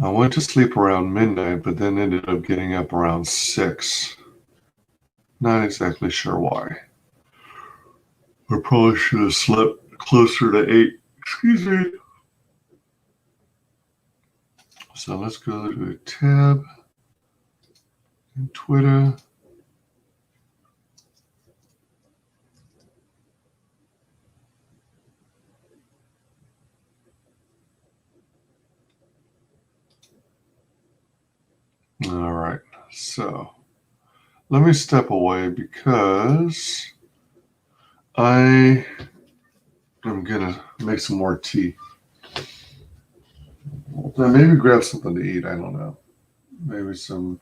I went to sleep around midnight, but then ended up getting up around 6. Not exactly sure why. I probably should have slept closer to 8. Excuse me. So let's go to a tab in Twitter. All right. So let me step away because I am going to make some more tea. Then maybe grab something to eat. I don't know. Maybe some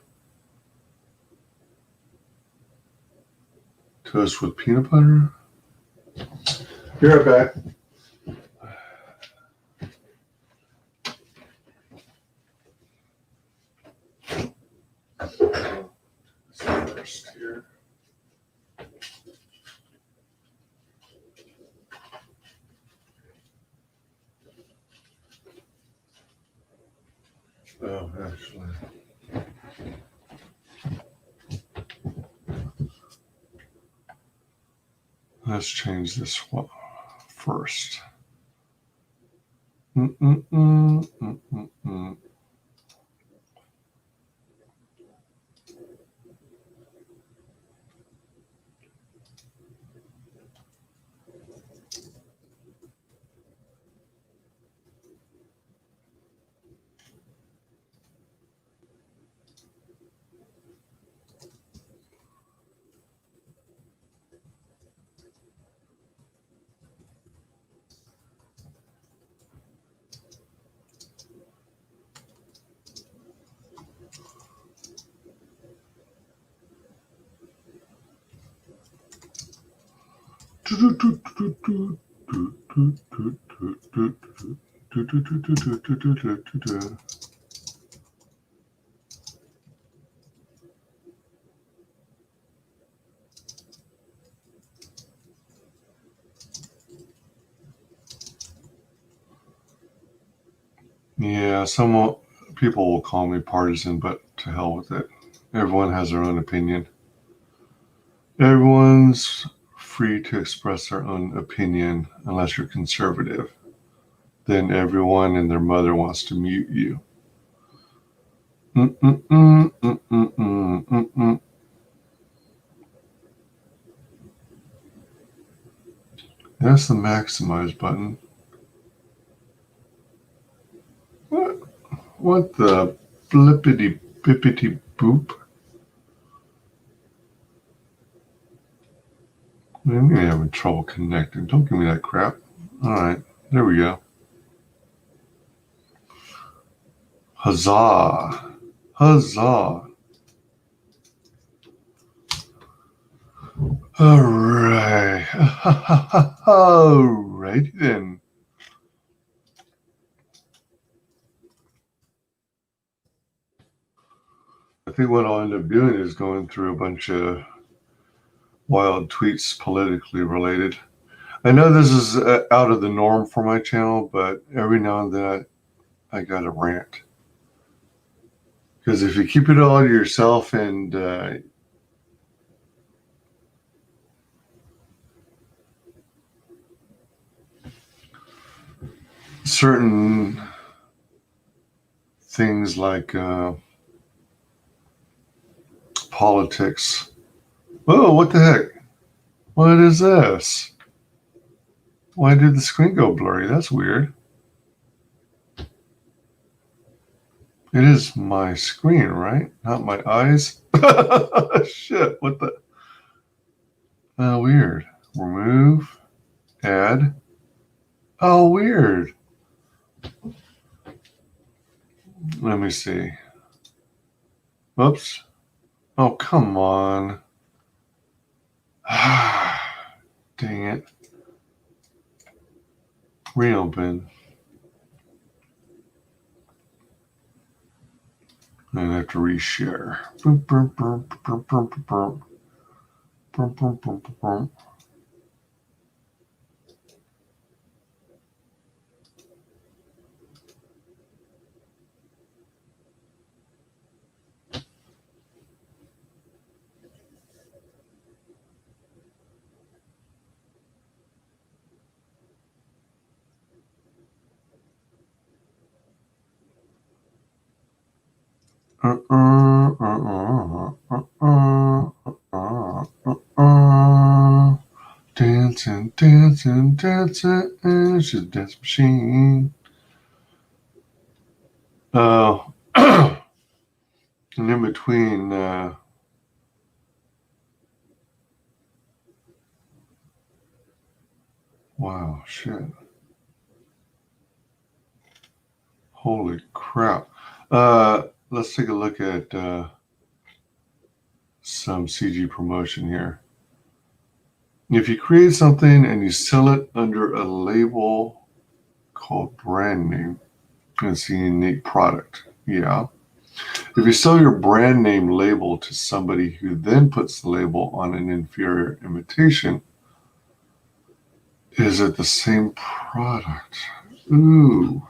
toast with peanut butter. Be right back. First here. Oh, actually. Let's change this one first. Yeah, some people will call me partisan, but to hell with it. Everyone has their own opinion. Everyone's free to express their own opinion unless you're conservative. Then everyone and their mother wants to mute you. That's the maximize button. What the blippity bippity boop? I'm having trouble connecting. Don't give me that crap. All right, there we go. Huzzah! Huzzah! All right. All righty then. I think what I'll end up doing is going through a bunch of wild tweets politically related. I know this is out of the norm for my channel, but every now and then I got to rant. Because if you keep it all to yourself and certain things like politics. Oh, what the heck? What is this? Why did the screen go blurry? That's weird. It is my screen, right? Not my eyes? Shit, what the? Oh, weird. Remove, add. Oh, weird. Let me see. Oops. Oh, come on. Dang it. Reopen. And I have to reshare. Boom, boom, boom, boom, boom, boom, boom. Boom, boom, boom, boom, boom. Dancing, dancing, dancing. She's a dance machine. And in between, wow, shit. Holy crap. Let's take a look at some CG promotion here. If you create something and you sell it under a label called brand name, it's a unique product. Yeah. If you sell your brand name label to somebody who then puts the label on an inferior imitation, is it the same product? Ooh.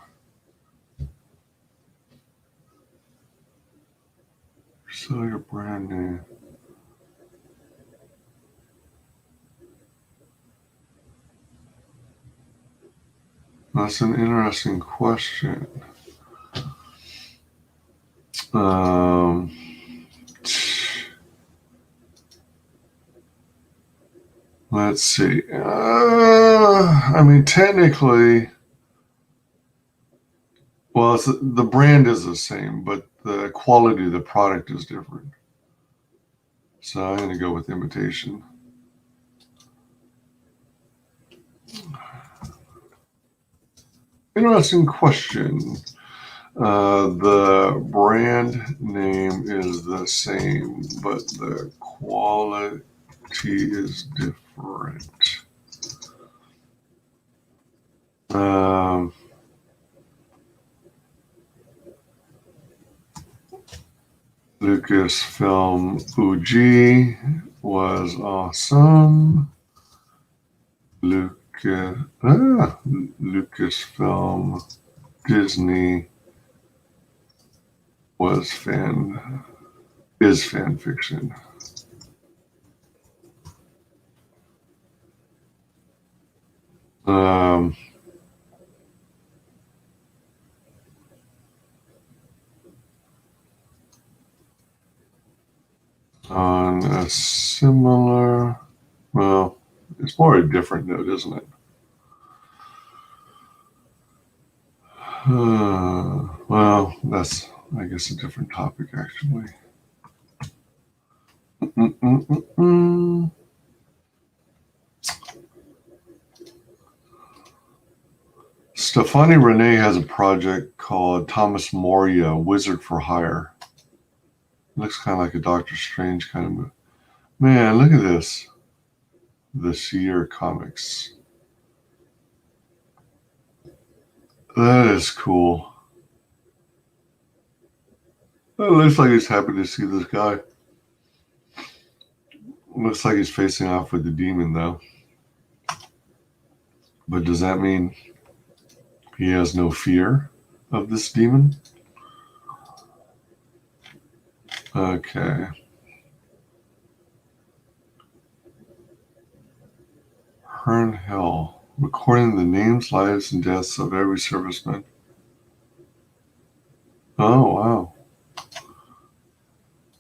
Sell your brand name. That's an interesting question. Let's see. I mean, technically, well, the brand is the same, but the quality of the product is different. So I'm going to go with imitation. Interesting question. The brand name is the same, but the quality is different. Lucasfilm Uji was awesome. Lucasfilm Disney is fan fiction. On a similar, well, it's more a different note, isn't it? Well, that's, I guess, a different topic, actually. Stefani Renee has a project called Thomas Moria, Wizard for Hire. Looks kind of like a Doctor Strange kind of movie. Man, look at this. The Seer Comics. That is cool. It looks like he's happy to see this guy. Looks like he's facing off with the demon, though. But does that mean he has no fear of this demon? Okay. Hern Hill, recording the names, lives, and deaths of every serviceman. Oh, wow.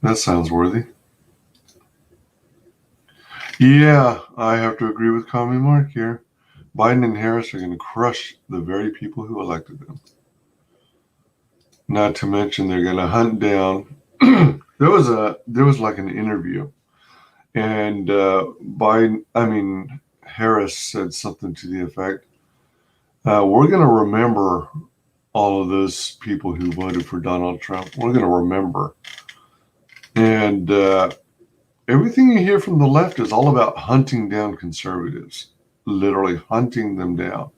That sounds worthy. Yeah, I have to agree with Commie Mark here. Biden and Harris are going to crush the very people who elected them. Not to mention they're going to hunt down. there was like an interview, and Harris said something to the effect, "We're going to remember all of those people who voted for Donald Trump. We're going to remember." And everything you hear from the left is all about hunting down conservatives, literally hunting them down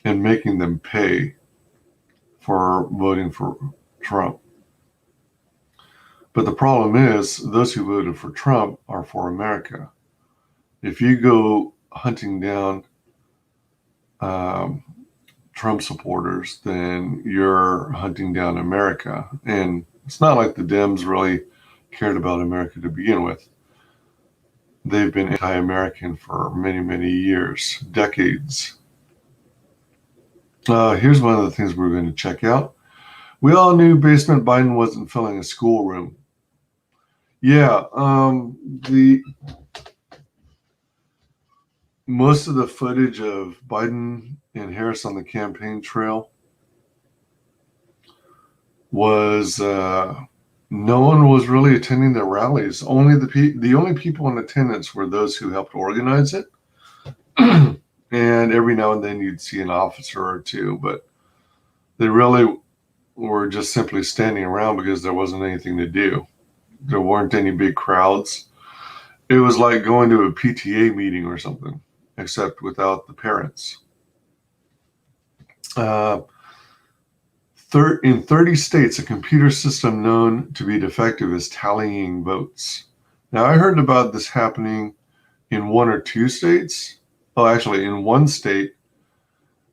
and making them pay for voting for Trump. But the problem is, those who voted for Trump are for America. If you go hunting down Trump supporters, then you're hunting down America. And it's not like the Dems really cared about America to begin with. They've been anti-American for many, many years, decades. Here's one of the things we're going to check out. We all knew basement Biden wasn't filling a schoolroom. Yeah, the most of the footage of Biden and Harris on the campaign trail was no one was really attending their rallies. Only the only people in attendance were those who helped organize it, and every now and then you'd see an officer or two, but they really were just simply standing around because there wasn't anything to do. There weren't any big crowds. It was like going to a PTA meeting or something, except without the parents. Uh, in 30 states, a computer system known to be defective is tallying votes. Now, I heard about this happening in one or two states. Well, actually, in one state,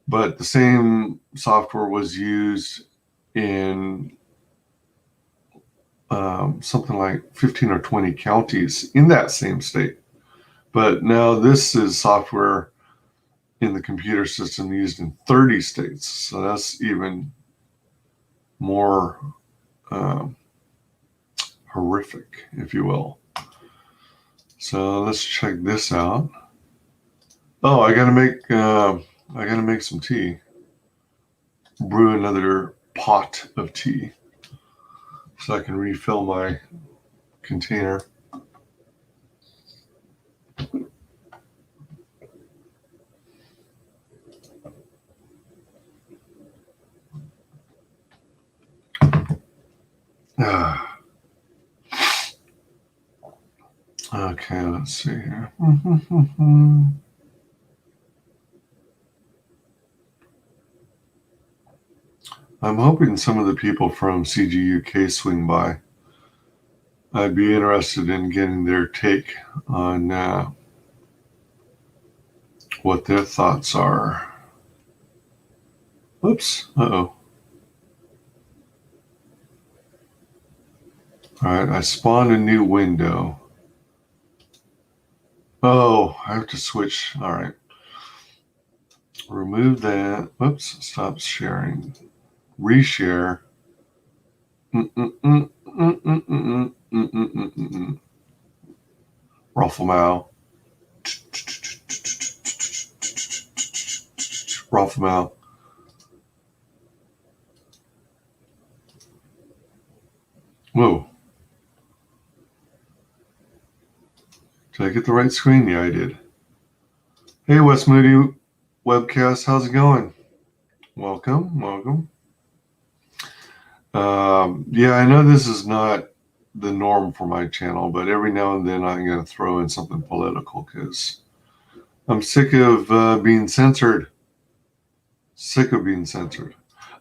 but the same software was used in something like 15 or 20 counties in that same state. But now this is software in the computer system used in 30 states. So that's even more horrific, if you will. So let's check this out. Oh, I gotta make some tea. Brew another pot of tea so I can refill my container. Okay, let's see here. I'm hoping some of the people from CGUK swing by. I'd be interested in getting their take on what their thoughts are. Oops. Uh-oh. All right, I spawned a new window. Oh, I have to switch. All right. Remove that. Whoops. Stop sharing. Reshare. Ruffle mouth. Ruffle mouth. Whoa. Did I get the right screen? Yeah, I did. Hey, West Moody Webcast. How's it going? Welcome. Yeah, I know this is not the norm for my channel, but every now and then I'm going to throw in something political because I'm sick of being censored.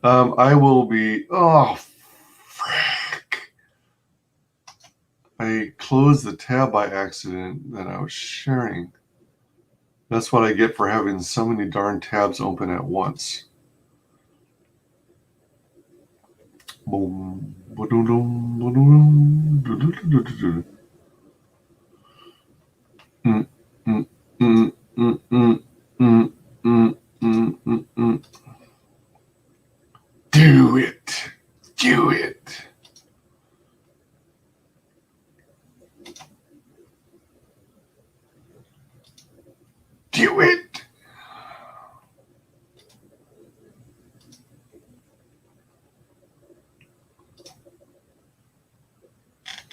I will be. Oh, frick. I closed the tab by accident that I was sharing. That's what I get for having so many darn tabs open at once. Boom. Do it. Do it. Do it.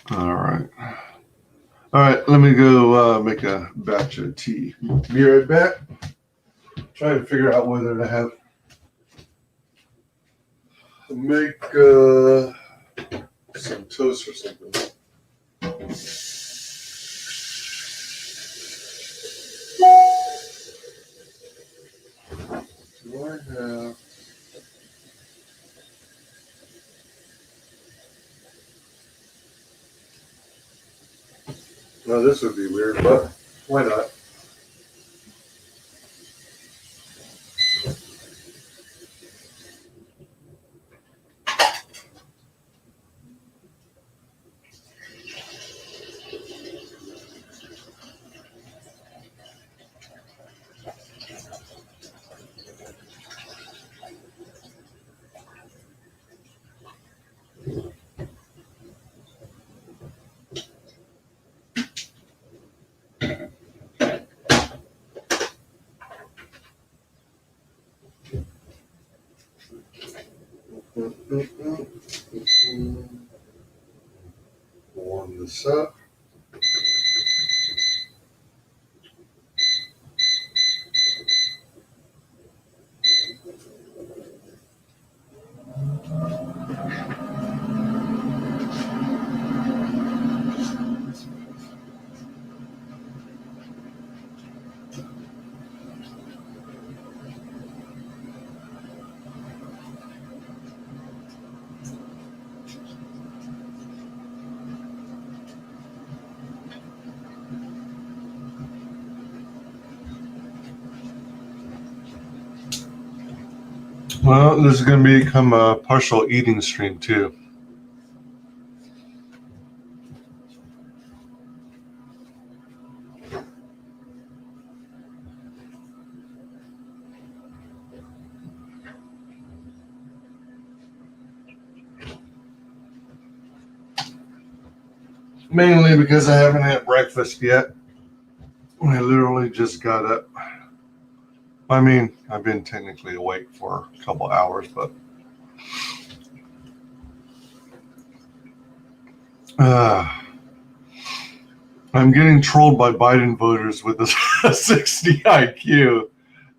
All right. All right, let me go make a batch of tea. Be right back. Trying to figure out whether to make some toast or something. Do I have? Well, this would be weird, but why not? Warm this up. Well, this is going to become a partial eating stream too. Mainly because I haven't had breakfast yet. I literally just got up. I mean, I've been technically awake for a couple hours, but I'm getting trolled by Biden voters with a 60 IQ.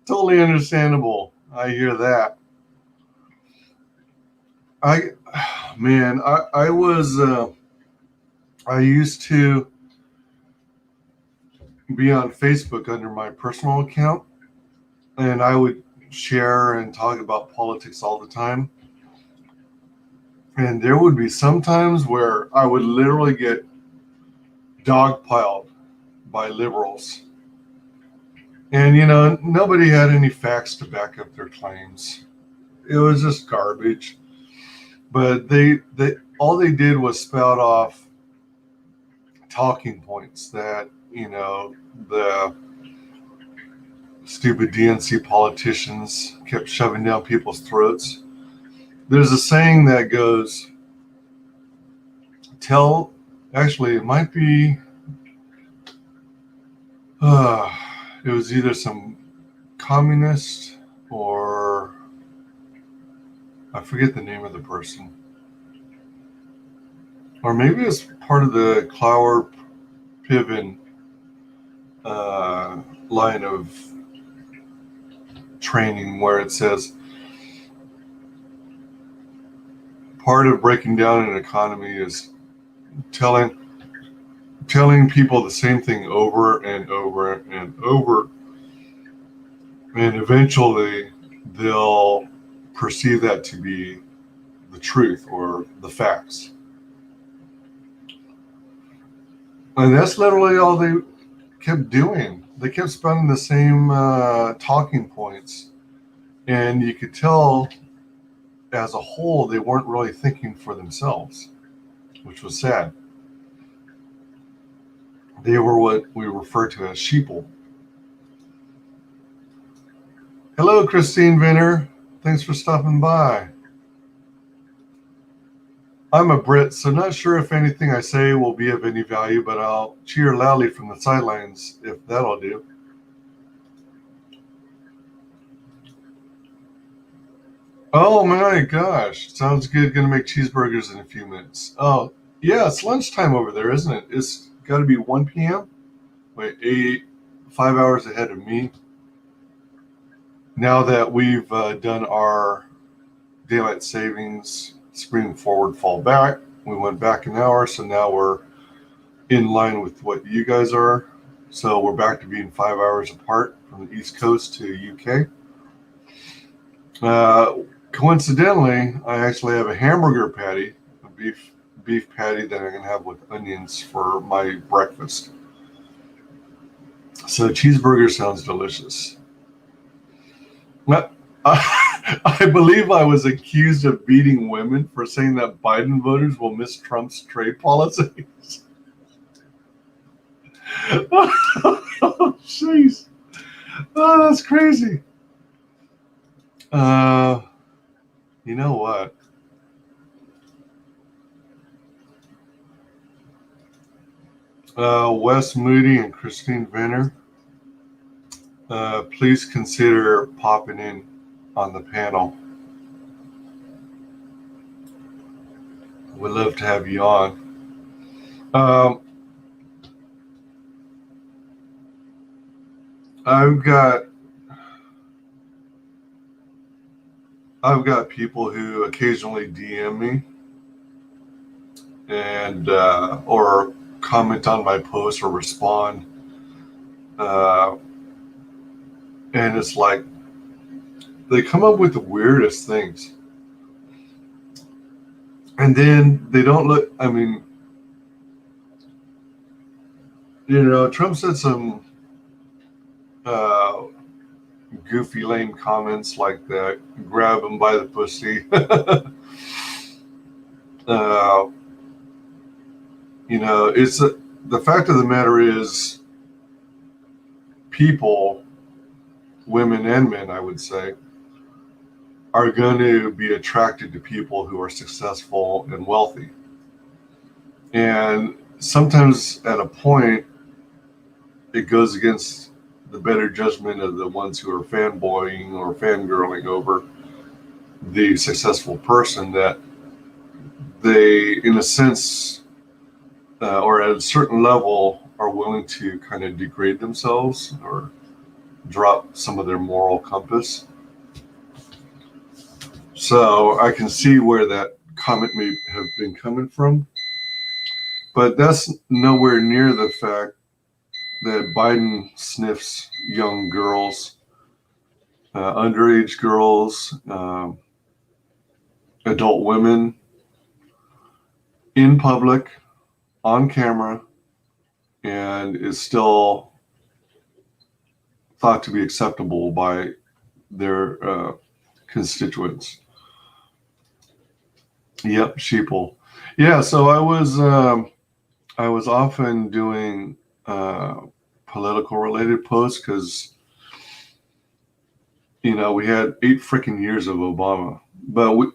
Totally understandable. I hear that. I used to be on Facebook under my personal account, and I would share and talk about politics all the time. And there would be some times where I would literally get dogpiled by liberals. And, nobody had any facts to back up their claims. It was just garbage. But they all they did was spout off talking points that, the stupid DNC politicians kept shoving down people's throats. There's a saying that goes, it might be, it was either some communist or I forget the name of the person. Or maybe it's part of the Clower Piven line of training where it says part of breaking down an economy is telling people the same thing over and over and over, and eventually they'll perceive that to be the truth or the facts. And that's literally all they kept doing. They kept spending the same talking points, and you could tell as a whole they weren't really thinking for themselves, which was sad. They were what we refer to as sheeple. Hello, Christine Venner. Thanks for stopping by. I'm a Brit, so not sure if anything I say will be of any value, but I'll cheer loudly from the sidelines if that'll do. Oh my gosh, sounds good. Gonna make cheeseburgers in a few minutes. Oh, yeah, it's lunchtime over there, isn't it? It's got to be 1 p.m. Wait, 5 hours ahead of me. Now that we've done our daylight savings, spring forward, fall back, we went back an hour, so now we're in line with what you guys are. So we're back to being 5 hours apart from the East Coast to UK. Coincidentally, I actually have a hamburger patty, a beef patty that I'm going to have with onions for my breakfast. So cheeseburger sounds delicious. I believe I was accused of beating women for saying that Biden voters will miss Trump's trade policies. Oh, jeez. Oh, that's crazy. You know what? Wes Moody and Christine Venner, please consider popping in on the panel. Would love to have you on. Um, I've got people who occasionally DM me and or comment on my posts or respond, uh, and it's like they come up with the weirdest things, and then they don't look. I mean, Trump said some uh, goofy, lame comments like that. Grab him by the pussy. uh, it's the fact of the matter is, people, women and men, I would say, are going to be attracted to people who are successful and wealthy. And sometimes at a point, it goes against the better judgment of the ones who are fanboying or fangirling over the successful person, that they, in a sense, or at a certain level, are willing to kind of degrade themselves or drop some of their moral compass. So I can see where that comment may have been coming from, but that's nowhere near the fact that Biden sniffs young girls, underage girls, adult women in public, on camera, and is still thought to be acceptable by their constituents. Yep, sheeple. Yeah, so I was often doing political related posts because we had 8 freaking years of Obama, but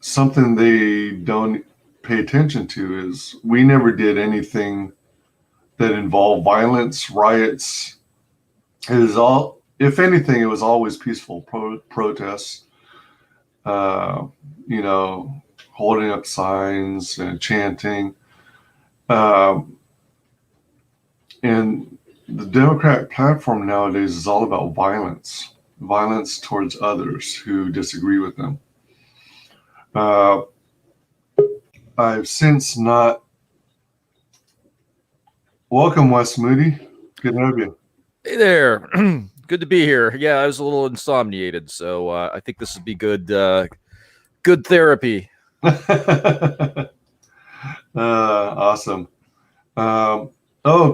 something they don't pay attention to is we never did anything that involved violence, riots. It is all, if anything, it was always peaceful protests. Holding up signs and chanting. And the Democratic platform nowadays is all about violence towards others who disagree with them. I've since not. Welcome, Wes Moody. Good to have you. Hey there. Good to be here. Yeah, I was a little insomniated, so I think this would be good therapy. Awesome.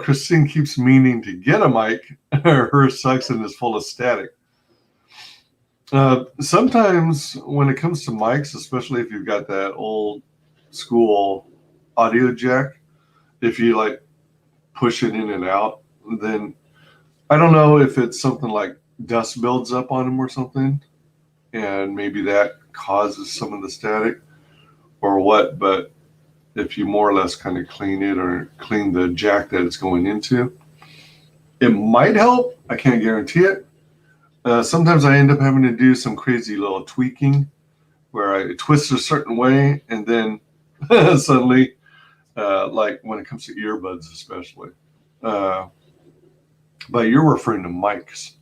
Christine keeps meaning to get a mic. Her suction is full of static. Sometimes when it comes to mics, especially if you've got that old school audio jack, if you like push it in and out, then I don't know if it's something like dust builds up on them or something, and maybe that causes some of the static or what, but if you more or less kind of clean it or clean the jack that it's going into, it might help. I can't guarantee it. Sometimes I end up having to do some crazy little tweaking where I twist a certain way and then suddenly, like when it comes to earbuds especially. But you're referring to mics.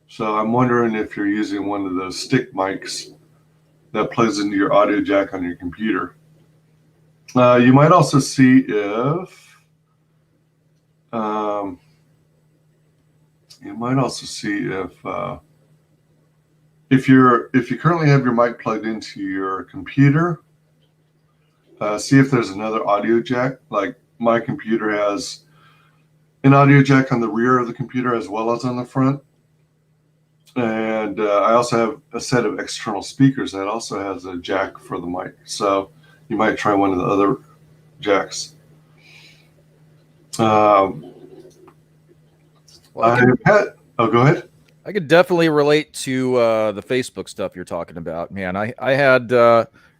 So I'm wondering if you're using one of those stick mics that plugs into your audio jack on your computer. You might also see if you currently have your mic plugged into your computer, see if there's another audio jack. Like my computer has an audio jack on the rear of the computer as well as on the front. And I also have a set of external speakers that also has a jack for the mic. So you might try one of the other jacks. Go ahead. I could definitely relate to the Facebook stuff you're talking about, man. I had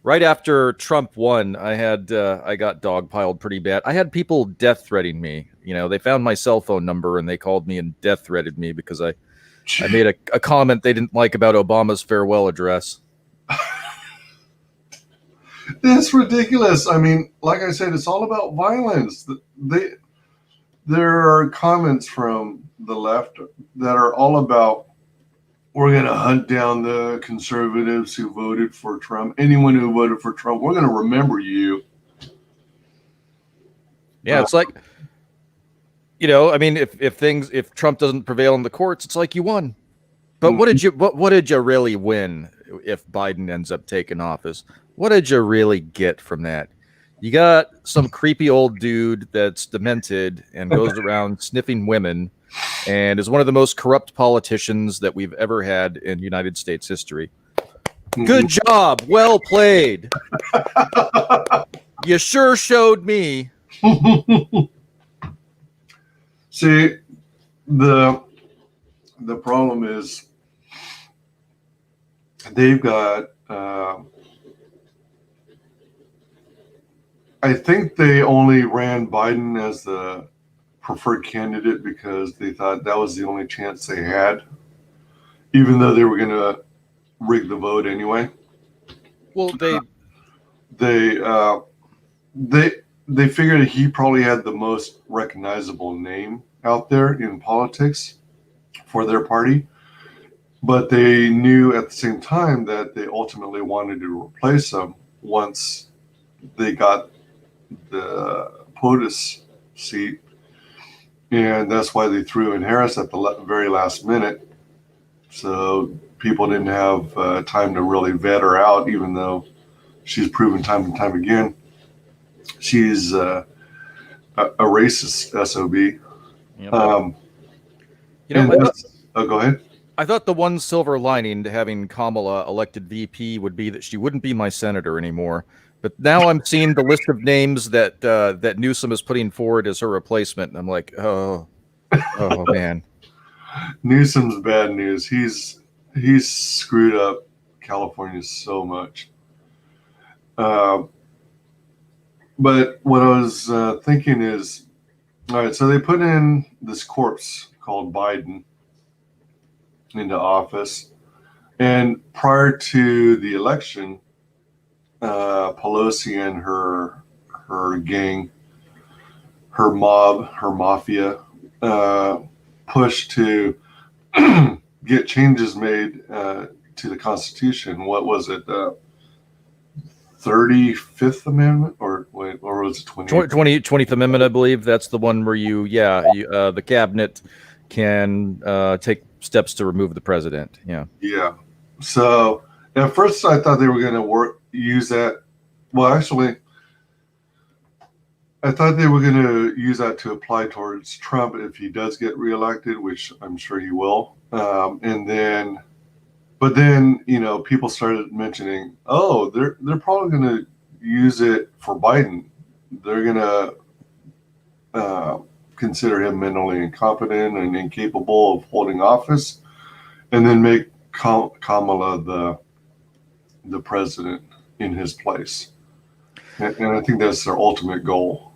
right after Trump won, I got dogpiled pretty bad. I had people death threatening me. They found my cell phone number and they called me and death threatened me because I made a comment they didn't like about Obama's farewell address. That's ridiculous. I mean, like I said, it's all about violence. There are comments from the left that are all about we're going to hunt down the conservatives who voted for Trump. Anyone who voted for Trump, we're going to remember you. Yeah, it's like, I mean, if Trump doesn't prevail in the courts, it's like you won. But what did you really win if Biden ends up taking office? What did you really get from that? You got some creepy old dude that's demented and goes around sniffing women and is one of the most corrupt politicians that we've ever had in United States history. Good job. Well played. You sure showed me. See, the problem is they've got I think they only ran Biden as the preferred candidate because they thought that was the only chance they had, even though they were going to rig the vote anyway. Well, they they figured he probably had the most recognizable name out there in politics for their party, but they knew at the same time that they ultimately wanted to replace him once they got the POTUS seat, and that's why they threw in Harris at the very last minute, so people didn't have time to really vet her out, even though she's proven time and time again she's a racist SOB. Yep. Go ahead. I thought the one silver lining to having Kamala elected VP would be that she wouldn't be my senator anymore. But now I'm seeing the list of names that Newsom is putting forward as her replacement, and I'm like, oh man. Newsom's bad news. He's screwed up California so much. But what I was thinking is, all right, so they put in this corpse called Biden into office, and prior to the election, Pelosi and her gang, her mob, her mafia, pushed to get changes made to the Constitution. What was it? 35th Amendment, or was it 20th Amendment? I believe that's the one where the cabinet can take steps to remove the president. Yeah. So at first I thought they were going to use that. Well, actually, I thought they were going to use that to apply towards Trump if he does get reelected, which I'm sure he will. But then, people started mentioning, oh, they're probably going to use it for Biden. They're going to consider him mentally incompetent and incapable of holding office, and then make Kamala the president in his place. And I think that's their ultimate goal.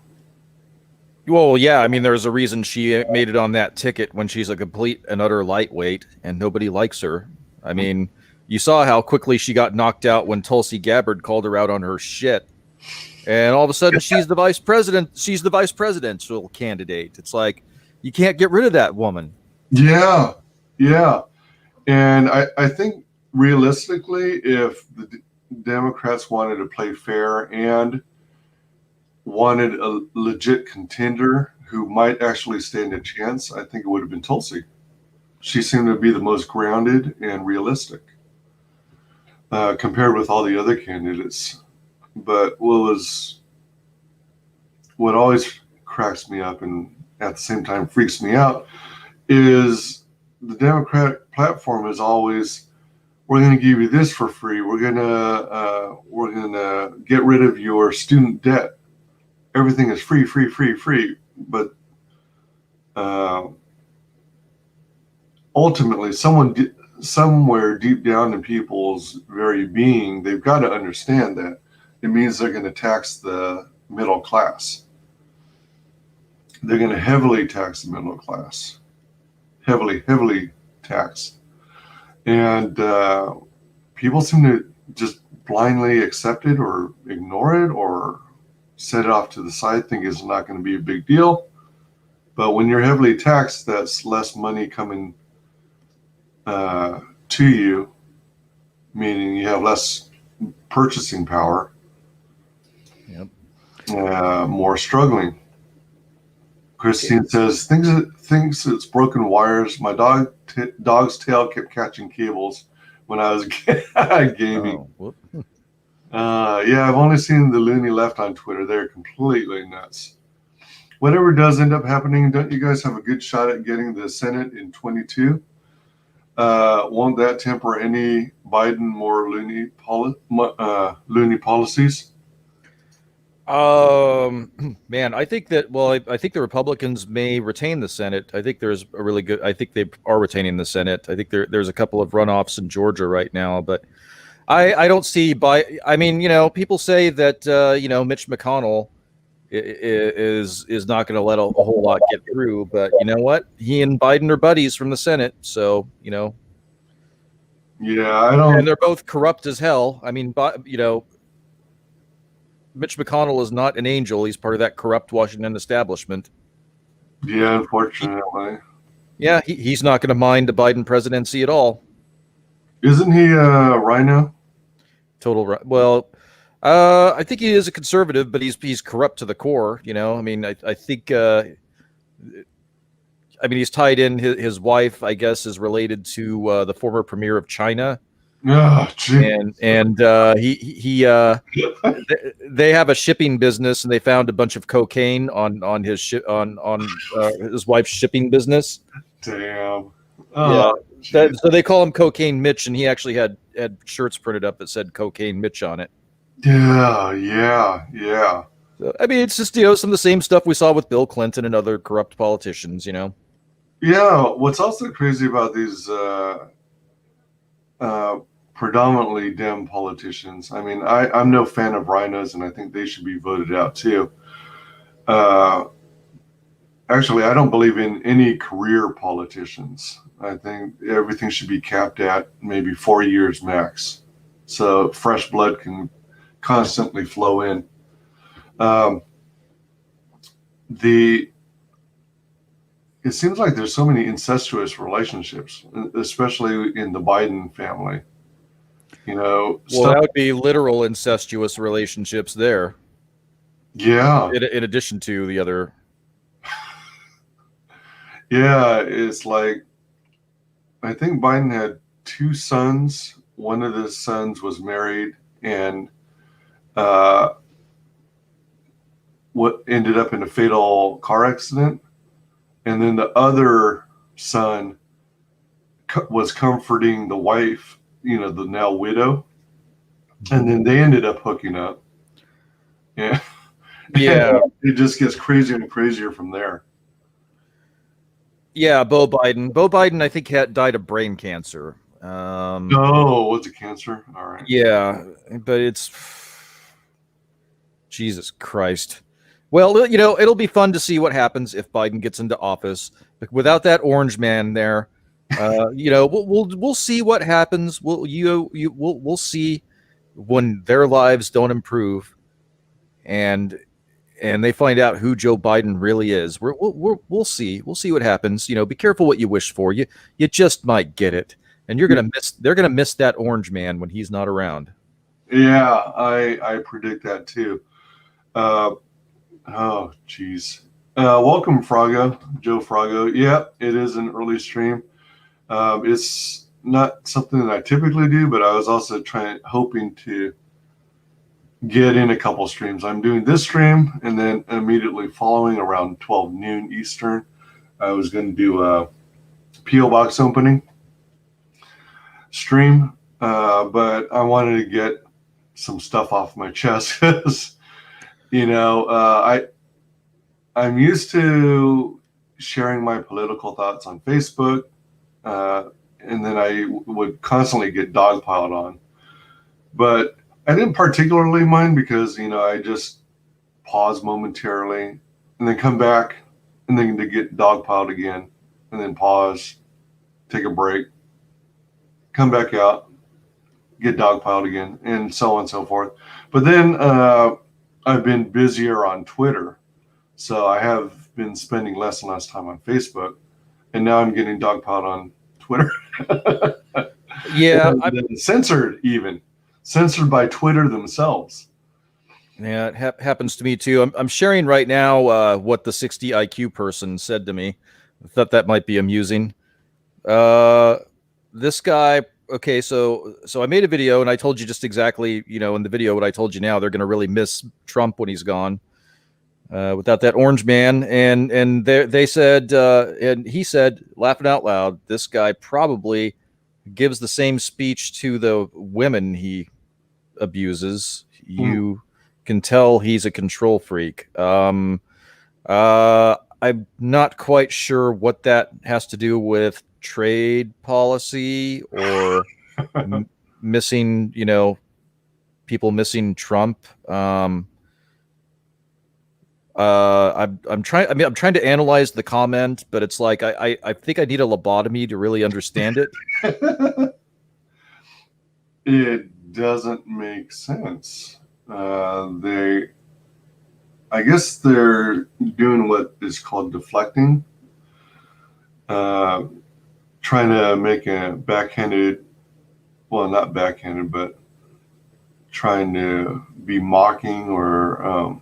Well, yeah, I mean, there's a reason she made it on that ticket when she's a complete and utter lightweight and nobody likes her. I mean, you saw how quickly she got knocked out when Tulsi Gabbard called her out on her shit. And all of a sudden she's the vice president. She's the vice presidential candidate. It's like, you can't get rid of that woman. Yeah. Yeah. And I think realistically, if the Democrats wanted to play fair and wanted a legit contender who might actually stand a chance, I think it would have been Tulsi. She seemed to be the most grounded and realistic compared with all the other candidates. But what always cracks me up and at the same time freaks me out is the Democratic platform is always, we're going to give you this for free. We're going to get rid of your student debt. Everything is free. But ultimately, somewhere deep down in people's very being, they've got to understand that it means they're going to tax the middle class. They're going to heavily tax the middle class. Heavily tax. And people seem to just blindly accept it or ignore it or set it off to the side, think it's not going to be a big deal. But when you're heavily taxed, that's less money coming to you, meaning you have less purchasing power. Yep. More struggling. Christine says, thinks it's broken wires. My dog's tail kept catching cables when I was gaming. Oh, whoop. Yeah, I've only seen the loony left on Twitter. They're completely nuts. Whatever does end up happening, don't you guys have a good shot at getting the Senate in 22? Won't that temper any Biden more loony policies? Man, I think that, well, I think the Republicans may retain the Senate. I think there's a really good, I think they are retaining the Senate. I think there's a couple of runoffs in Georgia right now, but I don't see I mean, people say that, Mitch McConnell is not going to let a whole lot get through, but you know what? He and Biden are buddies from the Senate. So, Yeah, I don't. and they're both corrupt as hell. I mean, Mitch McConnell is not an angel. He's part of that corrupt Washington establishment. Yeah, unfortunately. He's not going to mind the Biden presidency at all. Isn't he a rhino? Total. Well, I think he is a conservative, but he's corrupt to the core. I mean, I think. I mean, he's tied in. His wife, I guess, is related to the former premier of China. Oh, and they have a shipping business, and they found a bunch of cocaine on his his wife's shipping business. Damn. Oh, yeah. So they call him Cocaine Mitch, and he actually had shirts printed up that said Cocaine Mitch on it. Yeah. So, I mean, it's just some of the same stuff we saw with Bill Clinton and other corrupt politicians. Yeah. What's also crazy about these predominantly Dem politicians? I mean, I'm no fan of rhinos, and I think they should be voted out too. Actually, I don't believe in any career politicians. I think everything should be capped at maybe 4 years max, so fresh blood can constantly flow in. It seems like there's so many incestuous relationships, especially in the Biden family. Well, that would be literal incestuous relationships there. Yeah. In addition to the other. Yeah, it's like, I think Biden had 2 sons. One of the sons was married and what ended up in a fatal car accident. And then the other son was comforting the wife, the now widow. And then they ended up hooking up. Yeah. Yeah. It just gets crazier and crazier from there. Yeah, Beau Biden, I think, died of brain cancer. Was it cancer? All right. Yeah, but it's Jesus Christ. Well, it'll be fun to see what happens if Biden gets into office. Without that orange man there, we'll see what happens. We'll see when their lives don't improve, and they find out who Joe Biden really is. We'll see. We'll see what happens. Be careful what you wish for. You just might get it, and they're gonna miss that orange man when he's not around. Yeah, I predict that too. Oh, geez. Welcome, Frago, Joe Frago. Yeah, it is an early stream. It's not something that I typically do, but I was also hoping to get in a couple streams. I'm doing this stream, and then immediately following around 12 noon Eastern, I was going to do a P.O. Box opening stream, but I wanted to get some stuff off my chest because I'm used to sharing my political thoughts on Facebook, and then I would constantly get dogpiled on. But I didn't particularly mind because, I just pause momentarily and then come back and then to get dogpiled again and then pause, take a break, come back out. get dogpiled again, and so on and so forth. But then I've been busier on Twitter, so I have been spending less and less time on Facebook, and now I'm getting dogpiled on Twitter. Yeah, And censored by Twitter themselves. yeah, it happens to me too. I'm sharing right now what the 60 IQ person said to me. I thought that might be amusing. This guy. Okay, so I made a video and I told you just exactly, in the video what I told you now. They're going to really miss Trump when he's gone. Without that orange man, and they said, and he said, laughing out loud, this guy probably gives the same speech to the women he abuses. You can tell he's a control freak. I'm not quite sure what that has to do with trade policy or missing, people missing Trump. I'm trying. I mean, I'm trying to analyze the comment, but it's like I think I need a lobotomy to really understand it. It doesn't make sense. I guess they're doing what is called deflecting, trying to make a backhanded, well, not backhanded, but trying to be mocking or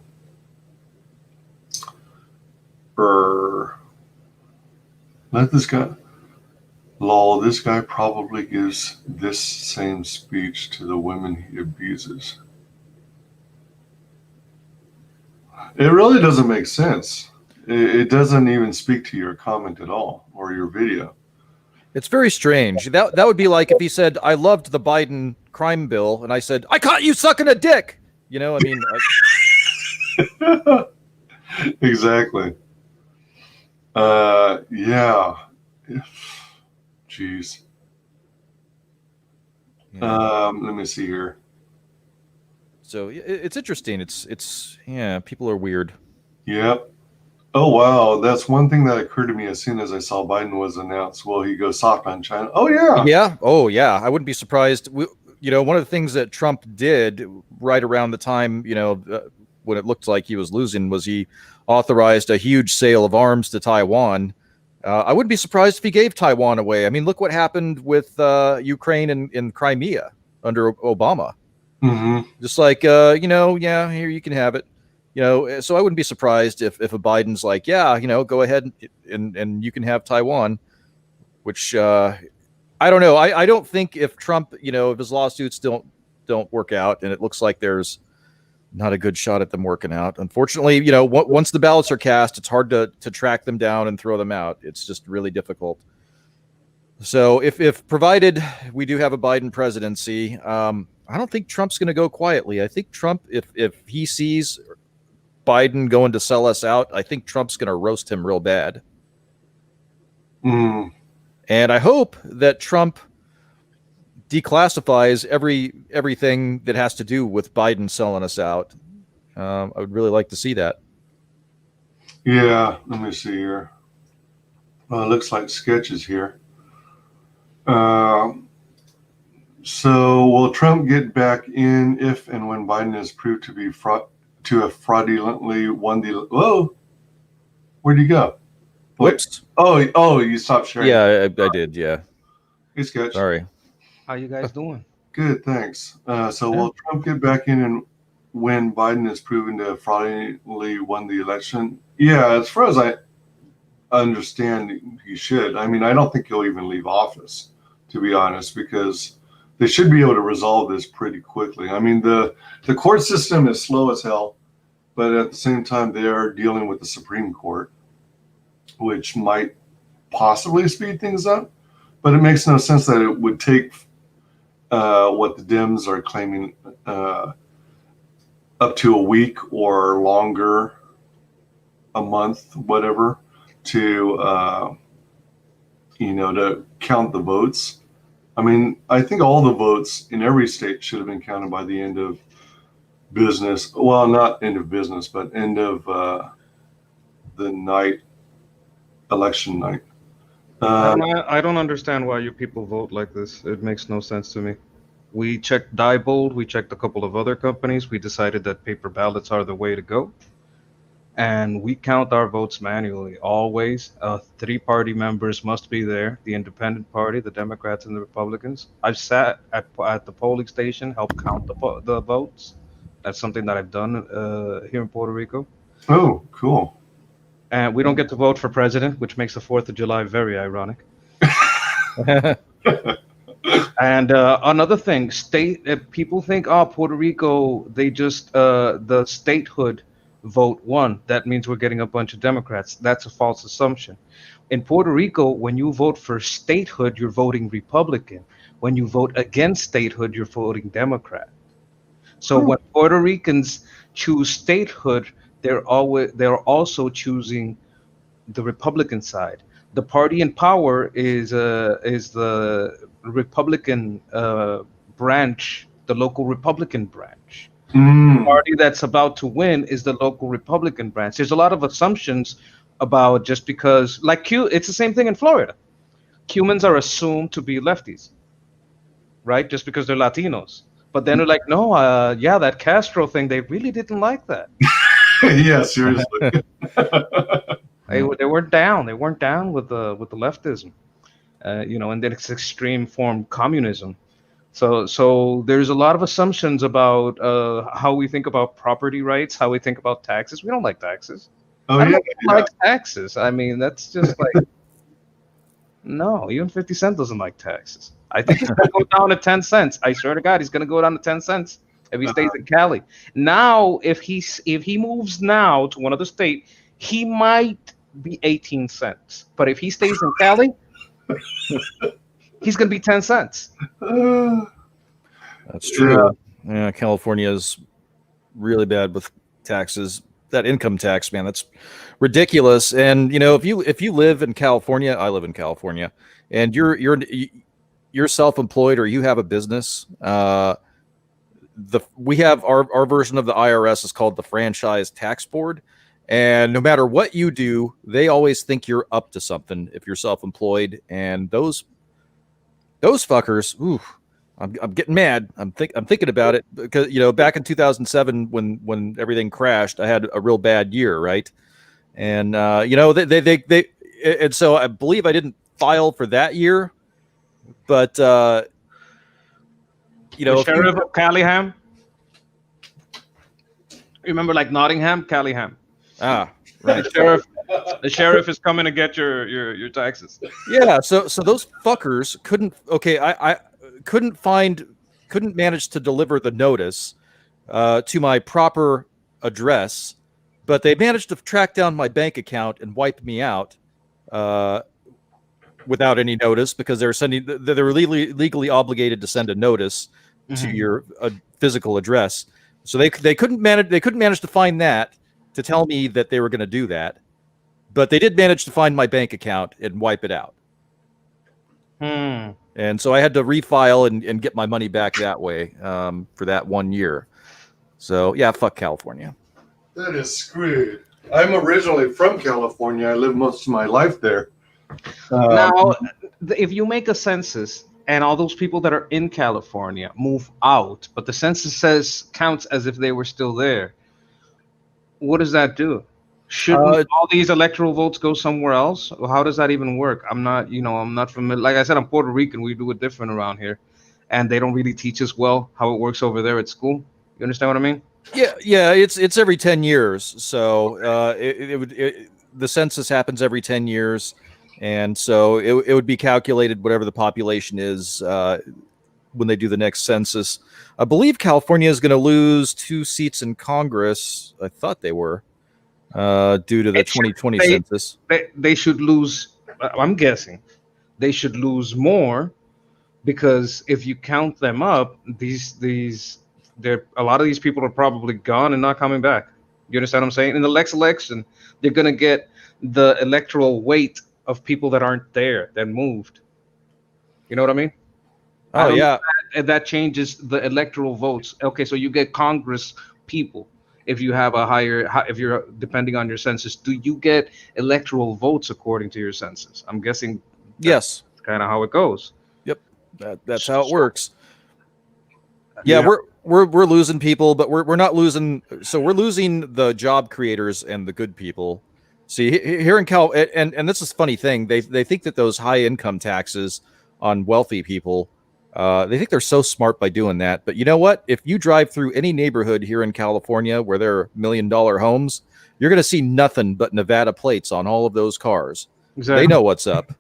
let this guy. Lol, this guy probably gives this same speech to the women he abuses. It really doesn't make sense. It doesn't even speak to your comment at all or your video. It's very strange. That would be like if he said, "I loved the Biden crime bill," and I said, "I caught you sucking a dick." I mean, Exactly. Yeah. Jeez. Let me see here. So it's interesting. It's yeah, people are weird. Yep. Oh wow, that's one thing that occurred to me as soon as I saw Biden was announced. Will he go soft on China? Oh yeah. Yeah. Oh yeah. I wouldn't be surprised. One of the things that Trump did right around the time, when it looked like he was losing, was he authorized a huge sale of arms to Taiwan. I wouldn't be surprised if he gave Taiwan away. I mean, look what happened with Ukraine and Crimea under Obama. Mm-hmm. Just like, yeah, here you can have it. So I wouldn't be surprised if a Biden's like, yeah, go ahead and you can have Taiwan, which I don't know. I don't think if Trump, if his lawsuits don't work out, and it looks like there's not a good shot at them working out. Unfortunately, once the ballots are cast, it's hard to track them down and throw them out. It's just really difficult. So if provided we do have a Biden presidency, I don't think Trump's going to go quietly. I think Trump, if he sees Biden going to sell us out, I think Trump's going to roast him real bad. Mm. And I hope that Trump declassifies everything that has to do with Biden selling us out. I would really like to see that. Yeah, let me see here. Well, it looks like sketches here. So will Trump get back in if and when Biden is proved to be to have fraudulently won the? Whoa, where'd you go? Whoops. Oh, you stopped sharing. Yeah, I did. Yeah. Hey, sketch. Sorry. How you guys doing? Good, thanks. So will Trump get back in and when Biden is proven to have fraudulently won the election? Yeah, as far as I understand, he should. I mean, I don't think he'll even leave office, to be honest, because they should be able to resolve this pretty quickly. I mean, the court system is slow as hell, but at the same time, they are dealing with the Supreme Court, which might possibly speed things up. But it makes no sense that it would take what the Dems are claiming up to a week or longer, a month, whatever, to to count the votes. I mean, I think all the votes in every state should have been counted by the end of business. Well, not end of business, but end of the night, election night. I don't understand why you people vote like this. It makes no sense to me. We checked Diebold, we checked a couple of other companies. We decided that paper ballots are the way to go. And we count our votes manually always. Three party members must be there: the Independent Party, the Democrats, and the Republicans. I've sat at the polling station, helped count the votes. That's something that I've done here in Puerto Rico. Oh, cool. And we don't get to vote for president, which makes the 4th of July very ironic. And another thing, state people think, oh, Puerto Rico, they just the statehood vote won. That means we're getting a bunch of Democrats. That's a false assumption. In Puerto Rico, when you vote for statehood, you're voting Republican. When you vote against statehood, you're voting Democrat. So when Puerto Ricans choose statehood, they're also choosing the Republican side. The party in power is the Republican branch, the local Republican branch. The party that's about to win is the local Republican branch. There's a lot of assumptions about just because, like it's the same thing in Florida. Cubans are assumed to be lefties, right? Just because they're Latinos. But then they're like, no, yeah, that Castro thing, they really didn't like that. Yeah, seriously. They weren't down. They weren't down with the leftism, and then it's extreme form communism. So there's a lot of assumptions about how we think about property rights, how we think about taxes. We don't like taxes. Oh, I don't yeah. like taxes. I mean, that's just like no. Even 50 Cent doesn't like taxes. I think he's gonna go down to 10 cents. I swear to God, he's gonna go down to 10 cents if he stays in Cali. Now, if he moves now to another state, he might be 18 cents. But if he stays in Cali, he's gonna be 10 cents. That's true. Yeah, California's really bad with taxes. That income tax, man, that's ridiculous. And if you live in California, I live in California, and you're self-employed or you have a business, we have our version of the IRS is called the Franchise Tax Board. And no matter what you do, they always think you're up to something if you're self-employed. And those fuckers, ooh, I'm getting mad. I'm thinking about it because back in 2007 when everything crashed, I had a real bad year, right? And they and so I believe I didn't file for that year, but the sheriff of Callingham. Remember, like Nottingham, Callingham. Ah, right. The sheriff is coming to get your taxes. Yeah, so those fuckers couldn't. Okay, I couldn't manage to deliver the notice to my proper address, but they managed to track down my bank account and wipe me out without any notice because they're legally obligated to send a notice to your physical address. So they couldn't manage to find that to tell me that they were going to do that, but they did manage to find my bank account and wipe it out. And so I had to refile and get my money back that way for that 1 year. So yeah, fuck California. That is screwed. I'm originally from California. I lived most of my life there. Now, if you make a census and all those people that are in California move out, but the census counts as if they were still there, what does that do? Shouldn't all these electoral votes go somewhere else? How does that even work? I'm not familiar. Like I said, I'm Puerto Rican. We do it different around here, and they don't really teach us well how it works over there at school. You understand what I mean? Yeah. It's every 10 years. So the census happens every 10 years, and so it would be calculated whatever the population is when they do the next census. I believe California is going to lose 2 seats in Congress. I thought they were. Due to the 2020 census. They should lose, I'm guessing, they should lose more because if you count them up, a lot of these people are probably gone and not coming back. You understand what I'm saying? In the next election, they're going to get the electoral weight of people that aren't there, that moved. You know what I mean? Oh, yeah. That changes the electoral votes. Okay, so you get Congress people. If you have if you're depending on your census, do you get electoral votes according to your census? I'm guessing. Yes. Kind of how it goes. Yep. That's how it works. Yeah, Yeah. we're losing people, but we're not losing. So we're losing the job creators and the good people. See, here in Cal, and this is a funny thing. They think that those high income taxes on wealthy people, they think they're so smart by doing that. But you know what? If you drive through any neighborhood here in California where there are $1 million homes, you're going to see nothing but Nevada plates on all of those cars. They Exactly. know what's up.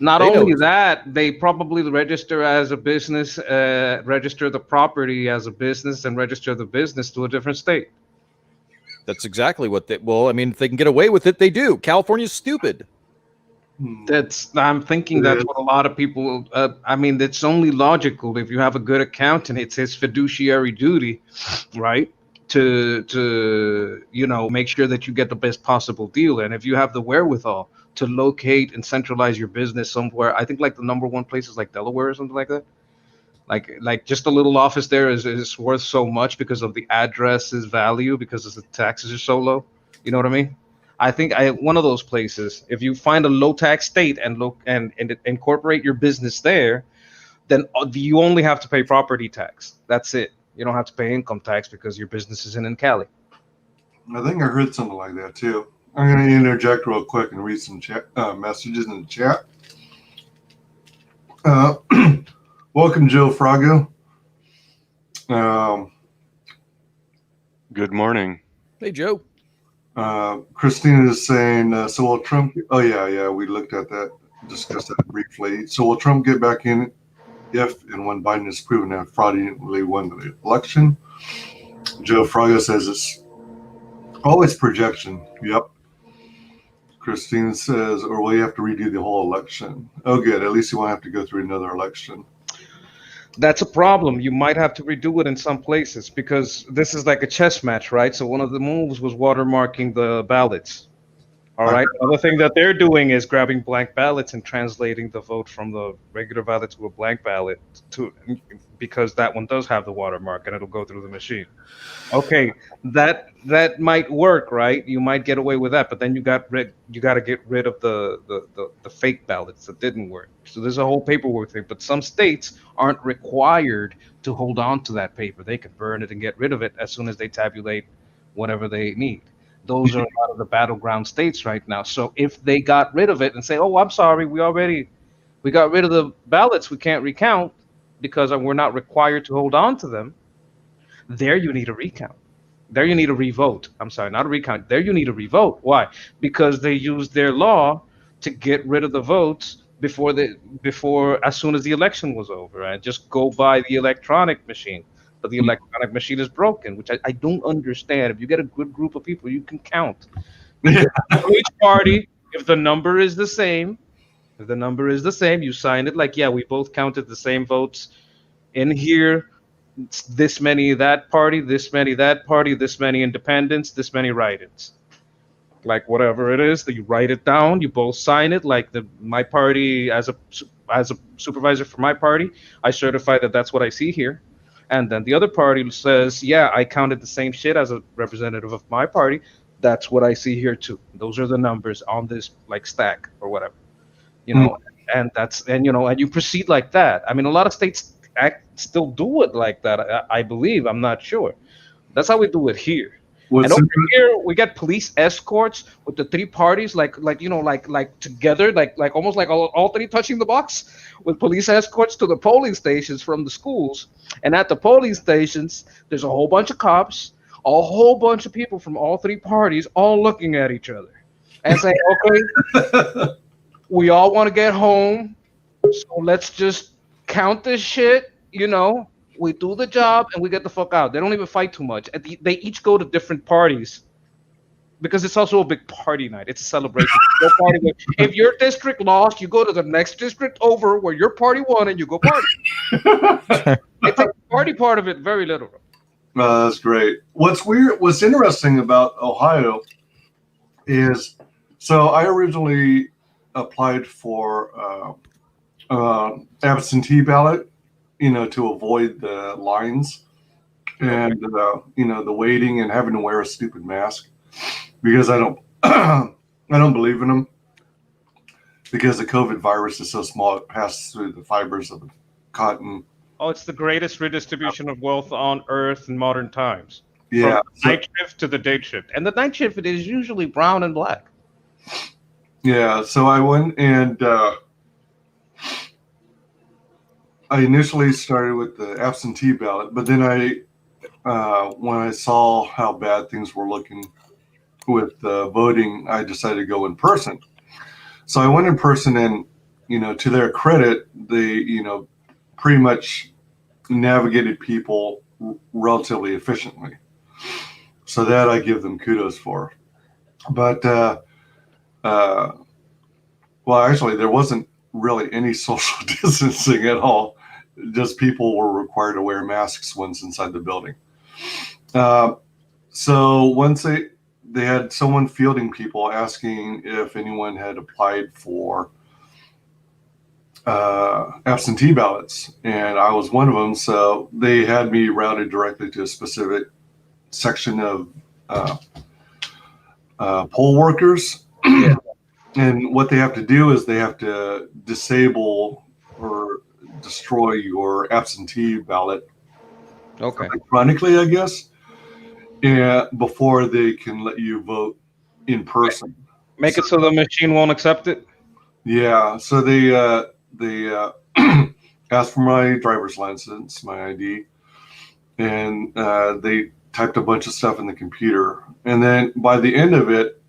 Not They know only it's that, they probably register as a business, register the property as a business, and register the business to a different state. That's exactly what they. Well, I mean, if they can get away with it, they do. California's stupid. I'm thinking that's what a lot of people. I mean, it's only logical if you have a good accountant. It's his fiduciary duty, right? To make sure that you get the best possible deal, and if you have the wherewithal to locate and centralize your business somewhere, I think like the number one place is like Delaware or something like that. Like just a little office there is worth so much because of the address's value because the taxes are so low. You know what I mean? I think I one of those places. If you find a low tax state and incorporate your business there, then you only have to pay property tax. That's it. You don't have to pay income tax because your business isn't in Cali. I think I heard something like that too. I'm going to interject real quick and read some chat, messages in the chat. Welcome, Joe Frago. Good morning. Hey, Joe. Christina is saying, so will Trump? Oh, yeah, we looked at that, discussed that briefly. So will Trump get back in if and when Biden is proven to have fraudulently won the election? Joe Frago says it's always projection. Yep. Christine says, or will you have to redo the whole election? Oh, good. At least you won't have to go through another election. That's a problem. You might have to redo it in some places because this is like a chess match, right? So one of the moves was watermarking the ballots. All right. Another thing that they're doing is grabbing blank ballots and translating the vote from the regular ballot to a blank ballot because that one does have the watermark and it'll go through the machine. Okay, that might work, right? You might get away with that, but then you got to get rid of the fake ballots that didn't work. So there's a whole paperwork thing, but some states aren't required to hold on to that paper. They can burn it and get rid of it as soon as they tabulate whatever they need. Those are a lot of the battleground states right now. So if they got rid of it and say, "Oh, I'm sorry, we got rid of the ballots, we can't recount because we're not required to hold on to them," there you need a recount. There you need a revote. I'm sorry, not a recount. There you need a revote. Why? Because they used their law to get rid of the votes before as soon as the election was over. Right? Just go by the electronic machine. But the electronic machine is broken, which I don't understand. If you get a good group of people, you can count. For each party, if the number is the same, you sign it like, yeah, we both counted the same votes in here. It's this many that party, this many that party, this many independents, this many write-ins. Like whatever it is, that you write it down, you both sign it. Like my party as a supervisor for my party, I certify that that's what I see here. And then the other party says, yeah, I counted the same shit as a representative of my party. That's what I see here too. Those are the numbers on this like stack or whatever, and you proceed like that. I mean, a lot of states still do it like that. I believe. I'm not sure. That's how we do it here. And over here, we get police escorts with the three parties, like together, like almost like all three touching the box, with police escorts to the polling stations from the schools. And at the polling stations, there's a whole bunch of cops, a whole bunch of people from all three parties, all looking at each other and saying, "Okay, we all want to get home, so let's just count this shit. We do the job and we get the fuck out." They don't even fight too much. They each go to different parties because it's also a big party night. It's a celebration. If your district lost, you go to the next district over where your party won and you go party. They take the party part of it very literal. That's great. What's interesting about Ohio is, so I originally applied for absentee ballot, to avoid the lines and the waiting and having to wear a stupid mask, because I don't I don't believe in them, because the COVID virus is so small, it passes through the fibers of the cotton Oh, it's the greatest redistribution of wealth on Earth in modern times. From Yeah. the night shift to the day shift, and the night shift it is usually brown and black. Yeah. So I went and I initially started with the absentee ballot, but then when I saw how bad things were looking with voting, I decided to go in person. So I went in person, and to their credit, they pretty much navigated people relatively efficiently. So that I give them kudos for. But uh, well, actually, there wasn't really any social distancing at all. Just people were required to wear masks once inside the building. Uh, so once they had someone fielding people asking if anyone had applied for absentee ballots, and I was one of them. So they had me routed directly to a specific section of uh, poll workers. Yeah. And what they have to do is they have to disable or destroy your absentee ballot Okay. electronically, I guess, and before they can let you vote in person. Make it so the machine won't accept it. Yeah, so they asked for my driver's license, my ID, and they typed a bunch of stuff in the computer. And then by the end of it,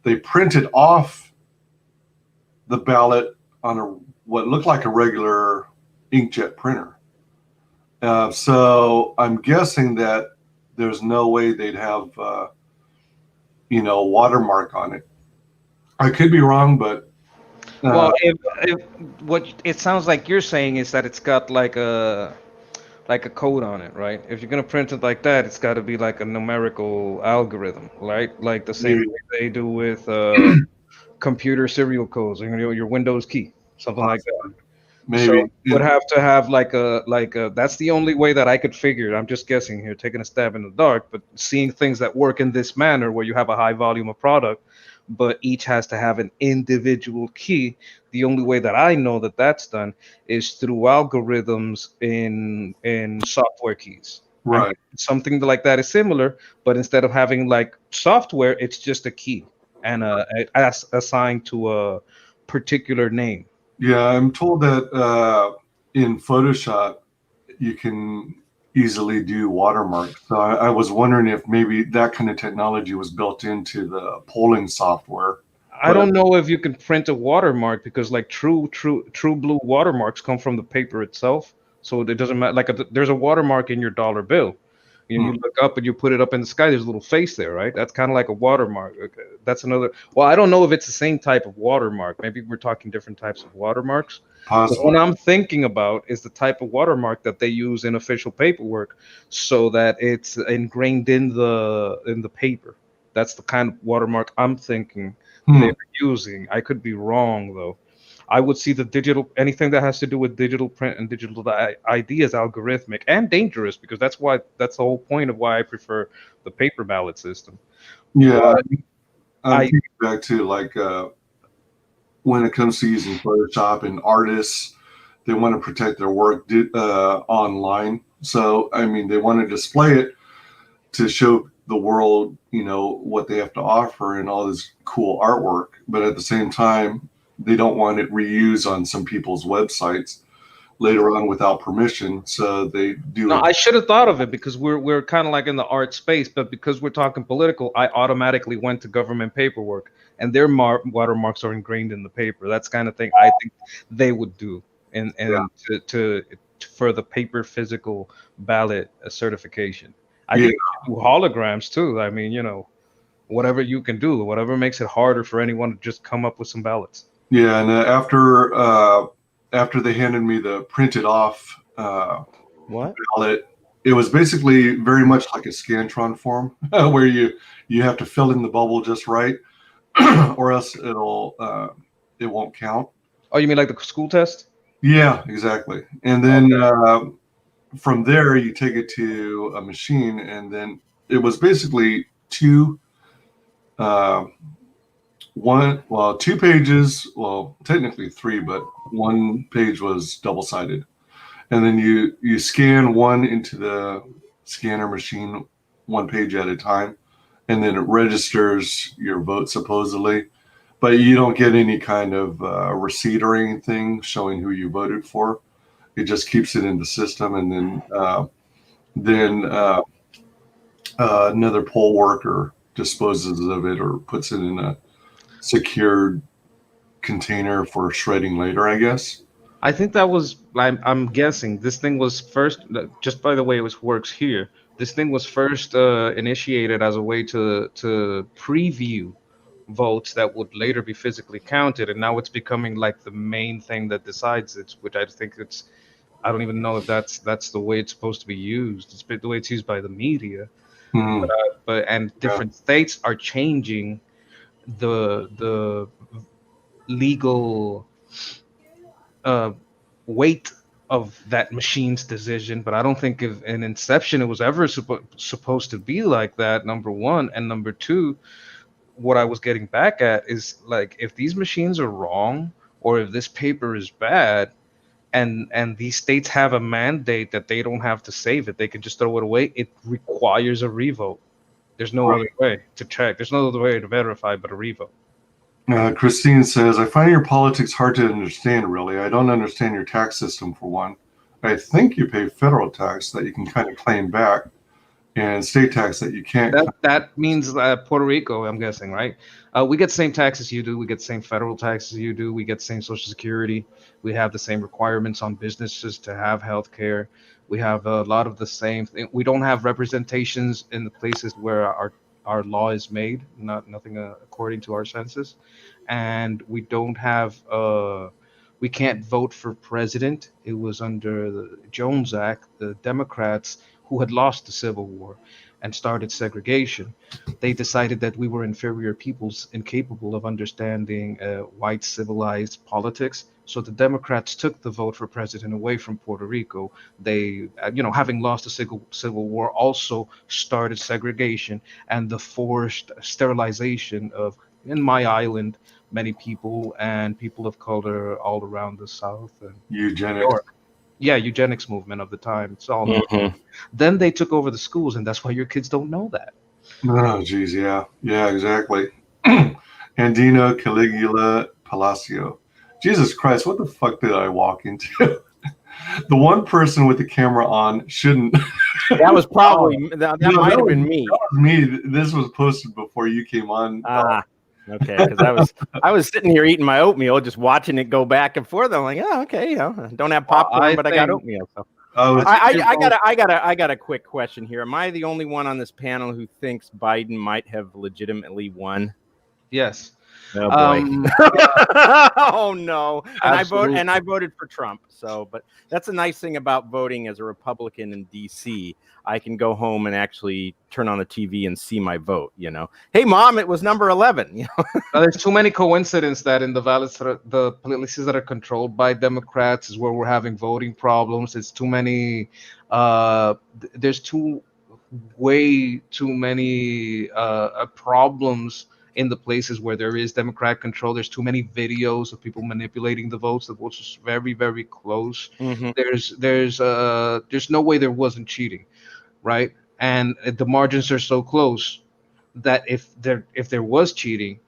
they printed off the ballot on what looked like a regular inkjet printer. So I'm guessing that there's no way they'd have a watermark on it. I could be wrong, but Well, if what it sounds like you're saying is that it's got like a code on it, right? If you're gonna print it like that, it's got to be like a numerical algorithm, right? Like the same maybe, way they do with computer serial codes, your Windows key, something like that. So maybe. you would have to have like a. That's the only way that I could figure it. I'm just guessing here, taking a stab in the dark, but seeing things that work in this manner, where you have a high volume of product, but each has to have an individual key. The only way that I know that that's done is through algorithms in software keys. I mean, Right. something like that is similar, but instead of having like software, it's just a key and assigned to a particular name. Yeah, I'm told that in Photoshop you can easily do watermarks. So I was wondering if maybe that kind of technology was built into the polling software. I But don't know if you can print a watermark because like true blue watermarks come from the paper itself. So it doesn't matter. Like there's a watermark in your dollar bill. You hmm, look up and you put it up in the sky. There's a little face there, right? That's kind of like a watermark. Okay, that's another. Well, I don't know if it's the same type of watermark. Maybe we're talking different types of watermarks. The possibly. one I'm thinking about is the type of watermark that they use in official paperwork, so that it's ingrained in the paper. That's the kind of watermark I'm thinking Hmm. they're using. I could be wrong though. I would see the digital anything that has to do with digital print and digital ID as algorithmic and dangerous because that's the whole point of why I prefer the paper ballot system. Yeah, But I'm I thinking back to like when it comes to using Photoshop, and artists, they want to protect their work online. So, I mean, they want to display it to show the world, what they have to offer and all this cool artwork. But at the same time, they don't want it reused on some people's websites later on without permission. So they do no, it. I should have thought of it because we're kind of like in the art space, but because we're talking political, I automatically went to government paperwork, and their watermarks are ingrained in the paper. That's kind of thing I think they would do, Yeah. and for the paper physical ballot certification. I Yeah. think they should do holograms too. I mean, whatever you can do, whatever makes it harder for anyone to just come up with some ballots. Yeah. And after they handed me the printed off What? ballot, it was basically very much like a Scantron form where you have to fill in the bubble just right, or else it won't count. Oh, you mean like the school test? Yeah, exactly. And then Okay. from there, you take it to a machine, and then it was basically uh, two pages. Well, technically three, but one page was double sided, and then you scan one into the scanner machine, one page at a time, and then it registers your vote supposedly, but you don't get any kind of receipt or anything showing who you voted for. It just keeps it in the system, and then another poll worker disposes of it or puts it in a secured container for shredding later, I guess. I think that was. I'm guessing this thing was first. Just by the way it works here, this thing was first initiated as a way to preview votes that would later be physically counted, and now it's becoming like the main thing that decides it. Which I think it's. I don't even know if that's the way it's supposed to be used. It's the way it's used by the media. Hmm. But and different states are changing the legal uh, weight of that machine's decision, but I don't think if in inception it was ever supposed to be like that, number one. And number two, what I was getting back at is like if these machines are wrong or if this paper is bad and these states have a mandate that they don't have to save it, they can just throw it away, it requires a revote. There's no other way to check. There's no other way to verify but a revote. Christine says, I find your politics hard to understand, really. I don't understand your tax system, for one. I think you pay federal tax that you can kind of claim back and state tax that you can't. That means Puerto Rico, I'm guessing, right? We get the same taxes you do. We get the same federal taxes you do. We get the same Social Security. We have the same requirements on businesses to have health care. We have a lot of the same thing. We don't have representations in the places where our law is made, nothing according to our census, and we don't have we can't vote for president. It was under the Jones Act, the Democrats who had lost the Civil War and started segregation. They decided that we were inferior peoples incapable of understanding white civilized politics. So the Democrats took the vote for president away from Puerto Rico. They, having lost the Civil War, also started segregation and the forced sterilization of, in my island, many people and people of color all around the South and Eugenics. New York. Yeah, eugenics movement of the time. It's all. Then they took over the schools, and that's why your kids don't know that. Oh, geez, yeah, exactly. Andino Caligula Palacio. Jesus Christ, what the fuck did I walk into? The one person with the camera on shouldn't. That was probably that might have been me. That was me. This was posted before you came on. Okay, because I was sitting here eating my oatmeal, just watching it go back and forth. I'm like, oh, okay, don't have popcorn, but I got oatmeal. So I got a quick question here. Am I the only one on this panel who thinks Biden might have legitimately won? Yes. Oh boy. Oh no. And I voted for Trump. So, but that's a nice thing about voting as a Republican in DC. I can go home and actually turn on the TV and see my vote, Hey mom, it was number 11. There's too many coincidences that in the the places that are controlled by Democrats is where we're having voting problems. It's too many there's way too many problems in the places where there is Democrat control. There's too many videos of people manipulating the votes. The votes are very, very close. Mm-hmm. There's no way there wasn't cheating, right? And the margins are so close that if there was cheating,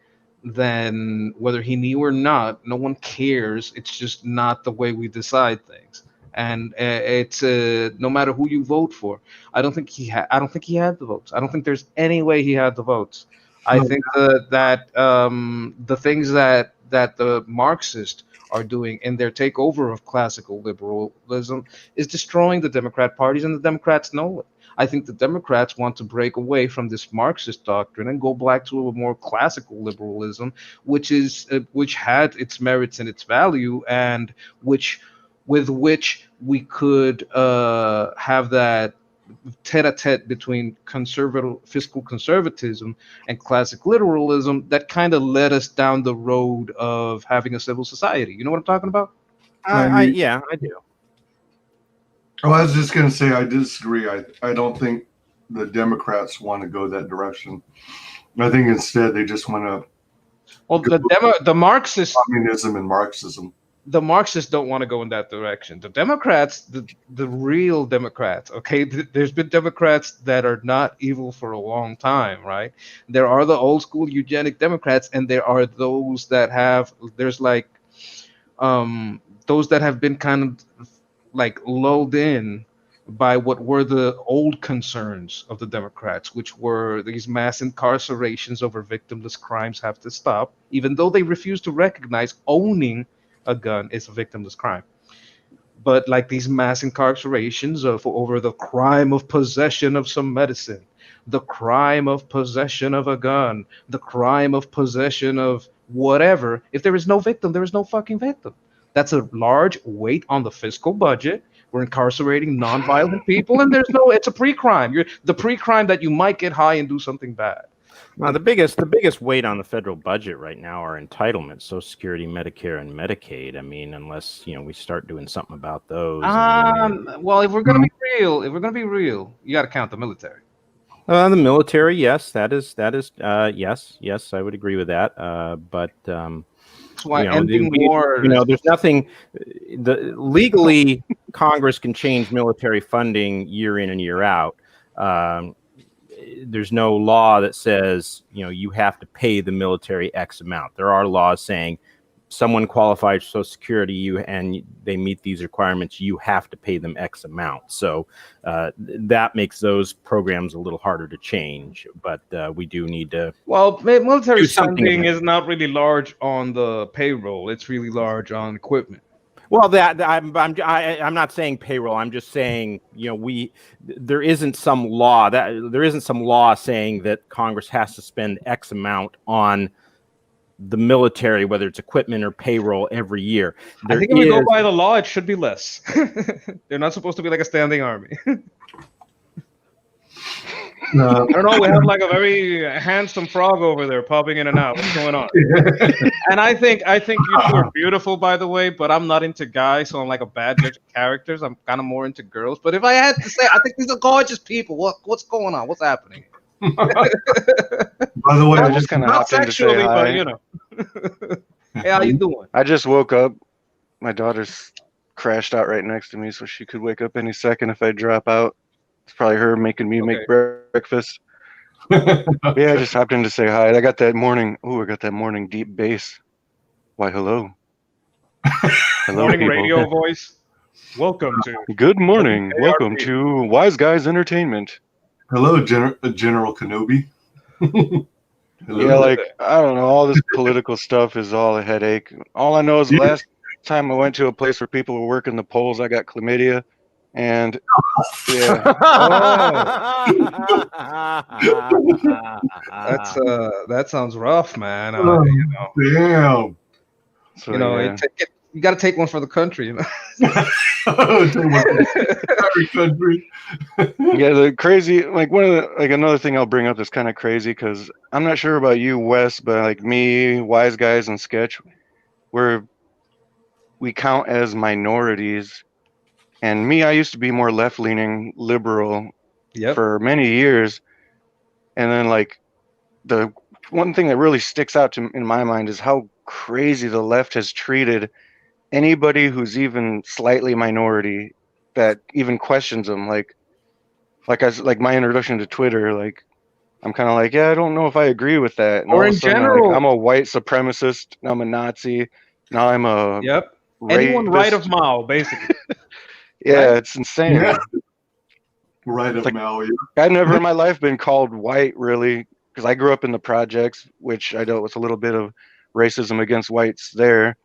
then whether he knew or not, no one cares. It's just not the way we decide things. And it's no matter who you vote for. I don't think he had the votes. I don't think there's any way he had the votes. I think that the things that the Marxists are doing in their takeover of classical liberalism is destroying the Democrat parties, and the Democrats know it. I think the Democrats want to break away from this Marxist doctrine and go back to a more classical liberalism, which had its merits and its value, and with which we could have that tete-a-tete between fiscal conservatism and classic liberalism that kind of led us down the road of having a civil society. You know what I'm talking about? Yeah, I do. Oh, I was just going to say I disagree. I don't think the Democrats want to go that direction. I think instead they just want to. Well, the Marxist communism and Marxism. the Marxists don't want to go in that direction. The Democrats, the real Democrats, okay, there's been Democrats that are not evil for a long time, right? There are the old school eugenic Democrats, and there are those that have, there's like, those that have been kind of like lulled in by what were the old concerns of the Democrats, which were these mass incarcerations over victimless crimes have to stop, even though they refuse to recognize owning a gun is a victimless crime. But like these mass incarcerations of over the crime of possession of some medicine, the crime of possession of a gun, the crime of possession of whatever. If there is no victim, there is no fucking victim. That's a large weight on the fiscal budget. We're incarcerating nonviolent people, and it's a pre-crime. You're the pre-crime that you might get high and do something bad. Well, the biggest weight on the federal budget right now are entitlements, Social Security, Medicare, and Medicaid. I mean, unless we start doing something about those. Well, if we're gonna be real, you got to count the military. The military, yes, that is yes, I would agree with that. But that's why ending war. There's nothing. Legally, Congress can change military funding year in and year out. There's no law that says you have to pay the military X amount. There are laws saying someone qualifies for Social Security, and they meet these requirements, you have to pay them X amount. So that makes those programs a little harder to change. But we do need to. Well, military spending is not really large on the payroll. It's really large on equipment. Well, I'm not saying payroll. I'm just saying there isn't some law saying that Congress has to spend X amount on the military, whether it's equipment or payroll, every year. I think if we go by the law, it should be less. They're not supposed to be like a standing army. I don't know. We have like a very handsome frog over there popping in and out. What's going on? And I think you two are beautiful, by the way. But I'm not into guys, so I'm like a bad judge of characters. I'm kind of more into girls. But if I had to say, I think these are gorgeous people. What's going on? What's happening? By the way, I just kind of hopped in to say hi. But hey, how you doing? I just woke up. My daughter's crashed out right next to me, so she could wake up any second if I drop out. It's probably her making me make breakfast. Yeah, I just hopped in to say hi. I got that morning. I got that morning deep bass. Why, hello. Hello, morning people. Radio voice. Welcome to. Good morning. Welcome to Wise Guys Entertainment. Hello, General Kenobi. Hello. Yeah, like I don't know. All this political stuff is all a headache. All I know is the last time I went to a place where people were working the polls, I got chlamydia. And yeah, that sounds rough, man. Damn. So, you got to take one for the country, Every country. Yeah, the crazy, like another thing I'll bring up that's kind of crazy because I'm not sure about you, Wes, but like me, Wise Guys, and Sketch, we count as minorities. And me, I used to be more left-leaning liberal for many years. And then, like, the one thing that really sticks out in my mind is how crazy the left has treated anybody who's even slightly minority that even questions them. Like my introduction to Twitter, like, I'm kind of like, yeah, I don't know if I agree with that. And or in general, like, I'm a white supremacist. I'm a Nazi. Now I'm a anyone right of Mao, basically. Yeah, right? It's insane. Yeah. Right of Mao. I've never in my life been called white, really, because I grew up in the projects, which I dealt with a little bit of racism against whites there.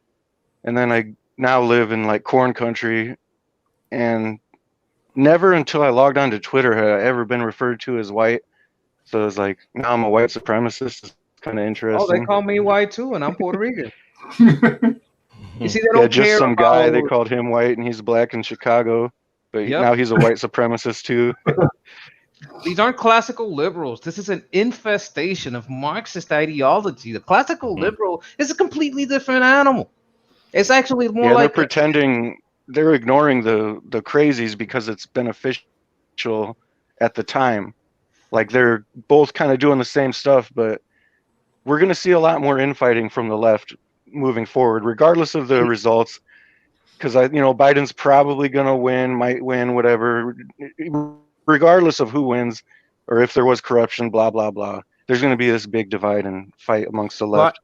And then I now live in like corn country, and never until I logged on to Twitter had I ever been referred to as white. So it's like, now I'm a white supremacist. It's kind of interesting. Oh, they call me white too, and I'm Puerto Rican. You see, they don't just care some about... guy, they called him white, and he's black in Chicago, but now he's a white supremacist too. These aren't classical liberals. This is an infestation of Marxist ideology. The classical liberal is a completely different animal. It's actually more like... they're pretending, they're ignoring the crazies because it's beneficial at the time. Like, they're both kind of doing the same stuff, but we're going to see a lot more infighting from the left moving forward, regardless of the results. Because Biden's probably going to win, might win, whatever. Regardless of who wins, or if there was corruption, blah blah blah. There's going to be this big divide and fight amongst the left.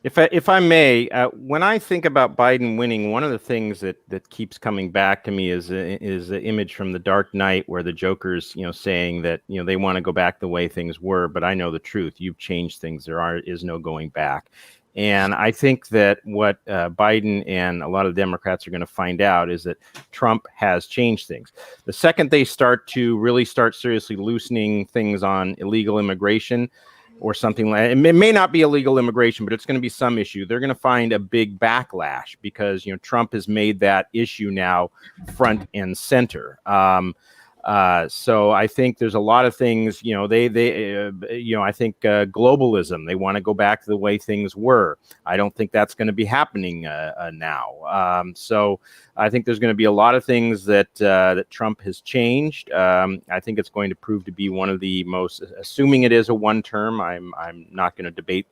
If I may, when I think about Biden winning, one of the things that keeps coming back to me is the image from The Dark Knight where the Joker's saying that they want to go back the way things were, but I know the truth. You've changed things. There is no going back. And I think that what Biden and a lot of Democrats are going to find out is that Trump has changed things. The second they start seriously loosening things on illegal immigration, or something like it may not be illegal immigration, but it's going to be some issue. They're going to find a big backlash because Trump has made that issue now front and center. So I think there's a lot of things. I think globalism. They want to go back to the way things were. I don't think that's going to be happening now. So I think there's going to be a lot of things that Trump has changed. I think it's going to prove to be one of the most, assuming it is a one term. I'm not going to debate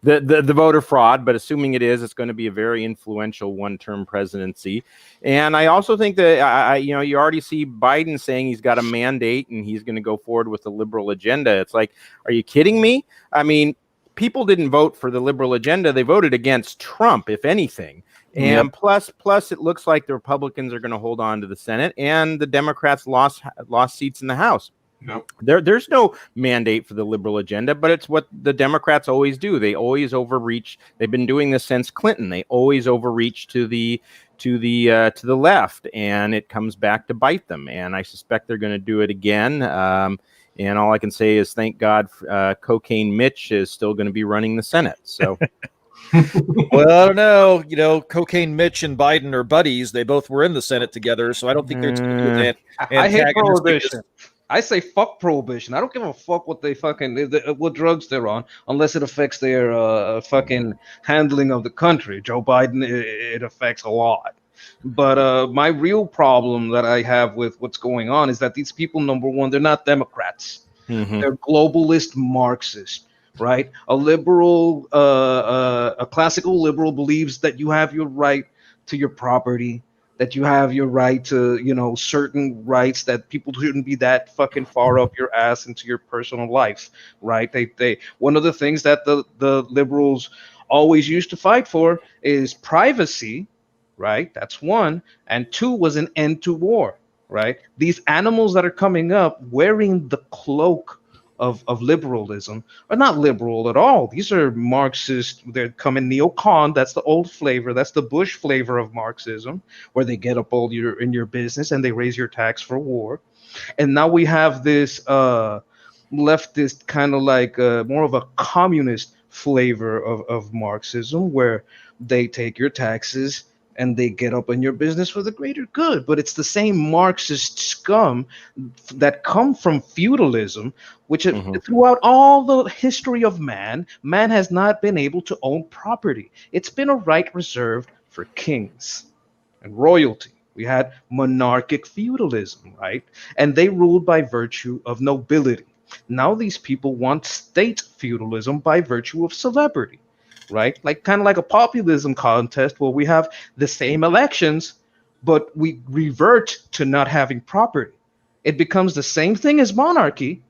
the voter fraud, but assuming it is, it's going to be a very influential one-term presidency. And I also think that you already see Biden saying he's got a mandate and he's going to go forward with the liberal agenda. It's like, are you kidding me? I mean, people didn't vote for the liberal agenda; they voted against Trump, if anything. And plus, it looks like the Republicans are going to hold on to the Senate, and the Democrats lost seats in the House. Yep. There's no mandate for the liberal agenda, but it's what the Democrats always do. They always overreach. They've been doing this since Clinton. They always overreach to the left, and it comes back to bite them. And I suspect they're going to do it again. And all I can say is, thank God, Cocaine Mitch is still going to be running the Senate. So. Well, I don't know. Cocaine Mitch and Biden are buddies. They both were in the Senate together, so I don't think they're going to do that. I hate prohibition. I say fuck prohibition. I don't give a fuck what they what drugs they're on, unless it affects their fucking handling of the country. Joe Biden, it affects a lot. But my real problem that I have with what's going on is that these people, number one, they're not Democrats. Mm-hmm. They're globalist Marxists. Right? A liberal, a classical liberal believes that you have your right to your property, that you have your right to, certain rights, that people shouldn't be that fucking far up your ass into your personal life, right? They one of the things that the liberals always used to fight for is privacy, right? That's one. And two was an end to war, right? These animals that are coming up wearing the cloak of liberalism are not liberal at all. These are Marxist. They're coming neocon. That's the old flavor. That's the Bush flavor of Marxism, where they get up all in your business and they raise your tax for war. And now we have this leftist kind of like more of a communist flavor of Marxism, where they take your taxes and they get up in your business for the greater good. But it's the same Marxist scum that come from feudalism, which throughout all the history of man has not been able to own property. It's been a right reserved for kings and royalty. We had monarchic feudalism, right? And they ruled by virtue of nobility. Now these people want state feudalism by virtue of celebrity. Right? Like kind of like a populism contest where we have the same elections, but we revert to not having property. It becomes the same thing as monarchy,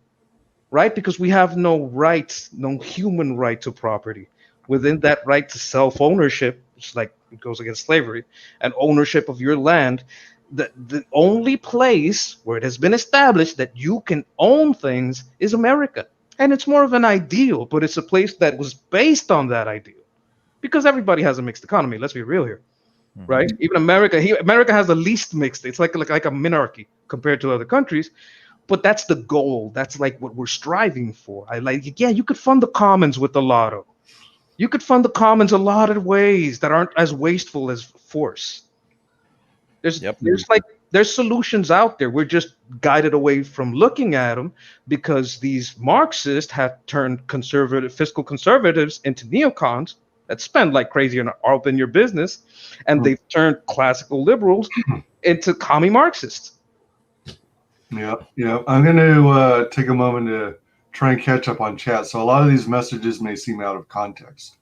right? Because we have no rights, no human right to property. Within that right to self-ownership, it's like it goes against slavery, and ownership of your land, the only place where it has been established that you can own things is America. And it's more of an ideal, but it's a place that was based on that ideal. Because everybody has a mixed economy. Let's be real here, right? Even America has the least mixed. It's like a monarchy compared to other countries. But that's the goal. That's like what we're striving for. You could fund the commons with the lotto. You could fund the commons a lot of ways that aren't as wasteful as force. There's solutions out there. We're just guided away from looking at them because these Marxists have turned fiscal conservatives into neocons that spend like crazy and are up in your business, and they've turned classical liberals into commie Marxists. Yeah. I'm going to take a moment to try and catch up on chat. So a lot of these messages may seem out of context.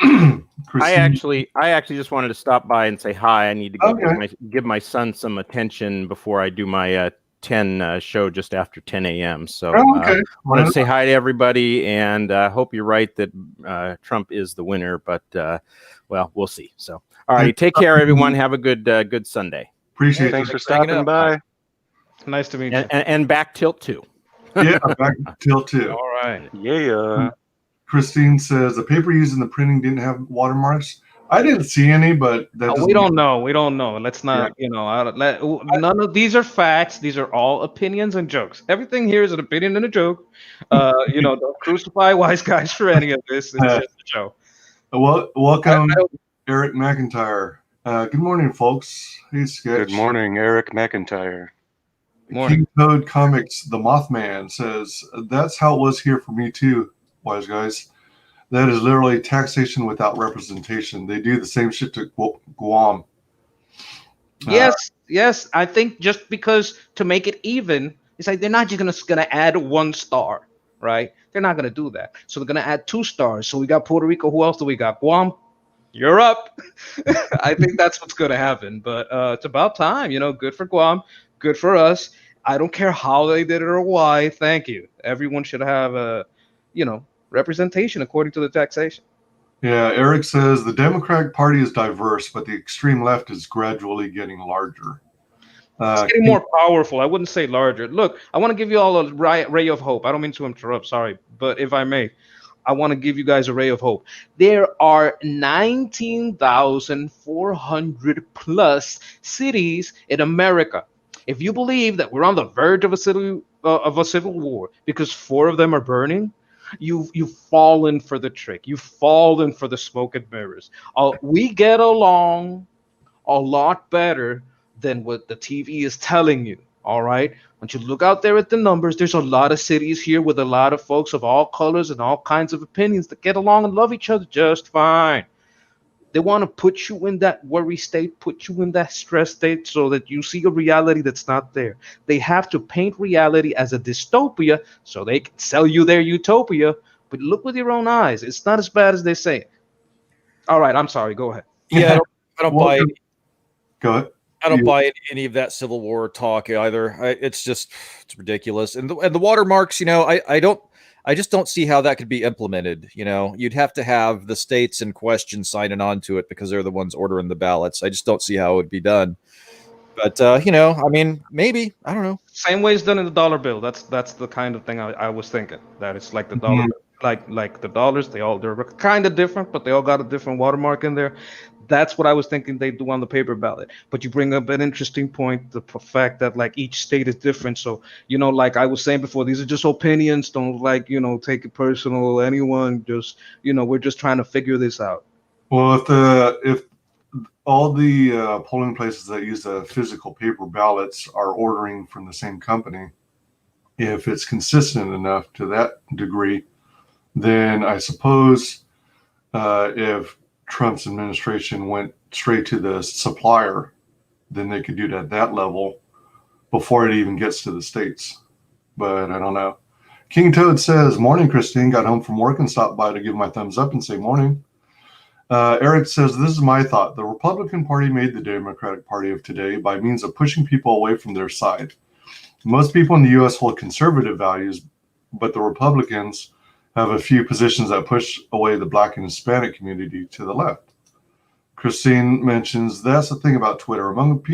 I actually just wanted to stop by and say hi. I need to go give my son some attention before I do my 10 show just after 10 a.m. So wanted to say hi to everybody, and hope you're right that Trump is the winner. But well, we'll see. So all right, take care, everyone. Have a good Sunday. Appreciate it. Thanks for stopping by. Nice to meet you. And back tilt 2. Yeah, back tilt 2. All right. Yeah. Christine says the paper used in the printing didn't have watermarks. I didn't see any, but we don't know. We don't know. Let's not, none of these are facts. These are all opinions and jokes. Everything here is an opinion and a joke. Don't crucify wise guys for any of this. It's just a joke. Welcome, Eric McIntyre. Good morning, folks. Hey, Sketch. Good morning, Eric McIntyre. King Toad Comics, the Mothman, says, that's how it was here for me too, wise guys. That is literally taxation without representation. They do the same shit to Guam. Yes. I think just because to make it even, it's like they're not just gonna add 1 star, right? They're not gonna do that. So they're gonna add 2 stars. So we got Puerto Rico. Who else do we got? Guam. You're up. I think that's what's gonna happen. But it's about time. Good for Guam. Good for us. I don't care how they did it or why. Thank you. Everyone should have a, representation according to the taxation. Yeah, Eric says the Democratic Party is diverse, but the extreme left is gradually getting larger. It's getting more powerful. I wouldn't say larger. Look, I want to give you all a ray of hope. I don't mean to interrupt, sorry, but if I may, I want to give you guys a ray of hope. There are 19,400 plus cities in America. If you believe that we're on the verge of a civil war because 4 of them are burning, you've fallen for the trick. You've fallen for the smoke and mirrors. We get along a lot better than what the TV is telling you. All right. Once you look out there at the numbers, there's a lot of cities here with a lot of folks of all colors and all kinds of opinions that get along and love each other just fine. They want to put you in that worry state, put you in that stress state so that you see a reality that's not there. They have to paint reality as a dystopia so they can sell you their utopia. But look with your own eyes. It's not as bad as they say. All right, I'm sorry. Go ahead. Yeah, I don't buy it. Go ahead. I don't buy any of that Civil War talk either. It's ridiculous. And the watermarks, I just don't see how that could be implemented. You'd have to have the states in question signing on to it because they're the ones ordering the ballots. I just don't see how it would be done. But maybe, I don't know. Same way it's done in the dollar bill. That's the kind of thing I was thinking. That it's like the dollar, like the dollars. They're kind of different, but they all got a different watermark in there. That's what I was thinking they do on the paper ballot. But you bring up an interesting point, the fact that like each state is different. So, like I was saying before, these are just opinions. Don't take it personal. Anyone just, we're just trying to figure this out. Well, if all the polling places that use the physical paper ballots are ordering from the same company, if it's consistent enough to that degree, then I suppose if Trump's administration went straight to the supplier, then they could do it at that level before it even gets to the states. But I don't know. King Toad says, morning, Christine. Got home from work and stopped by to give my thumbs up and say morning. Eric says, this is my thought. The Republican Party made the Democratic Party of today by means of pushing people away from their side. Most people in the U.S. hold conservative values, but the Republicans have a few positions that push away the Black and Hispanic community to the left. Christine mentions, that's the thing about Twitter. Among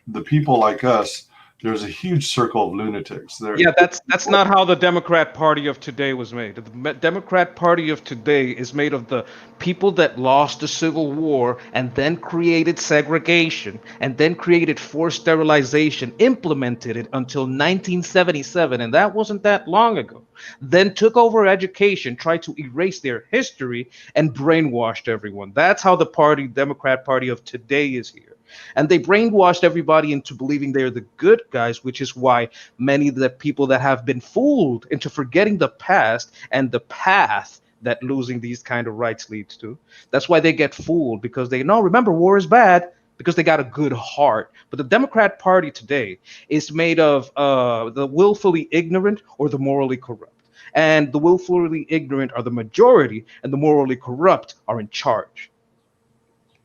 the people like us, there's a huge circle of lunatics. That's not how the Democrat Party of today was made. The Democrat Party of today is made of the people that lost the Civil War and then created segregation and then created forced sterilization, implemented it until 1977, and that wasn't that long ago. Then took over education, tried to erase their history, and brainwashed everyone. That's how the Democrat Party of today is here. And they brainwashed everybody into believing they're the good guys, which is why many of the people that have been fooled into forgetting the past and the path that losing these kind of rights leads to. That's why they get fooled, because they know, remember, war is bad, because they got a good heart. But the Democrat Party today is made of the willfully ignorant or the morally corrupt. and the willfully ignorant are the majority, and the morally corrupt are in charge.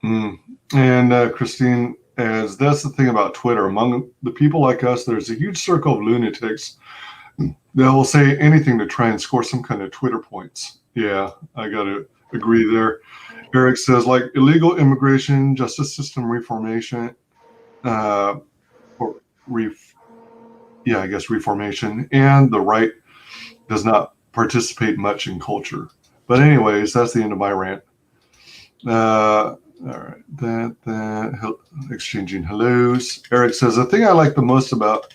And Christine, as that's the thing about Twitter, among the people like us, there's a huge circle of lunatics that will say anything to try and score some kind of Twitter points. Yeah, I got to agree there. Eric says, like illegal immigration, justice system reformation, reformation, and the right does not participate much in culture. But anyways, that's the end of my rant. All right, that exchanging hellos. Eric says, the thing I like the most about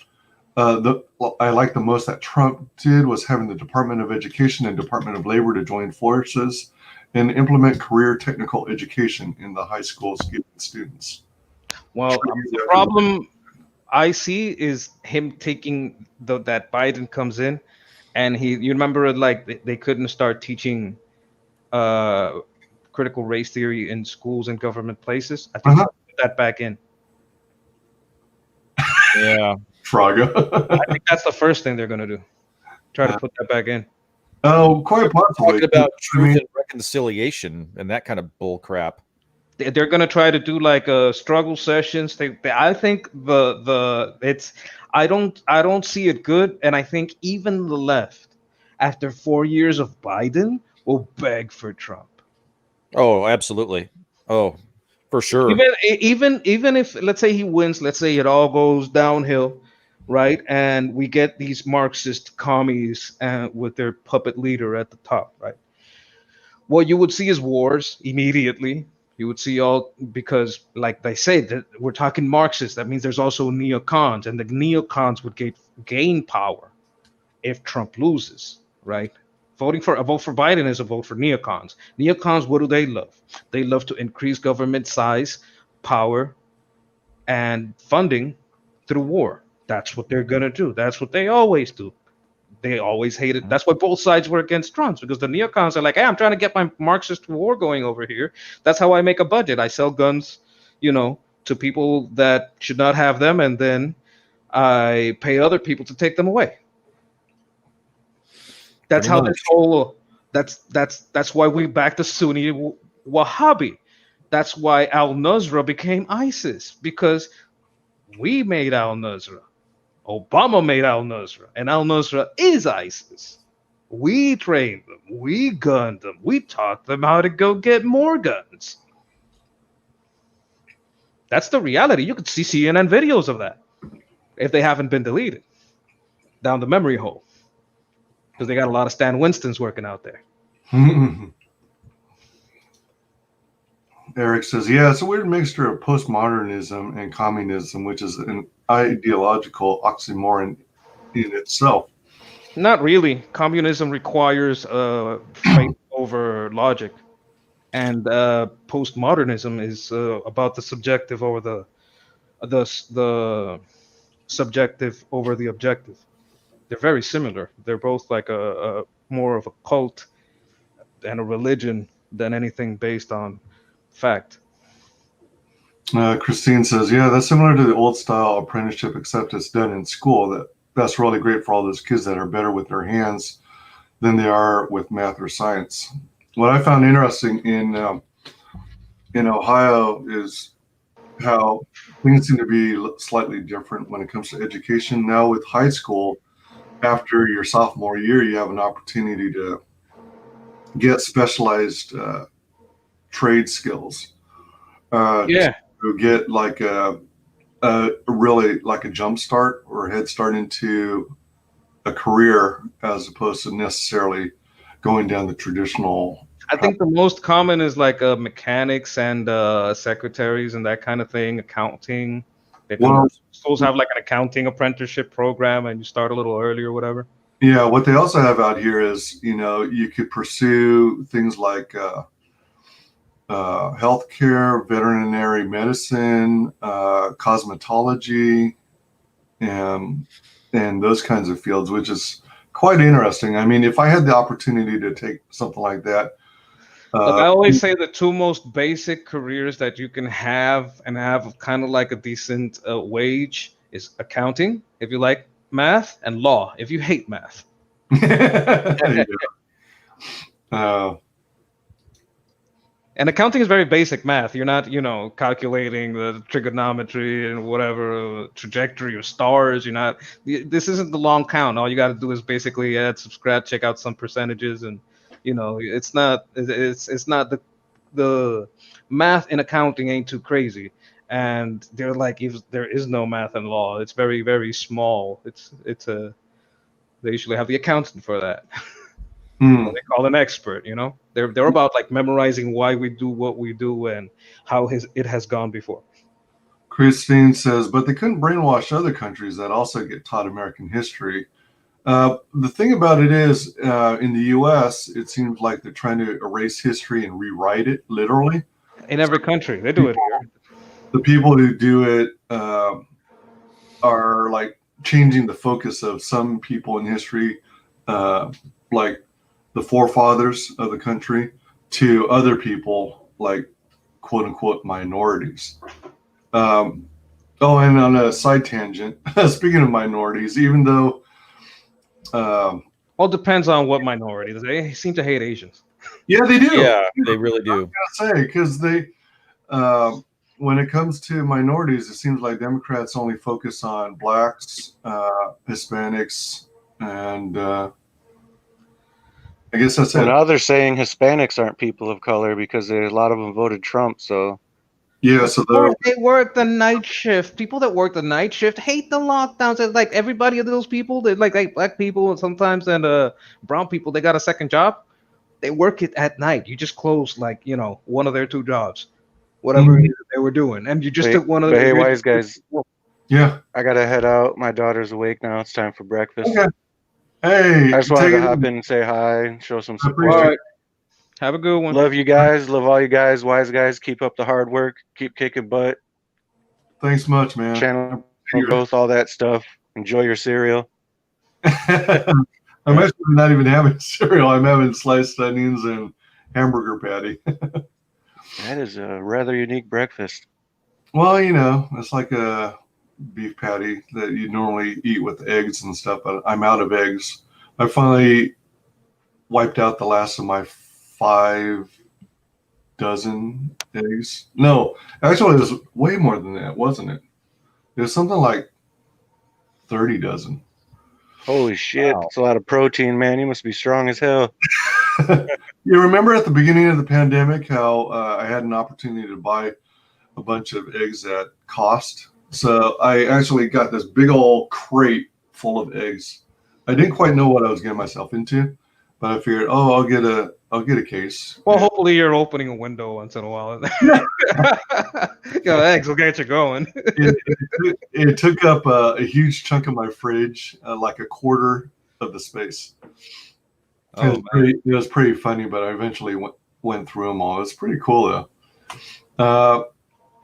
that Trump did was having the Department of Education and Department of Labor to join forces and implement career technical education in the high schools giving students. Well, the problem I see is him taking that Biden comes in, and you remember like they couldn't start teaching critical race theory in schools and government places. I think put that back in. Yeah. Fraga. I think that's the first thing they're going to do. Try to put that back in. Oh, quite possibly. Talking about truth and reconciliation and that kind of bull crap. They're going to try to do like struggle sessions. I think I don't see it good, and I think even the left, after 4 years of Biden, will beg for Trump. Oh, absolutely. Oh, for sure. Even if, let's say he wins, let's say it all goes downhill, right? And we get these Marxist commies with their puppet leader at the top, right? What you would see is wars immediately. You would see because like they say that we're talking Marxist, that means there's also neocons, and the neocons would gain power if Trump loses, right? A vote for Biden is a vote for neocons. Neocons, what do they love? They love to increase government size, power, and funding through war. That's what they're gonna do. That's what they always do. They always hate it. That's why both sides were against Trump, because the neocons are like, hey, I'm trying to get my Marxist war going over here. That's how I make a budget. I sell guns, to people that should not have them, and then I pay other people to take them away. That's how this whole. That's why we back the Sunni Wahhabi. That's why al-Nusra became ISIS, because we made al-Nusra. Obama made al-Nusra, and al-Nusra is ISIS. We trained them. We gunned them. We taught them how to go get more guns. That's the reality. You could see CNN videos of that if they haven't been deleted down the memory hole, because they got a lot of Stan Winstons working out there. Eric says, yeah, it's a weird mixture of postmodernism and communism, which is an ideological oxymoron in itself. Not really. Communism requires faith over logic, and postmodernism is about the subjective over the subjective over the objective. They're very similar. They're both like a more of a cult and a religion than anything based on fact. Christine says, yeah, that's similar to the old style apprenticeship, except it's done in school. That's really great for all those kids that are better with their hands than they are with math or science. What I found interesting in Ohio is how things seem to be slightly different when it comes to education. Now with high school, after your sophomore year, you have an opportunity to get specialized trade skills. To get like a really like a jump start or head start into a career, as opposed to necessarily going down the traditional. I think the most common is like mechanics and secretaries and that kind of thing, accounting. Schools have like an accounting apprenticeship program, and you start a little early or whatever. Yeah, what they also have out here is, you could pursue things like healthcare, veterinary medicine, cosmetology, and those kinds of fields, which is quite interesting. I mean, if I had the opportunity to take something like that. Look, I always say the two most basic careers that you can have and have kind of like a decent wage is accounting, if you like math, and law, if you hate math. And accounting is very basic math. You're not, calculating the trigonometry and whatever trajectory of stars. You're not. This isn't the long count. All you got to do is basically add, subtract, check out some percentages, and it's not. It's not the math in accounting ain't too crazy. And they're like, if there is no math in law, it's very, very small. They usually have the accountant for that. They call an expert. They're about like memorizing why we do what we do and how it has gone before. Christine says, but they couldn't brainwash other countries that also get taught American history. The thing about it is, in the U.S., it seems like they're trying to erase history and rewrite it literally. In every country, they do it here. The people who do it are like changing the focus of some people in history, like the forefathers of the country, to other people like quote unquote minorities. And on a side tangent, speaking of minorities, even though well, it depends on what minorities. They seem to hate Asians. Yeah, they do. Yeah, they really do. I was gonna say, because they when it comes to minorities, it seems like Democrats only focus on blacks, Hispanics, and I guess that's it. Now they're saying Hispanics aren't people of color because a lot of them voted Trump. So yeah, so they work the night shift. People that work the night shift hate the lockdowns. It's like everybody of those people, they like black people and sometimes brown people. They got a second job. They work it at night. You just close like one of their two jobs, whatever it is that they were doing, and you just took one of the. Hey, wise guys. Yeah, I gotta head out. My daughter's awake now. It's time for breakfast. Okay. Hey, I just wanted to hop in and say hi and show some support. All right. Have a good one. Love you guys. Love all you guys. Wise guys, keep up the hard work. Keep kicking butt. Thanks much, man. Channel growth, all that stuff. Enjoy your cereal. I'm actually not even having cereal. I'm having sliced onions and hamburger patty. That is a rather unique breakfast. Well, it's like a beef patty that you normally eat with eggs and stuff, but I'm out of eggs. I finally wiped out the last of my 5 dozen eggs. No, actually, it was way more than that, wasn't it? It was something like 30 dozen. Holy shit. Wow. That's a lot of protein, man. You must be strong as hell. You remember at the beginning of the pandemic how I had an opportunity to buy a bunch of eggs at cost? So I actually got this big old crate full of eggs. I didn't quite know what I was getting myself into, but I figured, I'll get a case. Well, hopefully you're opening a window once in a while. Eggs will get you going. It took up a huge chunk of my fridge, like a quarter of the space. It was pretty funny, but I eventually went through them all. It's pretty cool, though.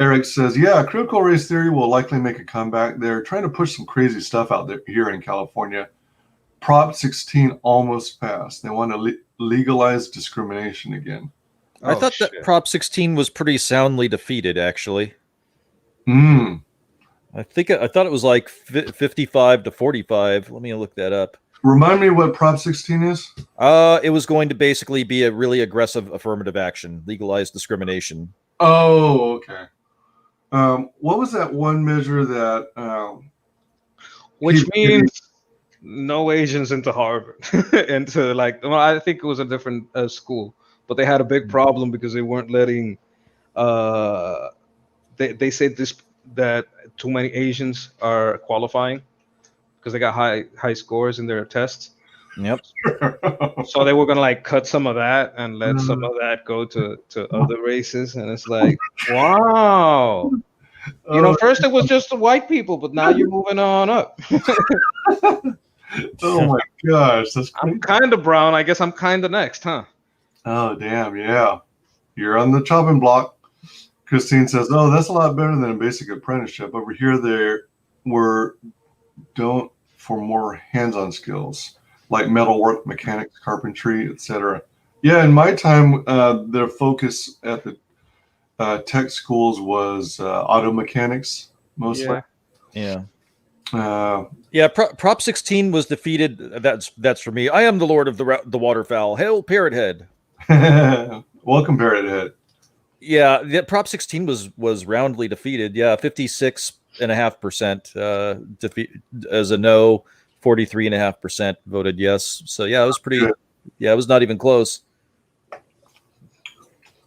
Eric says, yeah, critical race theory will likely make a comeback. They're trying to push some crazy stuff out there here in California. Prop 16 almost passed. They want to legalize discrimination again. I thought that Prop 16 was pretty soundly defeated, actually. I thought it was like 55 to 45. Let me look that up. Remind me what Prop 16 is? It was going to basically be a really aggressive affirmative action, legalize discrimination. Oh, okay. What was that one measure that? Which means no Asians into Harvard, I think it was a different school, but they had a big problem because they weren't letting. They said that too many Asians are qualifying because they got high scores in their tests. Yep. So they were gonna cut some of that and let some of that go to other races, and it's like, wow. First it was just the white people, but now you're moving on up. Oh my gosh, that's crazy. I'm kind of brown. I guess I'm kind of next, huh? Oh damn, yeah. You're on the chopping block. Christine says, "Oh, that's a lot better than a basic apprenticeship. Over here, don't for more hands-on skills." Like metalwork, mechanics, carpentry, etc. Yeah, in my time, their focus at the tech schools was auto mechanics mostly. Yeah. Yeah, Prop 16 was defeated. That's for me. I am the Lord of the waterfowl. Hail, Parrot Head. Welcome, Parrot Head. Yeah, Prop 16 was roundly defeated. Yeah, 56.5% defeat as a no, 43.5% voted yes. So yeah, it was pretty. Good. Yeah, it was not even close.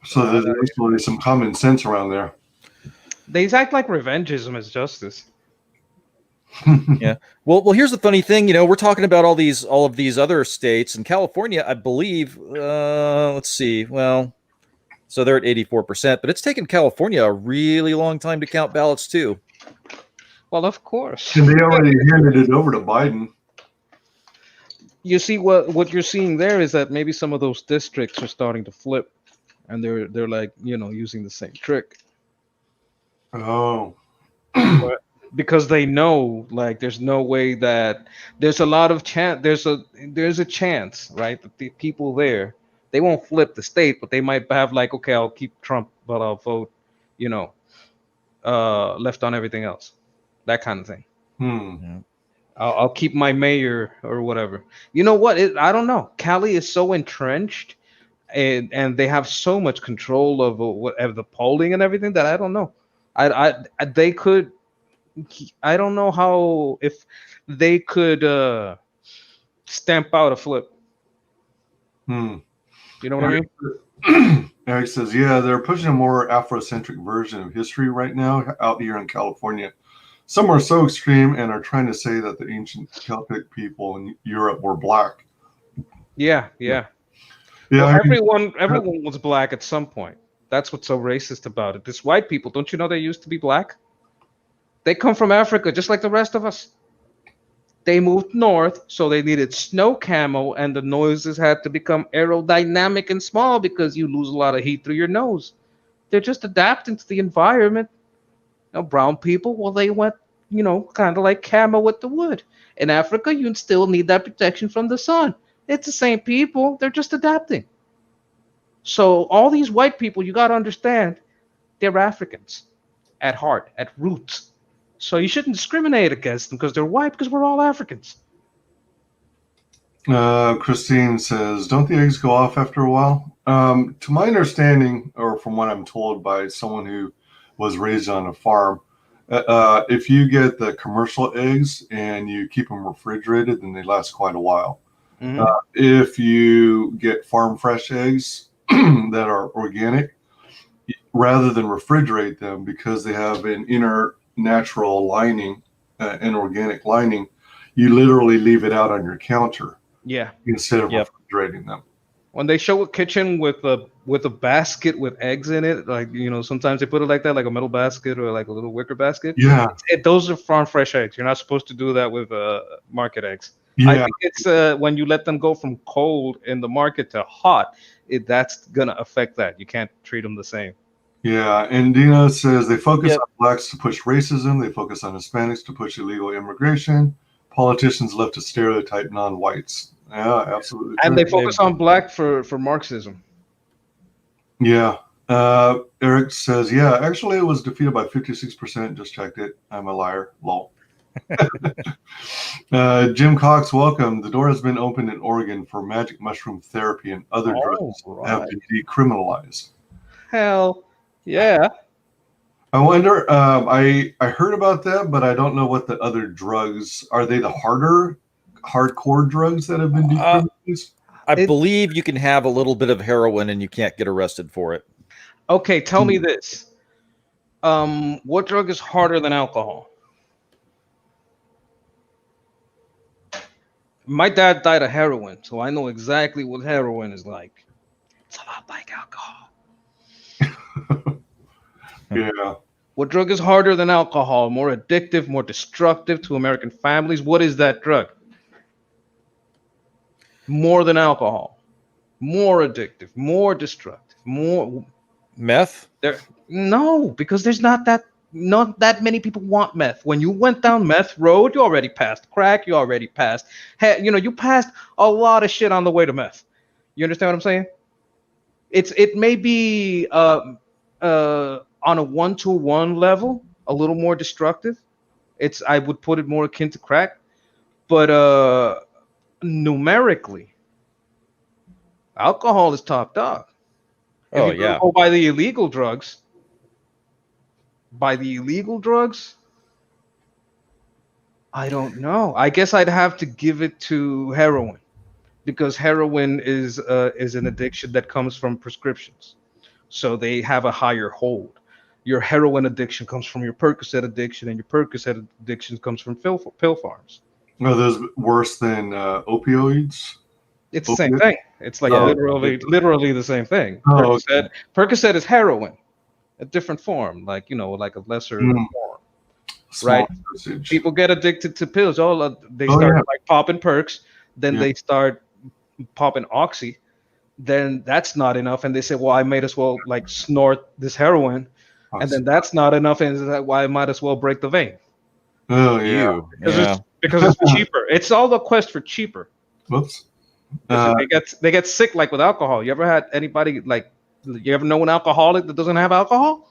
So there's actually some common sense around there. They act like revengeism is justice. Yeah. Well, here's the funny thing. You know, we're talking about all of these other states, and California, I believe. Let's see. Well, so they're at 84%, but it's taken California a really long time to count ballots too. Well, of course. And they already handed it over to Biden. You see, what you're seeing there is that maybe some of those districts are starting to flip, and they're like, you know, using the same trick. Oh. Because they know, like, there's no way that there's a lot of chance. There's a chance, right? That the people there, they won't flip the state, but they might have like, okay, I'll keep Trump, but I'll vote, you know, left on everything else, that kind of thing. Yeah. I'll keep my mayor or whatever. You know what? I don't know. Cali is so entrenched, and they have so much control of the polling and everything that I don't know. They could. I don't know how if they could stamp out a flip. You know what I mean? Eric says, yeah, they're pushing a more Afrocentric version of history right now out here in California. Some are so extreme and are trying to say that the ancient Celtic people in Europe were black. Yeah. Well, everyone was black at some point. That's what's so racist about it. This white people, don't you know they used to be black? They come from Africa, just like the rest of us. They moved north, so they needed snow camo, and the noses had to become aerodynamic and small because you lose a lot of heat through your nose. They're just adapting to the environment. Now, brown people, well, they went, you know, kind of like camo with the wood. In Africa, you still need that protection from the sun. It's the same people. They're just adapting. So all these white people, you got to understand, they're Africans at heart, at roots. So you shouldn't discriminate against them because they're white, because we're all Africans. Christine says, don't the eggs go off after a while? To my understanding, or from what I'm told by someone who was raised on a farm, if you get the commercial eggs and you keep them refrigerated, then they last quite a while. Mm-hmm. If you get farm fresh eggs that are organic, rather than refrigerate them because they have an inner natural lining, an organic lining, you literally leave it out on your counter. Yeah. Instead of refrigerating them. When they show a kitchen with a basket with eggs in it, like, you know, sometimes they put it like that, like a metal basket or like a little wicker basket. Yeah. Those are farm fresh eggs. You're not supposed to do that with market eggs. Yeah. I think it's when you let them go from cold in the market to hot, that's gonna affect that. You can't treat them the same. Yeah, and Dina says they focus on blacks to push racism. They focus on Hispanics to push illegal immigration. Politicians love to stereotype non-whites. Yeah, absolutely. And they focus on black for Marxism. Yeah. Eric says, yeah, actually it was defeated by 56%. Just checked it. I'm a liar. Lol. Jim Cox, welcome. The door has been opened in Oregon for magic mushroom therapy and other drugs have been decriminalized. Hell yeah. I wonder, I heard about that, but I don't know what the other drugs are. They the hardcore drugs that have been decriminalized? I believe you can have a little bit of heroin and you can't get arrested for it. Okay, tell me this. What drug is harder than alcohol? My dad died of heroin, so I know exactly what heroin is like. It's a lot like alcohol. Yeah. What drug is harder than alcohol? More addictive, more destructive to American families? What is that drug? More than alcohol. More addictive, more destructive, more meth? No, because there's not that many people want meth. When you went down meth road, you already passed crack, you already passed, you passed a lot of shit on the way to meth. You understand what I'm saying? It may be on a 1-to-1 level, a little more destructive. I would put it more akin to crack, but numerically, alcohol is top dog. If you go by the illegal drugs, I don't know. I guess I'd have to give it to heroin, because heroin is an addiction that comes from prescriptions, so they have a higher hold. Your heroin addiction comes from your Percocet addiction, and your Percocet addiction comes from pill farms. Are those worse than opioids? It's the same thing. It's like literally the same thing. Percocet is heroin, a different form, like like a lesser form. Right? Dosage. People get addicted to pills. They start like popping perks, then they start popping oxy. Then that's not enough, and they say, "Well, I might as well like snort this heroin," and then that's not enough, and that's why I might as well break the vein. Oh yeah, because it's cheaper. It's all the quest for cheaper. Whoops. They get sick like with alcohol. You ever had anybody like? You ever know an alcoholic that doesn't have alcohol?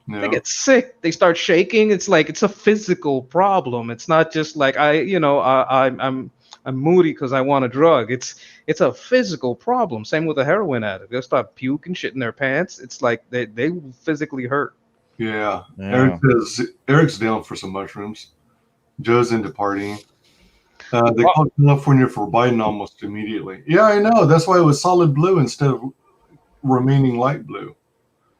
No. They get sick. They start shaking. It's like it's a physical problem. It's not just like I'm moody because I want a drug. It's a physical problem. Same with a heroin addict. They'll start puking shit in their pants. It's like they physically hurt. Yeah. Eric's down for some mushrooms. Joe's into partying. They called California for Biden almost immediately. Yeah, I know. That's why it was solid blue instead of remaining light blue.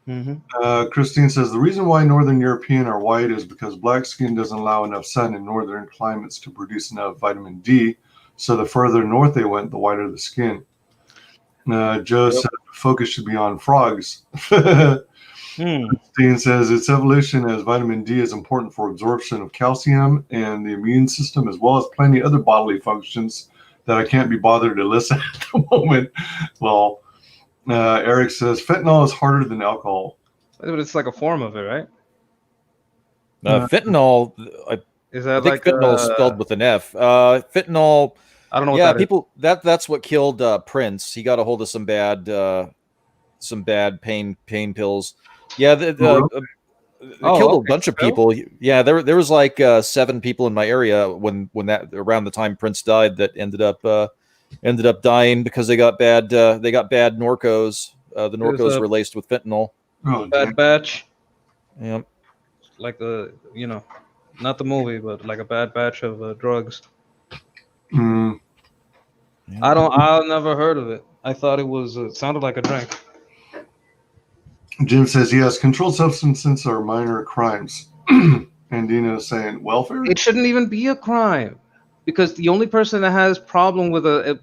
Mm-hmm. Christine says the reason why Northern European are white is because black skin doesn't allow enough sun in northern climates to produce enough vitamin D. So the further north they went, the whiter the skin. Joe said the focus should be on frogs. Christine says its evolution as vitamin D is important for absorption of calcium and the immune system, as well as plenty other bodily functions that I can't be bothered to list at the moment. Well, Eric says fentanyl is harder than alcohol. But it's like a form of it, right? Fentanyl. Is that I think fentanyl is spelled with an F. Fentanyl. I don't know. Yeah, that's what killed Prince. He got a hold of some bad pain pills. Yeah, they killed a bunch of people. Yeah, there was like 7 people in my area when that around the time Prince died that ended up dying because they got bad Norcos. The Norcos were laced with fentanyl. Bad Batch. Yep. Like not the movie, but like a Bad Batch of drugs. Mm. I've never heard of it. I thought it sounded like a drink. Jim says, yes, controlled substances are minor crimes. And Dina is saying, welfare? It shouldn't even be a crime, because the only person that has problem with it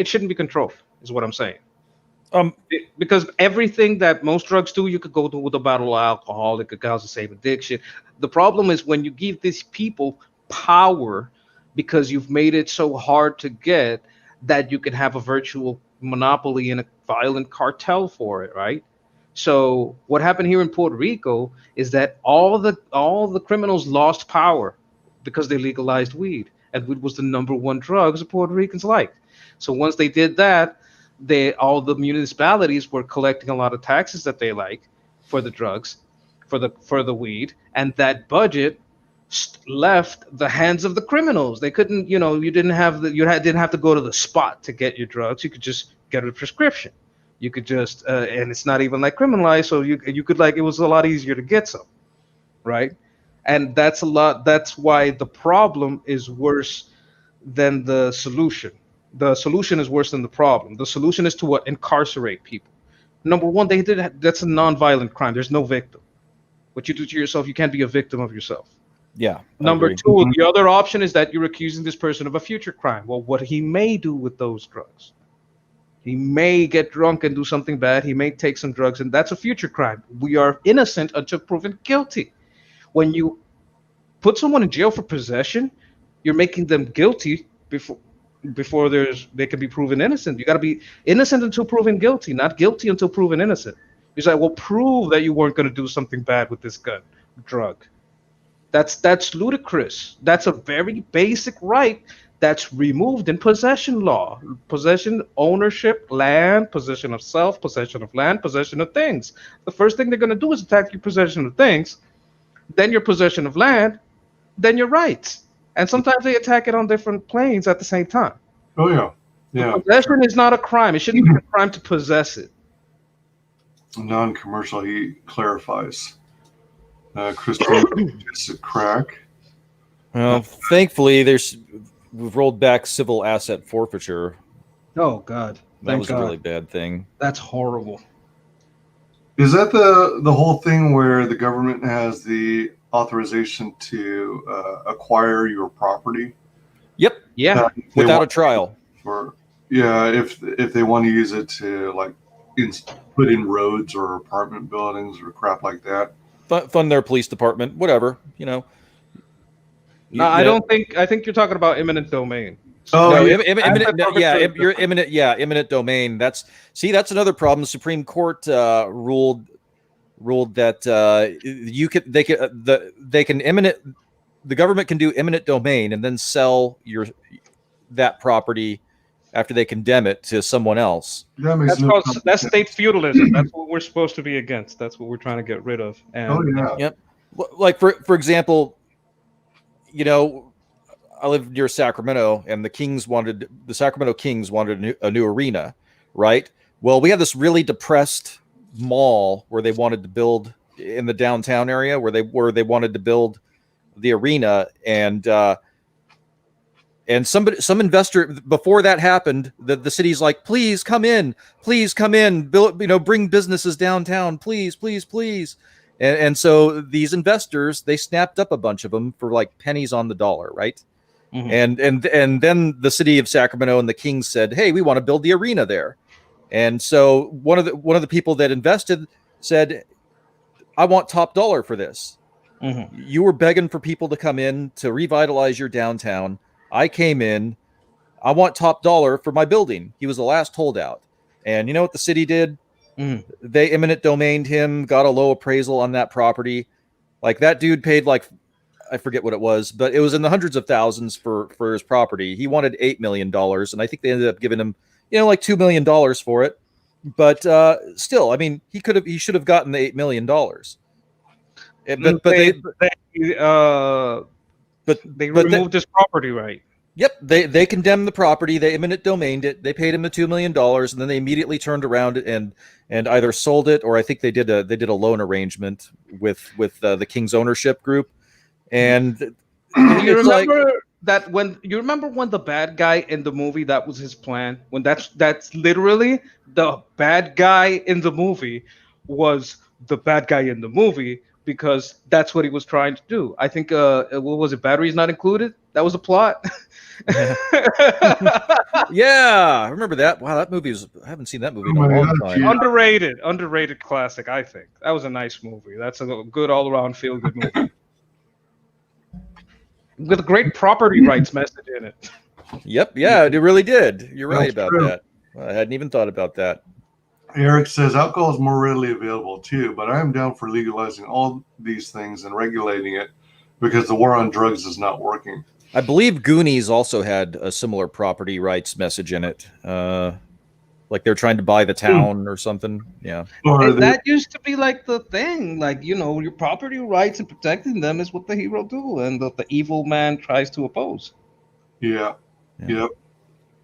shouldn't be controlled, is what I'm saying. Because everything that most drugs do, you could go to with a bottle of alcohol, it could cause the same addiction. The problem is when you give these people power because you've made it so hard to get that you can have a virtual monopoly and a violent cartel for it, right? So what happened here in Puerto Rico is that all the criminals lost power because they legalized weed, and weed was the #1 drug the Puerto Ricans liked. So once they did that, all the municipalities were collecting a lot of taxes that they like for the drugs, for the weed, and that budget left the hands of the criminals. They couldn't, you didn't have to go to the spot to get your drugs. You could just get a prescription. You could just, and it's not even like criminalized, so you could it was a lot easier to get some, right? And that's why the problem is worse than the solution. The solution is worse than the problem. The solution is to incarcerate people. #1, that's a non-violent crime. There's no victim. What you do to yourself, you can't be a victim of yourself. Yeah. #2, the other option is that you're accusing this person of a future crime. Well, what he may do with those drugs. He may get drunk and do something bad. He may take some drugs, and that's a future crime. We are innocent until proven guilty. When you put someone in jail for possession, you're making them guilty before they can be proven innocent. You got to be innocent until proven guilty, not guilty until proven innocent. He's like, well, prove that you weren't going to do something bad with this drug. That's ludicrous. That's a very basic right that's removed in possession law. Possession, ownership, land, possession of self, possession of land, possession of things. The first thing they're going to do is attack your possession of things. then your possession of land, then your rights. And sometimes they attack it on different planes at the same time. Oh yeah, yeah. Possession is not a crime. It shouldn't be a crime to possess it. Non-commercial, he clarifies. Christine, it's a crack. Well, thankfully, we've rolled back civil asset forfeiture. Oh God, that was a really bad thing. That's horrible. Is that the whole thing where the government has the authorization to acquire your property? Yep. Yeah. Without a trial. If they want to use it to like put in roads or apartment buildings or crap like that. Fund their police department, whatever, No, I don't think. I think you're talking about eminent domain. Oh, no, eminent domain. That's another problem. The Supreme Court ruled that the government can do eminent domain and then sell that property after they condemn it to someone else. That's state feudalism. That's what we're supposed to be against. That's what we're trying to get rid of. And, Yep. Like for example, I live near Sacramento, and the Sacramento Kings wanted a new arena, right? Well, we had this really depressed mall where they wanted to build in the downtown area where they wanted to build the arena, and some investor, before that happened, the city's like, please come in, build, bring businesses downtown, please. And so these investors, they snapped up a bunch of them for like pennies on the dollar, right? Mm-hmm. And then the city of Sacramento and the Kings said, hey, we want to build the arena there. And so one of the people that invested said, I want top dollar for this. Mm-hmm. You were begging for people to come in to revitalize your downtown. I came in. I want top dollar for my building. He was the last holdout. And you know what the city did? Mm. They eminent domained him, got a low appraisal on that property. Like that dude paid I forget what it was, but it was in the hundreds of thousands for his property. He wanted $8 million, and I think they ended up giving him, like $2 million for it. But still, I mean, he should have gotten the $8 million. But they removed his property right. Yep, they condemned the property. They eminent domained it. They paid him the $2 million, and then they immediately turned around and either sold it, or I think they did a loan arrangement with the King's ownership group. And you remember when the bad guy in the movie, that was his plan? When that's literally the bad guy in the movie was the bad guy in the movie, because that's what he was trying to do. I think what was it? Batteries Not Included? That was the plot. Yeah, I remember that. Wow, that movie I haven't seen that movie in a long time. Underrated classic, I think. That was a nice movie. That's a good all-around feel-good movie. With a great property rights message in it. Yep, yeah, it really did. You're right about that. I hadn't even thought about that. Eric says alcohol is more readily available too, but I am down for legalizing all these things and regulating it because the war on drugs is not working. I believe Goonies also had a similar property rights message in it. Like they're trying to buy the town or something. Yeah. That used to be like the thing. Like, your property rights and protecting them is what the hero do, and the evil man tries to oppose. Yeah. Yep.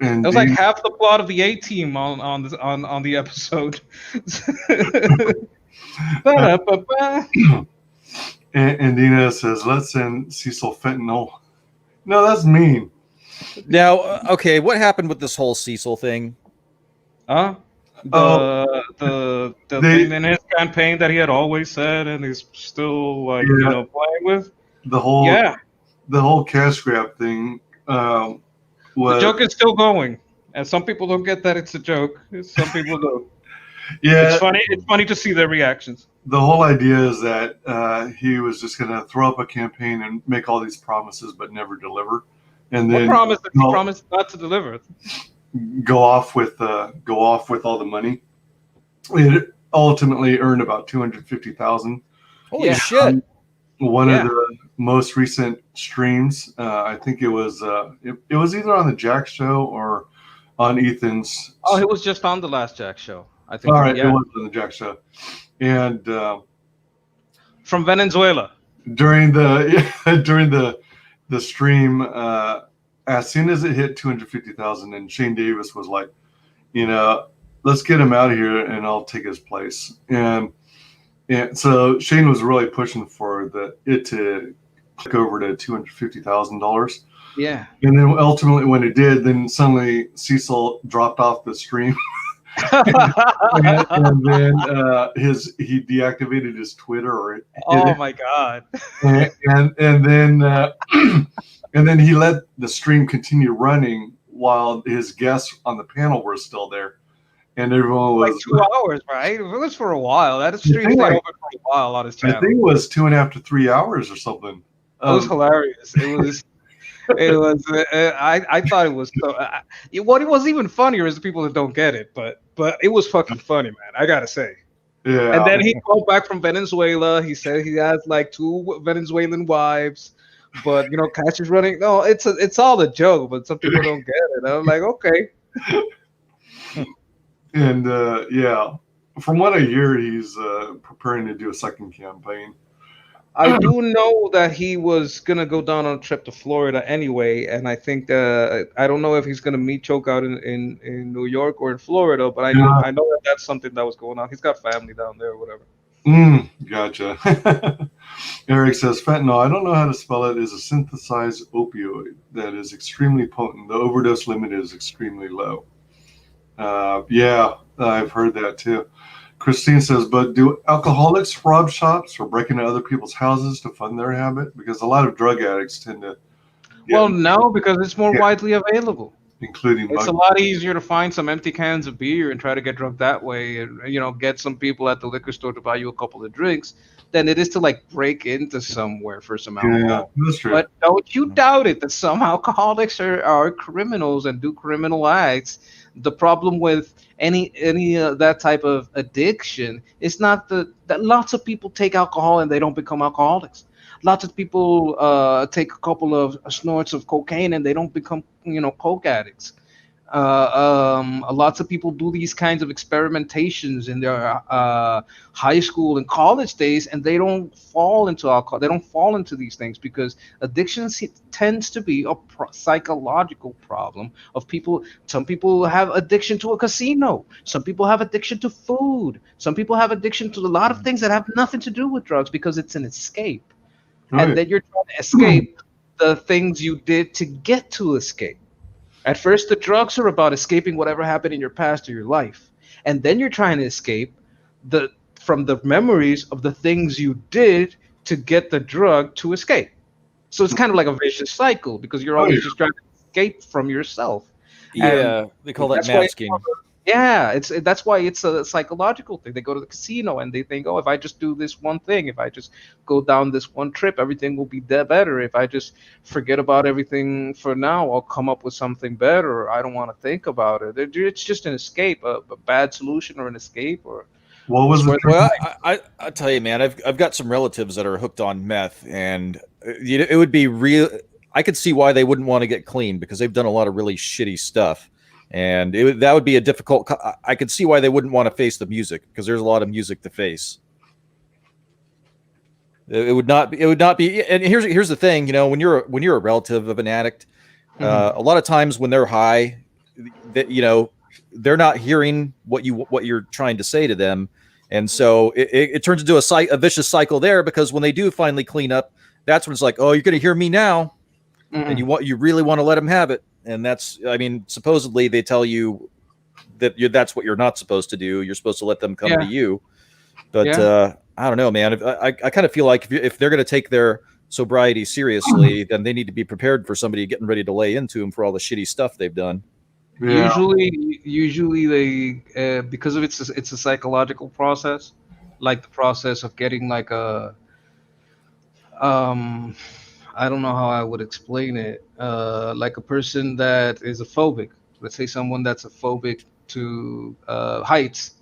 And it was like half the plot of the A-Team on the episode. And Dina says, let's send Cecil fentanyl. No, that's mean. Now, okay, what happened with this whole Cecil thing? The thing in his campaign that he had always said, and he's still playing with. The whole cash grab thing. The joke is still going, and some people don't get that it's a joke. Some people do. Yeah, it's funny. It's funny to see their reactions. The whole idea is that he was just going to throw up a campaign and make all these promises, but never deliver. And then promise that he promised not to deliver. Go off with all the money. It ultimately earned about $250,000. Holy shit! One of the most recent streams, I think it was it was either on the Jack Show or on Ethan's. Oh, it was just on the last Jack Show, I think. All right, it was on the Jack Show, and from Venezuela. during the stream, as soon as it hit 250,000, and Shane Davis was like, let's get him out of here, and I'll take his place. And so Shane was really pushing for it to click over to $250,000. Yeah. And then ultimately, when it did, then suddenly Cecil dropped off the stream. and then he deactivated his Twitter. Oh my God! And then and then he let the stream continue running while his guests on the panel were still there, and everyone was like 2 hours, right? It was for a while. That stream stayed open for a while on his channel. I think it was 2.5 to 3 hours or something. It was hilarious. It was. It was. I thought it was. What it was even funnier is the people that don't get it, but it was fucking funny, man. I gotta say. Yeah. And then he called back from Venezuela. He said he has like 2 Venezuelan wives, but Cash is running. No, it's all a joke, but some people don't get it. I'm like, okay. And yeah, from what I hear, he's preparing to do a second campaign. I do know that he was gonna go down on a trip to Florida anyway, and I think I don't know if he's gonna meet Choke out in New York or in Florida, but I know that that's something that was going on. He's got family down there or whatever. Gotcha. Eric says fentanyl, I don't know how to spell it, is a synthesized opioid that is extremely potent. The overdose limit is extremely low. Yeah, I've heard that too. Christine says, but do alcoholics rob shops or break into other people's houses to fund their habit? Because a lot of drug addicts tend to. Well, no, because it's more widely available. Including it's a lot easier to find some empty cans of beer and try to get drunk that way, and get some people at the liquor store to buy you a couple of drinks than it is to like break into somewhere for some alcohol. Yeah, that's true. But don't you doubt it that some alcoholics are criminals and do criminal acts. The problem with any that type of addiction is not that lots of people take alcohol and they don't become alcoholics. Lots of people take a couple of snorts of cocaine and they don't become coke addicts. Lots of people do these kinds of experimentations in their high school and college days, and they don't fall into alcohol. They don't fall into these things because addiction tends to be a psychological problem of people. Some people have addiction to a casino. Some people have addiction to food. Some people have addiction to a lot of things that have nothing to do with drugs because it's an escape. Right. And then you're trying to escape the things you did to get to escape. At first, the drugs are about escaping whatever happened in your past or your life. And then you're trying to escape from the memories of the things you did to get the drug to escape. So it's kind of like a vicious cycle because you're always just trying to escape from yourself. Yeah, they call that masking. Yeah, that's why it's a psychological thing. They go to the casino and they think, oh, if I just do this one thing, if I just go down this one trip, everything will be better. If I just forget about everything for now, I'll come up with something better. I don't want to think about it. It's just an escape, a bad solution or an escape. Or what was it? Well, I tell you, man, I've got some relatives that are hooked on meth, and it would be real. I could see why they wouldn't want to get clean because they've done a lot of really shitty stuff. And that would be a difficult. I could see why they wouldn't want to face the music because there's a lot of music to face. It would not be. And here's the thing, when you're a relative of an addict, a lot of times when they're high, that they're not hearing what you're trying to say to them, and so it turns into a vicious cycle there because when they do finally clean up, that's when it's like, oh, you're going to hear me now, and you really want to let them have it. And supposedly they tell you that that's what you're not supposed to do. You're supposed to let them come to you. But I don't know, man. I kind of feel like if they're going to take their sobriety seriously, then they need to be prepared for somebody getting ready to lay into them for all the shitty stuff they've done. Yeah. Usually they because of it's a psychological process, like the process of getting like a I don't know how I would explain it. Like a person that is a phobic, let's say someone that's a phobic to heights,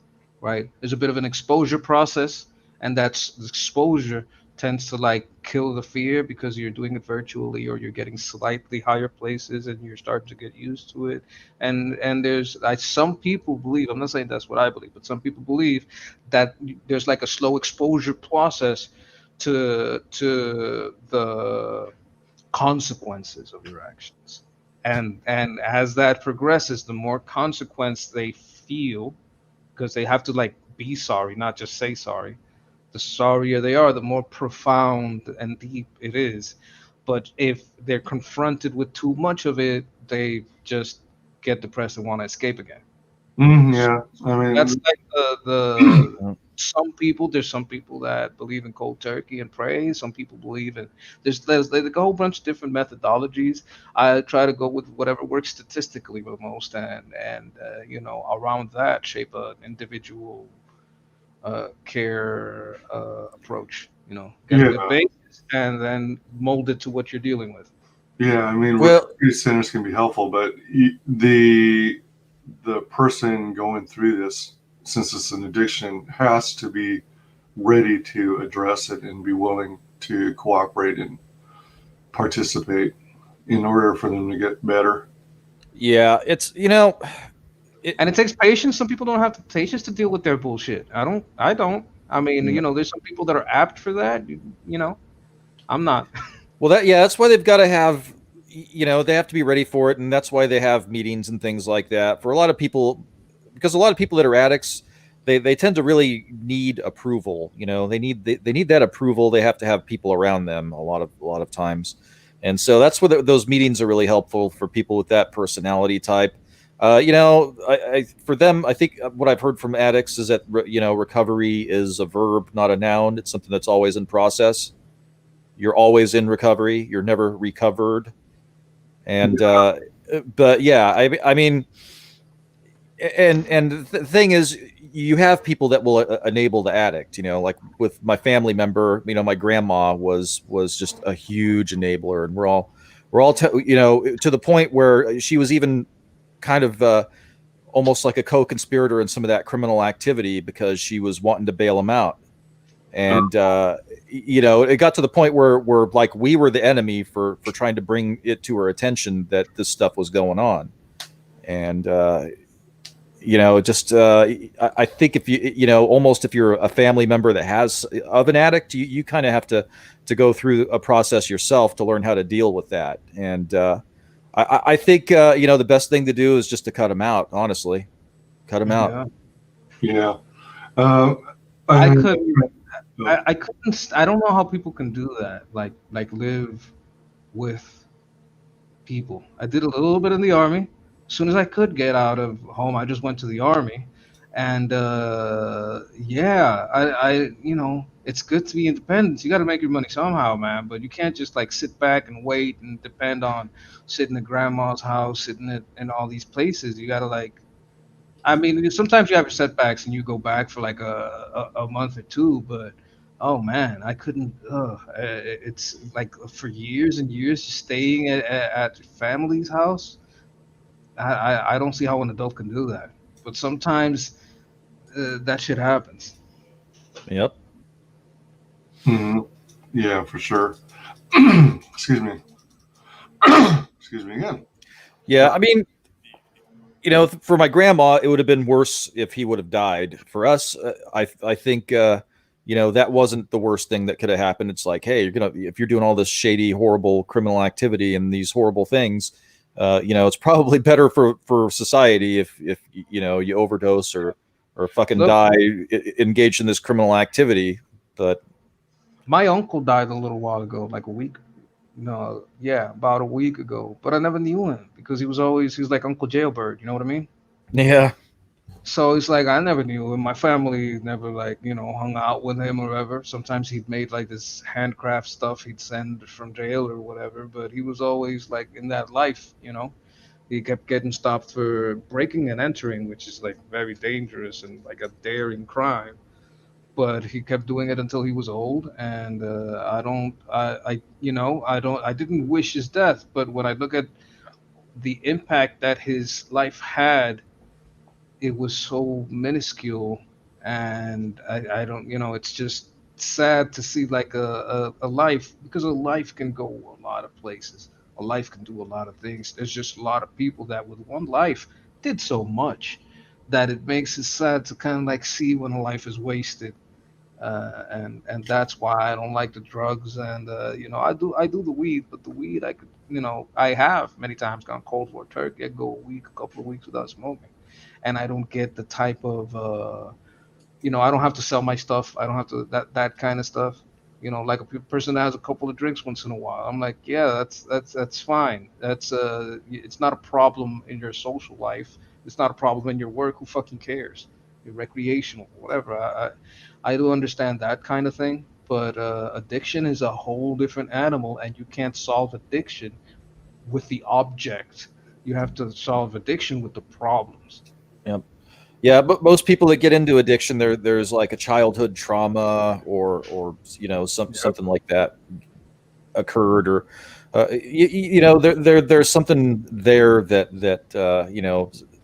right? There's a bit of an exposure process, and that's exposure tends to like kill the fear because you're doing it virtually or you're getting slightly higher places and you're starting to get used to it. And there's some people believe, I'm not saying that's what I believe, but some people believe that there's like a slow exposure process to the consequences of your actions. And as that progresses, the more consequence they feel, because they have to like be sorry, not just say sorry. The sorrier they are, the more profound and deep it is. But if they're confronted with too much of it, they just get depressed and want to escape again. Yeah, I That's mean, like the some people. There's some people that believe in cold turkey and pray. Some people believe in there's like a whole bunch of different methodologies. I try to go with whatever works statistically the most, and you know, around that shape an individual care approach. You know, get a yeah, good basis and then mold it to what you're dealing with. yeah. I mean, Well, recovery centers can be helpful, but the person going through this, since it's an addiction, has to be ready to address it and be willing to cooperate and participate in order for them to get better. yeah, it's you know, And it takes patience. Some people don't have the patience to deal with their bullshit. I don't. I don't. I mean, you know, there's some people that are apt for that. You know, I'm not. well, that's why they've got to have, you know, they have to be ready for it, and that's why they have meetings and things like that for a lot of people, because a lot of people that are addicts, they tend to really need approval. You know, they need that approval. They have to have people around them a lot of times, and so that's where those meetings are really helpful for people with that personality type. You know, for them, I think what I've heard from addicts is that you know, recovery is a verb, not a noun. It's something that's always in process. You're always in recovery. You're never recovered. And but yeah, I mean, and the thing is, you have people that will enable the addict. You know, like with my family member, you know, my grandma was just a huge enabler, and we're all you know, to the point where she was even kind of almost like a co-conspirator in some of that criminal activity because she was wanting to bail him out. And you know, it got to the point where like we were the enemy for trying to bring it to her attention that this stuff was going on. And you know, just I think if you know, almost if you're a family member that has of an addict, you kind of have to go through a process yourself to learn how to deal with that. And I think you know, the best thing to do is just to cut them out. Honestly, cut them out. Yeah. Yeah. I I could. mean, I couldn't. I don't know how people can do that. Like live with people. I did a little bit in the army. As soon as I could get out of home, I just went to the army. And yeah, I you know, it's good to be independent. You got to make your money somehow, man. But you can't just like sit back and wait and depend on sitting at grandma's house, sitting in all these places. You got to like, I mean, sometimes you have your setbacks and you go back for like a month or two, but oh man, I couldn't. It's like for years and years staying at family's house. I don't see how an adult can do that. But sometimes that shit happens. Yep. yeah, for sure. Excuse me. Excuse me again. Yeah, I mean, you know, for my grandma, it would have been worse if he would have died. For us, I think you know, that wasn't the worst thing that could have happened. It's like, hey, if you're doing all this shady, horrible criminal activity and these horrible things, you know, it's probably better for society if you know, you overdose or fucking Look, die engaged in this criminal activity. But my uncle died a little while ago, like a week. No, yeah, about a week ago. But I never knew him because he was like Uncle Jailbird. You know what I mean? yeah, So it's like I never knew him. My family never like, you know, hung out with him or whatever. Sometimes he'd made like this handcraft stuff he'd send from jail or whatever, but he was always like in that life, you know. He kept getting stopped for breaking and entering, which is like very dangerous and like a daring crime. But he kept doing it until he was old, and you know, I didn't wish his death, but when I look at the impact that his life had, it was so minuscule, and I don't, you know, it's just sad to see like a life, because a life can go a lot of places, a life can do a lot of things. There's just a lot of people that with one life did so much that it makes it sad to kind of like see when a life is wasted. And that's why I don't like the drugs. And I do the weed, but the weed I could, I have many times gone cold for turkey. I go a couple of weeks without smoking, and I don't get the type of I don't have to sell my stuff. I don't have to that kind of stuff. Like a person that has a couple of drinks once in a while. I'm like, yeah, that's fine. It's not a problem in your social life. It's not a problem in your work. Who fucking cares? Your recreational, whatever. I do understand that kind of thing, but addiction is a whole different animal, and you can't solve addiction with the object. You have to solve addiction with the problems. Yep. Yeah, but most people that get into addiction, there's like a childhood trauma or something like that occurred, or there's something there that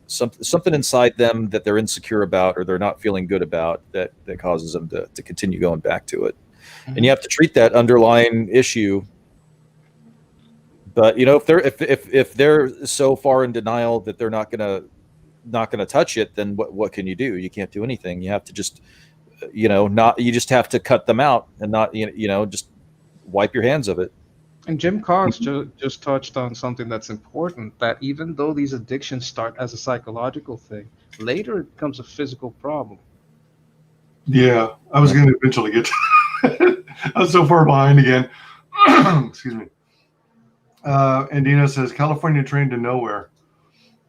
something inside them that they're insecure about or they're not feeling good about that causes them to continue going back to it. Mm-hmm. And you have to treat that underlying issue. But if they're so far in denial that they're not gonna touch it, then what can you do? You can't do anything. You have to just you just have to cut them out and not just wipe your hands of it. And Jim Cox just touched on something that's important, that even though these addictions start as a psychological thing, later it becomes a physical problem. Yeah, I was going to eventually get to I was so far behind again. Excuse me. And Dina says, California train to nowhere.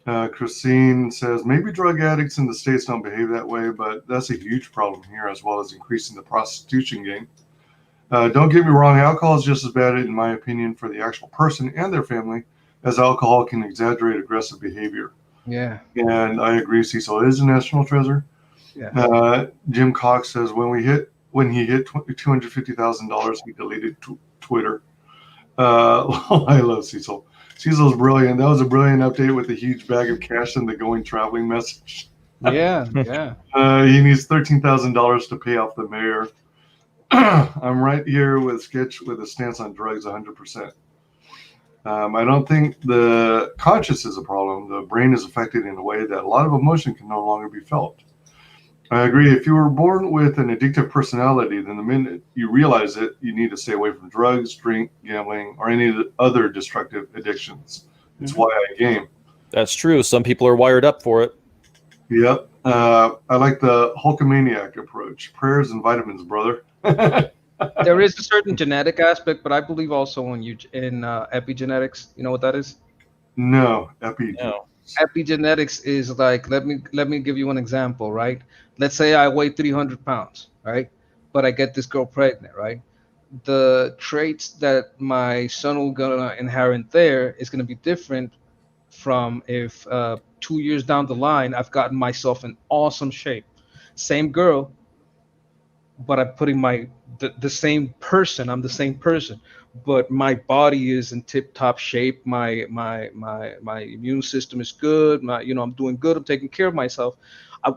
Christine says, maybe drug addicts in the States don't behave that way, but that's a huge problem here, as well as increasing the prostitution game. Don't get me wrong, alcohol is just as bad, in my opinion, for the actual person and their family, as alcohol can exaggerate aggressive behavior. Yeah. And I agree, Cecil. It is a national treasure. Yeah. Jim Cox says, when he hit $250,000, he deleted Twitter. I love Cecil. Cecil's brilliant. That was a brilliant update with a huge bag of cash and the going traveling message. Yeah. He needs $13,000 to pay off the mayor. I'm right here with Sketch with a stance on drugs 100%. I don't think the conscious is a problem. The brain is affected in a way that a lot of emotion can no longer be felt. I agree. If you were born with an addictive personality, then the minute you realize it, you need to stay away from drugs, drink, gambling, or any other destructive addictions. It's why I game. That's true. Some people are wired up for it. Yep. I like the Hulkamaniac approach. Prayers and vitamins, brother. There is a certain genetic aspect, but I believe also in epigenetics. You know what that is? No, epigenetics. Epigenetics is like, let me give you an example, right? Let's say I weigh 300 pounds, right? But I get this girl pregnant, right? The traits that my son will gonna inherit there is gonna be different from if 2 years down the line I've gotten myself in awesome shape. Same girl, but I'm putting the same person. I'm the same person, but my body is in tip-top shape. My immune system is good. I'm doing good. I'm taking care of myself.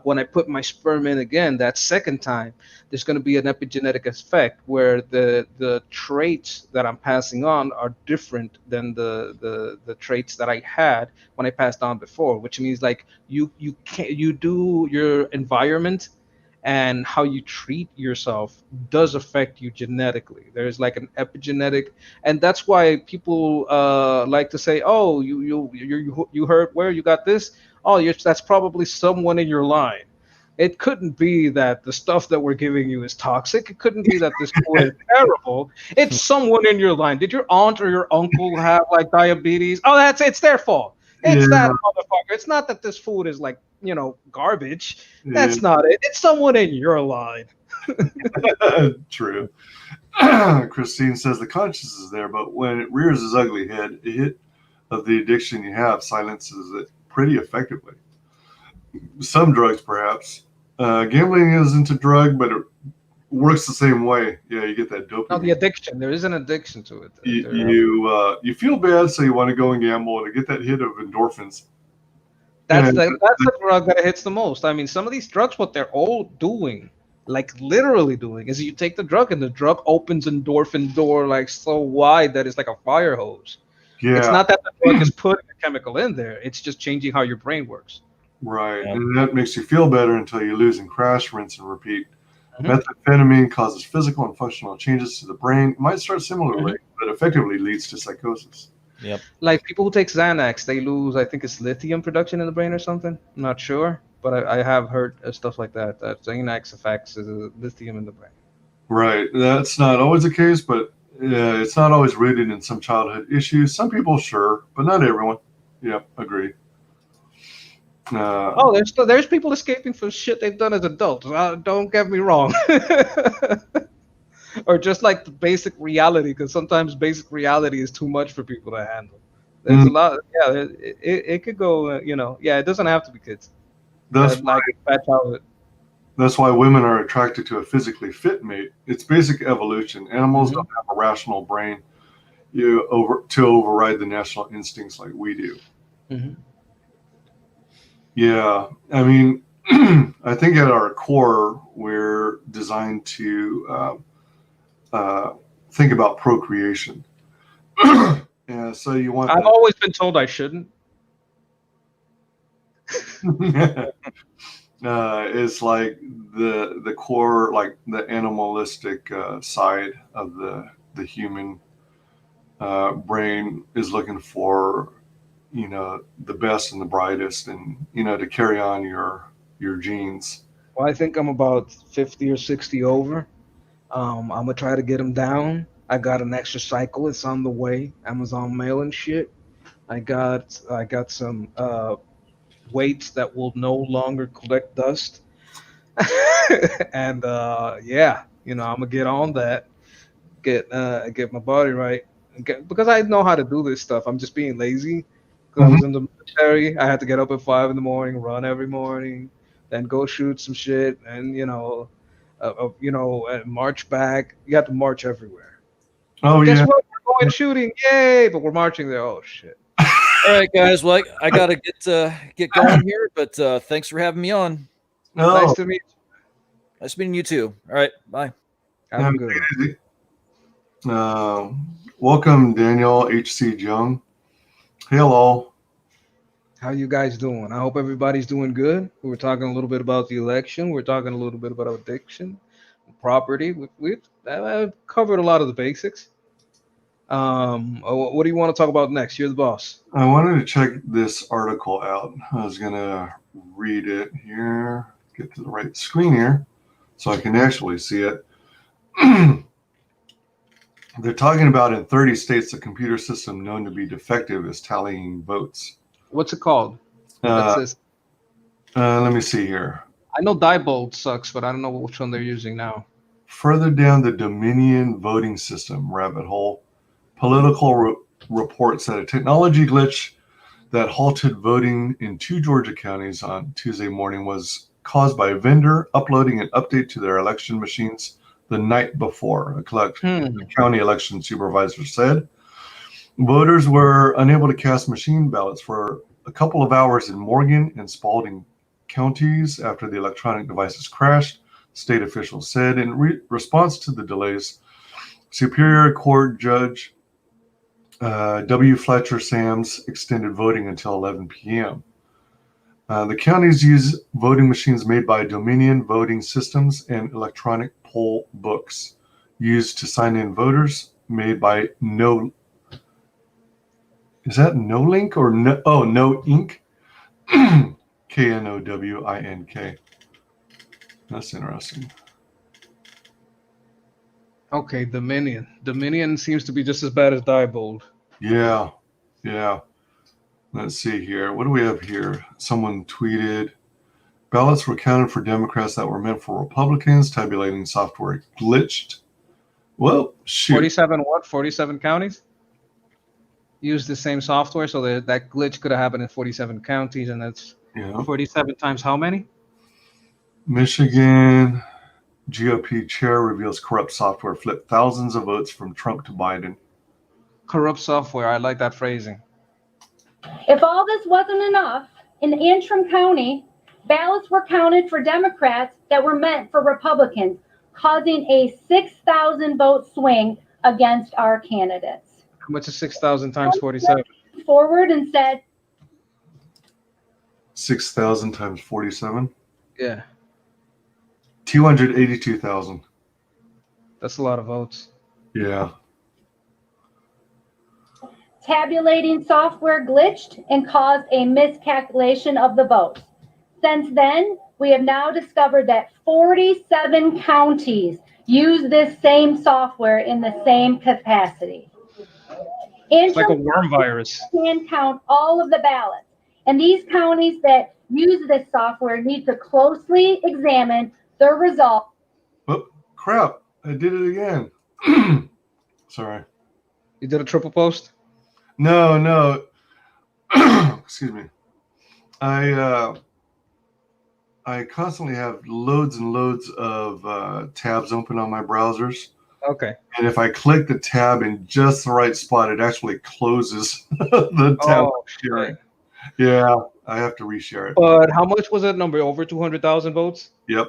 When I put my sperm in again, that second time, there's going to be an epigenetic effect where the traits that I'm passing on are different than the traits that I had when I passed on before. Which means like you do your environment and how you treat yourself does affect you genetically. There's like an epigenetic, and that's why people like to say, "Oh, you heard where you got this? Oh, that's probably someone in your line." It couldn't be that the stuff that we're giving you is toxic. It couldn't be that this food is terrible. It's someone in your line. Did your aunt or your uncle have like diabetes? Oh, it's their fault. It's that motherfucker. It's not that this food is like, garbage. That's not it. It's someone in your line. True. Christine says the conscience is there, but when it rears its ugly head, a hit of the addiction you have silences it pretty effectively. Some drugs, perhaps. Gambling isn't a drug, but it works the same way. Yeah, you get that dopamine. No, the addiction. There is an addiction to it. You feel bad, so you want to go and gamble to get that hit of endorphins. That's the drug that hits the most. I mean, some of these drugs, what they're all doing, like literally doing, is you take the drug and the drug opens endorphin door like so wide that it's like a fire hose. Yeah. It's not that the drug is putting a chemical in there. It's just changing how your brain works. Right. Yeah. And that makes you feel better until you lose and crash, rinse and repeat. Methamphetamine causes physical and functional changes to the brain. It might start similarly, but effectively leads to psychosis. Yep. Like people who take Xanax, they lose, I think it's lithium production in the brain or something. I'm not sure, but I have heard stuff like that. That Xanax affects lithium in the brain. Right. That's not always the case, but it's not always rooted in some childhood issues. Some people, sure, but not everyone. Yep, agree. There's people escaping from shit they've done as adults. Don't get me wrong. Or just like the basic reality, because sometimes basic reality is too much for people to handle. There's a lot. Yeah, it could go. It doesn't have to be kids. That's like bad childhood. That's why women are attracted to a physically fit mate. It's basic evolution. Animals don't have a rational brain to override the natural instincts like we do. Yeah, I mean, I think at our core, we're designed to think about procreation. Yeah, so you want. I've always been told I shouldn't. Is like the core, like the animalistic side of the human brain is looking for, the best and the brightest, and to carry on your genes. Well, I think I'm about 50 or 60 over. I'm gonna try to get them down. I got an extra cycle. It's on the way. Amazon mail and shit. I got some weights that will no longer collect dust. And I'm gonna get on that. Get my body right. Because I know how to do this stuff. I'm just being lazy. Because I was in the military. I had to get up at 5 in the morning, run every morning, then go shoot some shit, and march back. You have to march everywhere. Oh, Guess what? We're going shooting, yay! But we're marching there. Oh shit! All right, guys. Well, I gotta get going here. But thanks for having me on. Nice to meet you. Nice meeting you too. All right, bye. Have a good one. Welcome, Daniel H.C. Jung. Hello. How you guys doing? I hope everybody's doing good. We were talking a little bit about the election. We're talking a little bit about addiction, property. We've covered a lot of the basics. What do you want to talk about next? You're the boss. I wanted to check this article out. I was gonna read it here. Get to the right screen here, so I can actually see it. They're talking about in 30 states a computer system known to be defective is tallying votes. What's it called? Let me see here. I know Diebold sucks, but I don't know which one they're using now. Further down the Dominion voting system rabbit hole, Political reports that a technology glitch that halted voting in 2 Georgia counties on Tuesday morning was caused by a vendor uploading an update to their election machines the night before, a county election supervisor said. Voters were unable to cast machine ballots for a couple of hours in Morgan and Spalding counties after the electronic devices crashed, state officials said. In response to the delays, Superior Court Judge W. Fletcher Sams extended voting until 11 p.m. The counties use voting machines made by Dominion Voting Systems and electronic poll books used to sign in voters made by No Link or No Ink? KNOWINK. That's interesting. Okay, Dominion. Dominion seems to be just as bad as Diebold. Yeah. Let's see here. What do we have here? Someone tweeted, ballots were counted for Democrats that were meant for Republicans. Tabulating software glitched. Well, shoot. 47 counties? Use the same software, so that glitch could have happened in 47 counties, and that's 47 times how many? Michigan GOP chair reveals corrupt software flipped thousands of votes from Trump to Biden. Corrupt software. I like that phrasing. If all this wasn't enough, in Antrim County, ballots were counted for Democrats that were meant for Republicans, causing a 6,000 vote swing against our candidates. How much is 6,000 times 47? Forward and said 6,000 times 47? Yeah. 282,000. That's a lot of votes. Yeah. Tabulating software glitched and caused a miscalculation of the votes. Since then, we have now discovered that 47 counties use this same software in the same capacity. It's like a worm virus. Can count all of the ballots, and these counties that use this software need to closely examine their results. Oh, crap. I did it again. Sorry. You did a triple post? No. Excuse me. I constantly have loads and loads of tabs open on my browsers. Okay. And if I click the tab in just the right spot, it actually closes the tab. Oh, shit. Yeah, I have to reshare it. But how much was that number? Over 200,000 votes? Yep.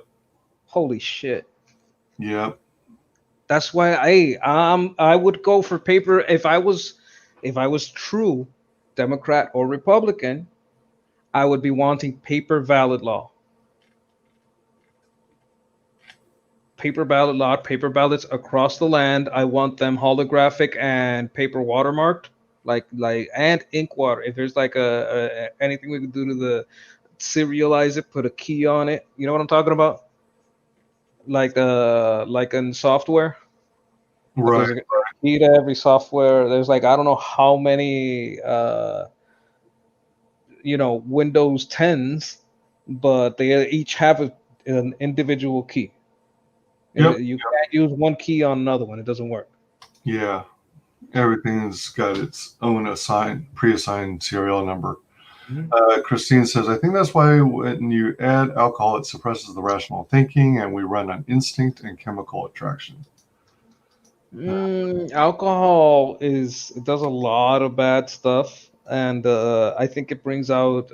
Holy shit. Yep. That's why I would go for paper if I was true Democrat or Republican. I would be wanting paper ballot law. Paper ballot law, paper ballots across the land. I want them holographic and paper watermarked, like and ink water. If there's like a anything we could do to the serialize it, put a key on it. You know what I'm talking about? Like in software. Right. There's a key to every software. There's like I don't know how many Windows 10s, but they each have an individual key. Yep. You can't use one key on another one. It doesn't work. Yeah. Everything's got its own pre-assigned serial number. Mm-hmm. Christine says, I think that's why when you add alcohol, it suppresses the rational thinking, and we run on instinct and chemical attraction. Alcohol does a lot of bad stuff, and I think it brings out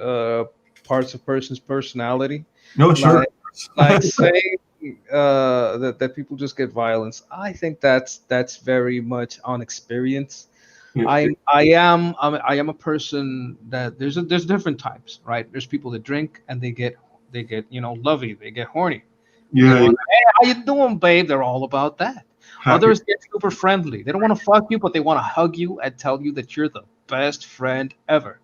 parts of a person's personality. No, sure. Like say that people just get violence. I think that's very much on experience. I am a person that there's different types, right? There's people that drink and they get lovey, they get horny. Yeah. Hey, how you doing, babe? They're all about that. Happy. Others get super friendly. They don't want to fuck you, but they want to hug you and tell you that you're the best friend ever.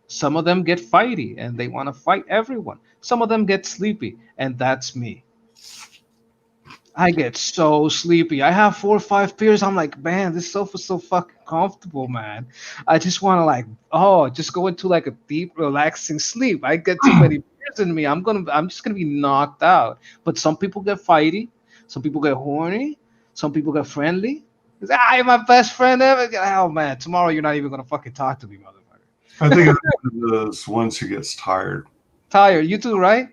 Some of them get fighty and they want to fight everyone. Some of them get sleepy, and that's me. I get so sleepy. I have 4 or 5 beers. I'm like, man, this sofa's so fucking comfortable, man. I just want to just go into like a deep, relaxing sleep. I get too many beers in me. I'm just gonna be knocked out. But some people get fighty. Some people get horny. Some people get friendly. I'm my best friend ever. Oh man, tomorrow you're not even gonna fucking talk to me, motherfucker. I think I'm one of those ones who gets tired. Tired, you too, right?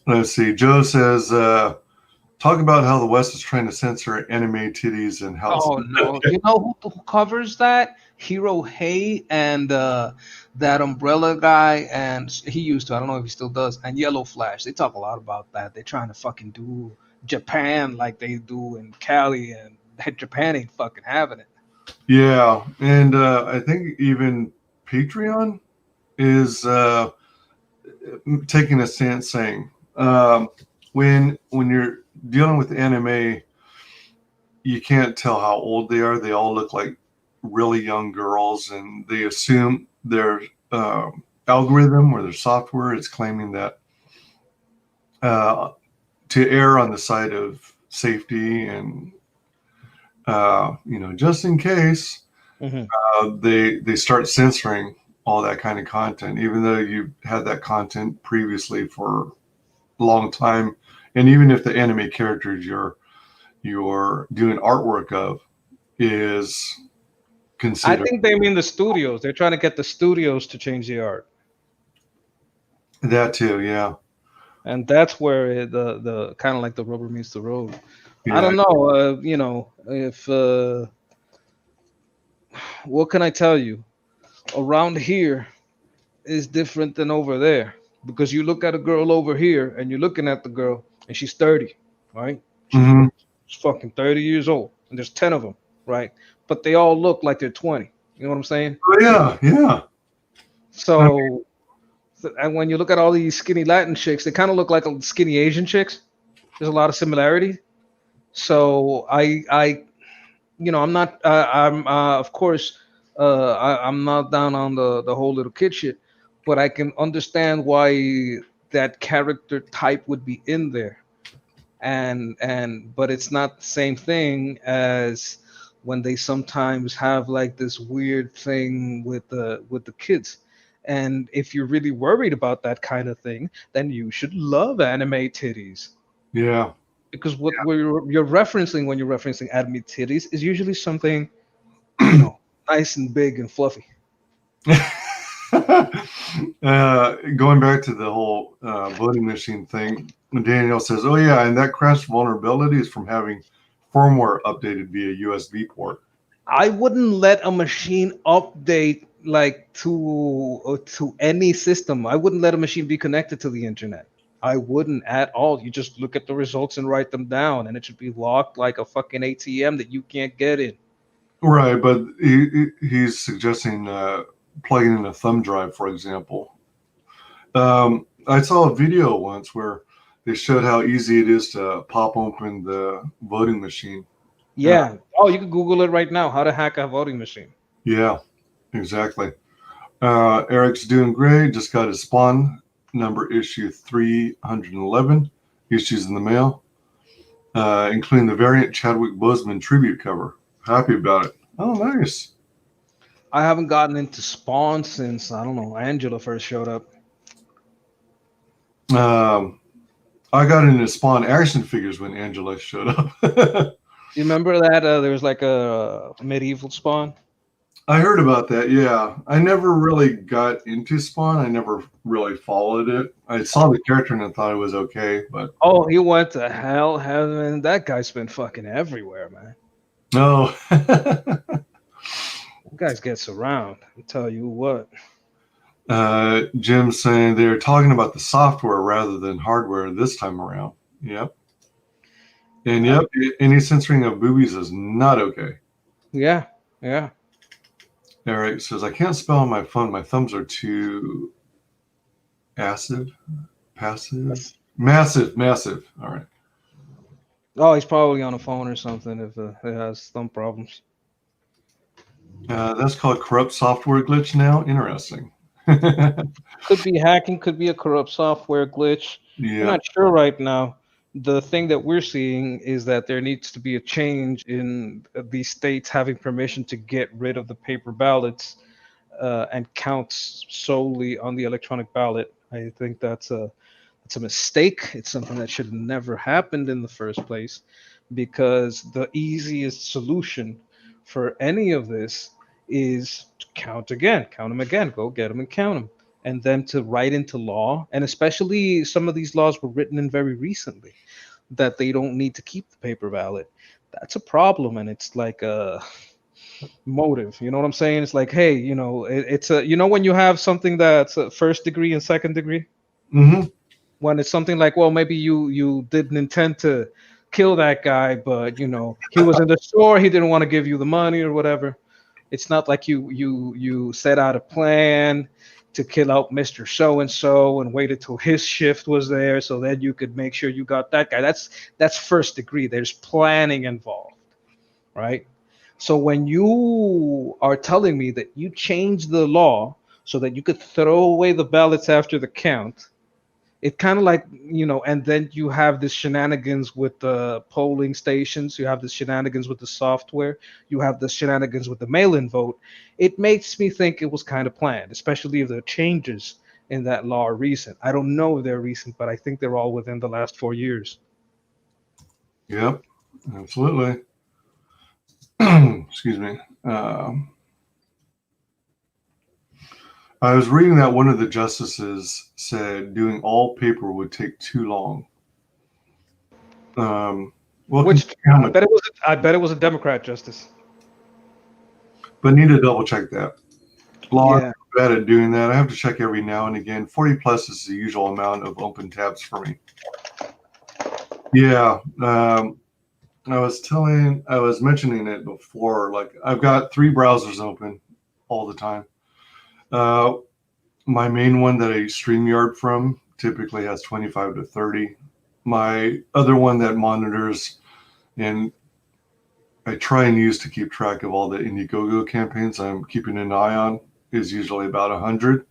Let's see. Joe says, talk about how the West is trying to censor anime titties and how. Oh no! You know who covers that? Hiro Hay and that Umbrella guy, and he used to. I don't know if he still does. And Yellow Flash. They talk a lot about that. They're trying to fucking do Japan like they do in Cali, and Japan ain't fucking having it. Yeah, and I think even Patreon is taking a stance saying when you're dealing with anime, you can't tell how old they are. They all look like really young girls, and they assume their algorithm or their software is claiming that to err on the side of safety and just in case, they start censoring all that kind of content, even though you had that content previously for a long time. And even if the anime characters you're doing artwork of is considered. I think they mean the studios. They're trying to get the studios to change the art. That too, yeah. And that's where the kind of like the rubber meets the road. Yeah. I don't know, if what can I tell you? Around here is different than over there, because you look at a girl over here and you're looking at the girl and she's 30, right? She's fucking 30 years old, and there's 10 of them, right? But they all look like they're 20. You know what I'm saying? Oh, yeah. So And when you look at all these skinny Latin chicks, they kind of look like skinny Asian chicks. There's a lot of similarity. So I'm not. I'm of course. I'm not down on the whole little kid shit, but I can understand why that character type would be in there, but it's not the same thing as when they sometimes have like this weird thing with the kids. And if you're really worried about that kind of thing, then you should love anime titties. Yeah. Because what you're referencing when you're referencing anime titties is usually something, nice and big and fluffy. Going back to the whole voting machine thing, Daniel says, "Oh yeah, and that crash vulnerability is from having firmware updated via USB port." I wouldn't let a machine update like to any system. I wouldn't let a machine be connected to the internet. I wouldn't at all. You just look at the results and write them down, and it should be locked like a fucking ATM that you can't get in. Right, but he's suggesting plugging in a thumb drive, for example. I saw a video once where they showed how easy it is to pop open the voting machine. Yeah. You can Google it right now. How to hack a voting machine. Yeah, exactly. Eric's doing great. Just got his Spawn number issue 311 issues in the mail, including the variant Chadwick Boseman tribute cover. Happy about it. Oh, nice. I haven't gotten into Spawn since, I don't know, Angela first showed up. I got into Spawn action figures when Angela showed up. You remember that there was like a medieval Spawn? I heard about that, yeah. I never really got into Spawn. I never really followed it. I saw the character and I thought it was okay, but... Oh, he went to hell, heaven. That guy's been fucking everywhere, man. No. That guy gets around. I'll tell you what. Jim's saying they're talking about the software rather than hardware this time around. Yep. And yep, any censoring of boobies is not okay. Yeah. Eric says, I can't spell on my phone. My thumbs are too passive. Massive. All right. Oh, he's probably on a phone or something if it has thumb problems. That's called corrupt software glitch now. Interesting. Could be hacking, could be a corrupt software glitch. Yeah. I'm not sure right now. The thing that we're seeing is that there needs to be a change in these states having permission to get rid of the paper ballots and count solely on the electronic ballot. I think that's a mistake. It's something that should have never happened in the first place, because the easiest solution for any of this is to count them again, go get them and count them, and then to write into law. And especially some of these laws were written in very recently, that they don't need to keep the paper ballot. That's a problem, and it's like a motive. You know what I'm saying? It's like, hey, it's a, when you have something that's a first degree and second degree. Mm-hmm. When it's something like, well, maybe you didn't intend to kill that guy, but he was in the store, he didn't want to give you the money or whatever. It's not like you set out a plan to kill out Mr. So-and-so and waited till his shift was there so that you could make sure you got that guy. That's first degree. There's planning involved, right? So when you are telling me that you changed the law so that you could throw away the ballots after the count, it kind of like, and then you have this shenanigans with the polling stations, you have the shenanigans with the software, you have the shenanigans with the mail-in vote. It makes me think it was kind of planned, especially if the changes in that law are recent. I don't know if they're recent, but I think they're all within the last 4 years. Yep, absolutely. Excuse me. I was reading that one of the justices said doing all paper would take too long. Which I bet it was a Democrat justice. But need to double check that. Law is bad at doing that. I have to check every now and again. 40 plus is the usual amount of open tabs for me. Yeah. I was mentioning it before. Like, I've got 3 browsers open all the time. My main one that I StreamYard from typically has 25 to 30. My other one that monitors and I try and use to keep track of all the Indiegogo campaigns I'm keeping an eye on is usually about 100.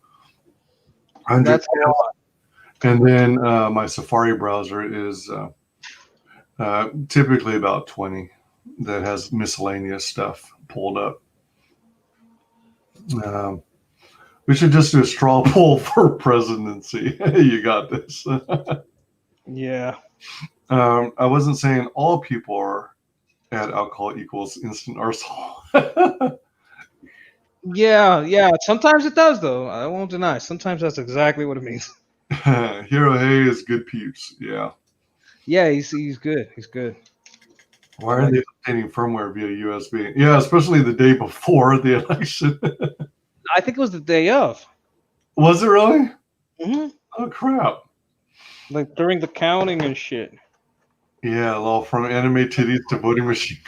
That's a lot. And then my Safari browser is typically about 20 that has miscellaneous stuff pulled up. We should just do a straw poll for presidency. You got this. Yeah. I wasn't saying all people are at alcohol equals instant arsehole. Yeah. Sometimes it does, though. I won't deny. Sometimes that's exactly what it means. Hero Hay is good peeps. Yeah. Yeah, he's good. He's good. Why are they updating firmware via USB? Yeah, especially the day before the election. I think it was the day of. Was it really? Mm-hmm. Oh, crap. Like during the counting and shit. Yeah, well, from anime titties to voting machine.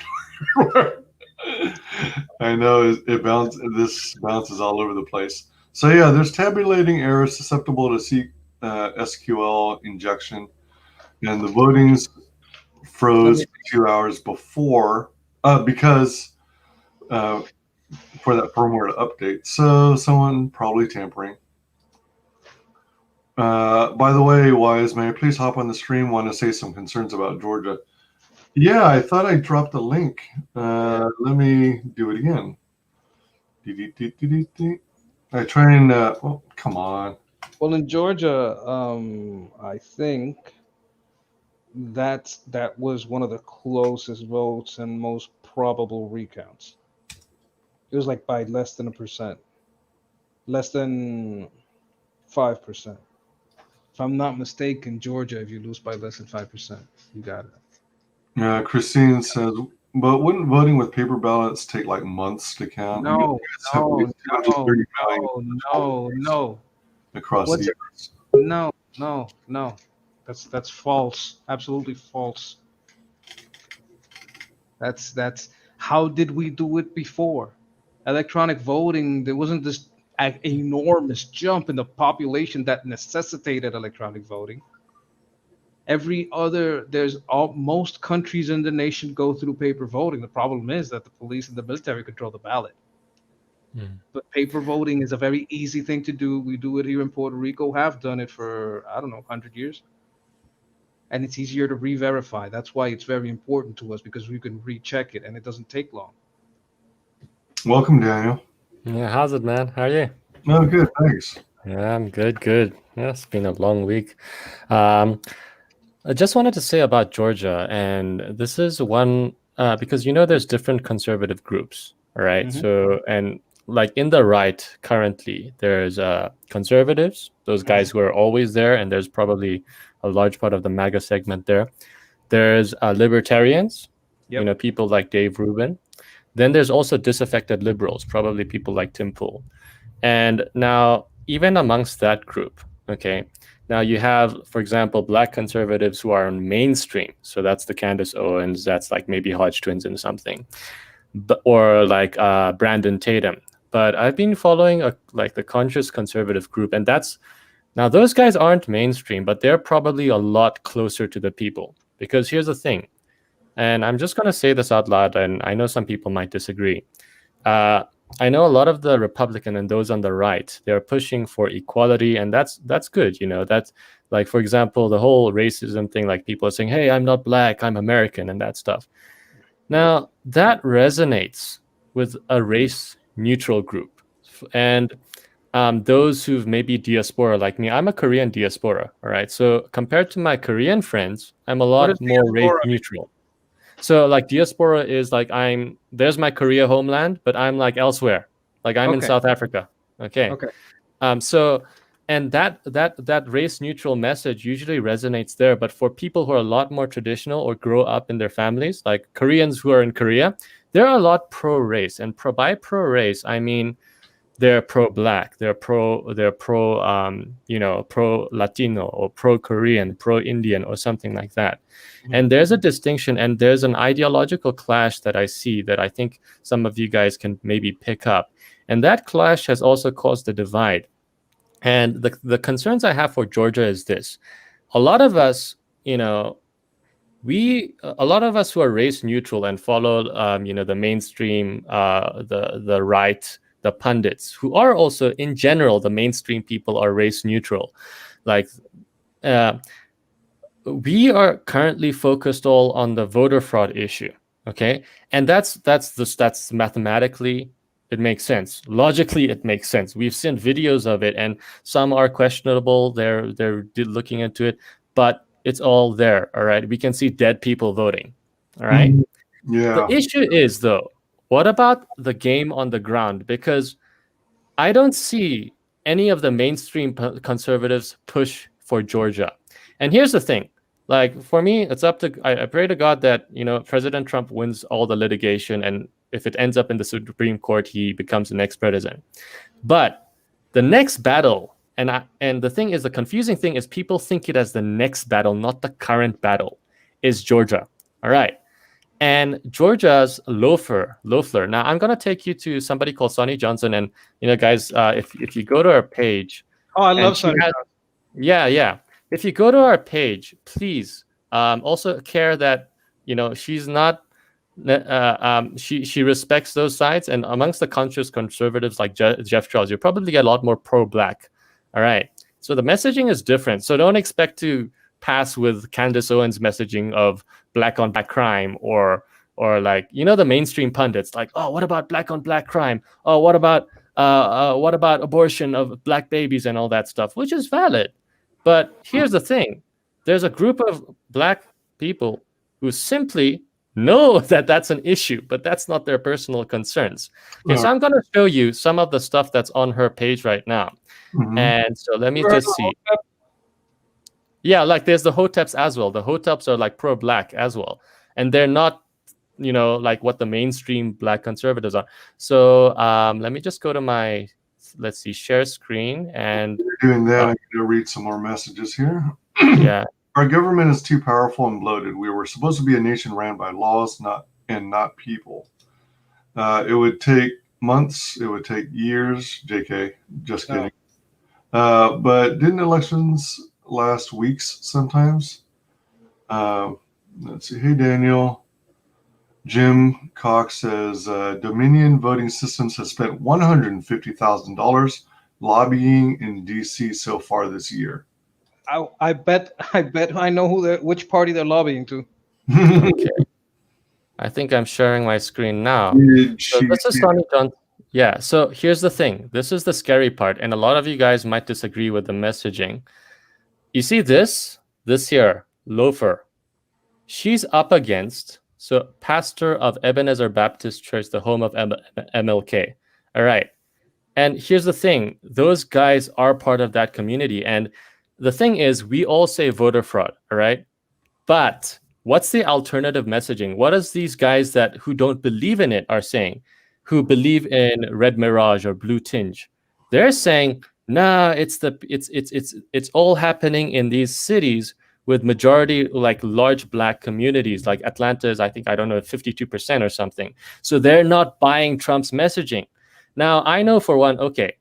I know it bounces. This bounces all over the place. So yeah, there's tabulating errors susceptible to SQL injection, and the votings froze 2 hours before because for that firmware to update. So someone probably tampering. By the way, Wise, may I please hop on the stream? Want to say some concerns about Georgia. Yeah, I thought I dropped the link. Let me do it again. I try and, oh, come on. Well, in Georgia, I think that was one of the closest votes and most probable recounts. It was like by less than 1%, less than 5%. If I'm not mistaken, Georgia, if you lose by less than 5%, you got it. Christine says, but wouldn't voting with paper ballots take like months to count? No. Across the years. No. That's false. Absolutely false. That's how did we do it before? Electronic voting, there wasn't this enormous jump in the population that necessitated electronic voting. Most countries in the nation go through paper voting. The problem is that the police and the military control the ballot. But paper voting is a very easy thing to do. We do it here in Puerto Rico, have done it for, 100 years. And it's easier to re-verify. That's why it's very important to us, because we can recheck it and it doesn't take long. Welcome, Daniel. Yeah, how's it, man? How are you? Oh, good, thanks. Yeah, I'm good. Yeah, it's been a long week. I just wanted to say about Georgia, and this is one, because there's different conservative groups, all right? Mm-hmm. So, and like in the right currently, there's conservatives, those guys who are always there, and there's probably a large part of the MAGA segment there. There's libertarians, people like Dave Rubin. Then there's also disaffected liberals, probably people like Tim Pool. And now, even amongst that group, okay, now you have, for example, black conservatives who are on mainstream. So that's the Candace Owens, that's like maybe Hodge Twins and something, or like Brandon Tatum. But I've been following the conscious conservative group, and now those guys aren't mainstream, but they're probably a lot closer to the people. Because here's the thing, and I'm just going to say this out loud, and I know some people might disagree. I know a lot of the Republican and those on the right, they're pushing for equality, and that's good. That's like, for example, the whole racism thing, like people are saying, hey, I'm not black, I'm American, and that stuff. Now, that resonates with a race-neutral group. And those who've maybe diaspora like me, I'm a Korean diaspora, all right? So compared to my Korean friends, I'm a lot more race-neutral. So like diaspora is like there's my Korea homeland, but I'm like elsewhere. Like I'm in South Africa. Okay. So, and that race neutral message usually resonates there. But for people who are a lot more traditional or grow up in their families, like Koreans who are in Korea, they're a lot pro race. And by pro race, I mean they're pro-black, they're pro Latino or pro-Korean, pro-Indian or something like that. And there's a distinction, and there's an ideological clash that I see that I think some of you guys can maybe pick up. And that clash has also caused a divide. And the concerns I have for Georgia is this: a lot of us, a lot of us who are race neutral and follow, the mainstream, the right, the pundits, who are also in general the mainstream people are race neutral, like. We are currently focused all on the voter fraud issue, okay, and that's mathematically it makes sense. Logically, it makes sense. We've seen videos of it, and some are questionable. They're looking into it, but it's all there. All right, we can see dead people voting. All right. Yeah. The issue is though, what about the game on the ground? Because I don't see any of the mainstream conservatives push for Georgia. And here's the thing. Like, for me, it's up to, I pray to God that, President Trump wins all the litigation, and if it ends up in the Supreme Court, he becomes the next president. But the next battle, and the thing is, the confusing thing is people think it as the next battle, not the current battle, is Georgia. All right. And Georgia's Loeffler. Now, I'm going to take you to somebody called Sonny Johnson. And, guys, if you go to our page. Oh, I love Sonny Johnson. Yeah. If you go to our page, please also care that, she's not, she respects those sides. And amongst the conscious conservatives like Jeff Charles, you probably get a lot more pro-black. All right. So the messaging is different. So don't expect to pass with Candace Owens' messaging of black on black crime, or like, the mainstream pundits like, oh, what about black on black crime? Oh, what about abortion of black babies and all that stuff, which is valid. But here's the thing. There's a group of black people who simply know that that's an issue, but that's not their personal concerns. Okay, so I'm going to show you some of the stuff that's on her page right now. And so let me just see. Yeah, like there's the Hoteps as well. The Hoteps are like pro-black as well. And they're not, like what the mainstream black conservatives are. So let me just go to my, let's see, share screen. And you're doing that, I'm going to read some more messages here. Yeah. Our government is too powerful and bloated. We were supposed to be a nation ran by laws, not people. It would take months. It would take years. JK, just kidding. But didn't elections last weeks sometimes? Let's see. Hey, Daniel. Jim Cox says Dominion Voting Systems has spent $150,000 lobbying in D.C. so far this year. I bet I know which party they're lobbying to. Okay. I think I'm sharing my screen now. So this is Sonny Johnson. Yeah. So here's the thing. This is the scary part, and a lot of you guys might disagree with the messaging. You see this here, Loeffler. She's up against pastor of Ebenezer Baptist Church, the home of MLK. All right. And here's the thing. Those guys are part of that community. And the thing is, we all say voter fraud. All right. But what's the alternative messaging? What is these guys who don't believe in it are saying, who believe in red mirage or blue tinge? They're saying, nah, it's all happening in these cities with majority, like large black communities, like Atlanta is, I think, 52% or something. So they're not buying Trump's messaging. Now, I know for one, okay,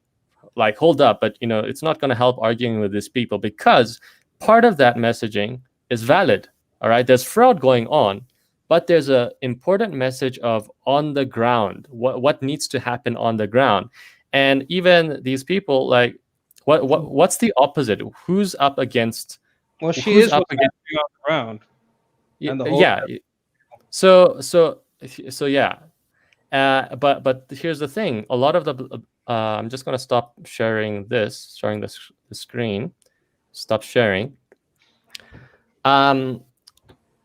like, hold up, but it's not going to help arguing with these people, because part of that messaging is valid. All right, there's fraud going on, but there's an important message of on the ground, what needs to happen on the ground. And even these people, like, what's the opposite? Who's up against? Well, she is up against on the ground. Yeah. So yeah. But here's the thing. A lot of the I'm just gonna stop sharing the screen. Stop sharing.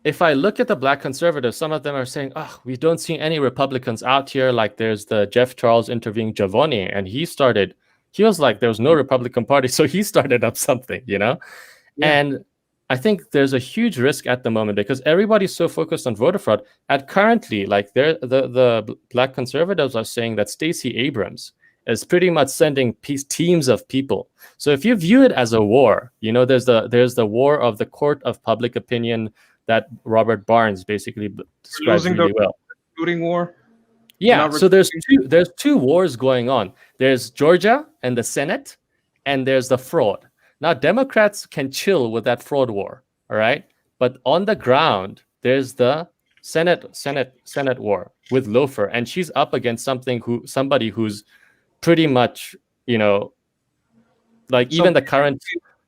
If I look at the black conservatives, some of them are saying, "Oh, we don't see any Republicans out here." Like there's the Jeff Charles interviewing Giovanni, and he was like, there was no Republican Party, so he started up something, Yeah. And I think there's a huge risk at the moment because everybody's so focused on voter fraud. At currently, like the black conservatives are saying that Stacey Abrams is pretty much sending teams of people. So if you view it as a war, there's the war of the court of public opinion that Robert Barnes basically describes really well. Shooting war. Yeah. So there's two wars going on. There's Georgia and the Senate, and there's the fraud. Now, Democrats can chill with that fraud war, all right? But on the ground, there's the Senate war with Loafer, and she's up against somebody who's pretty much, like even the current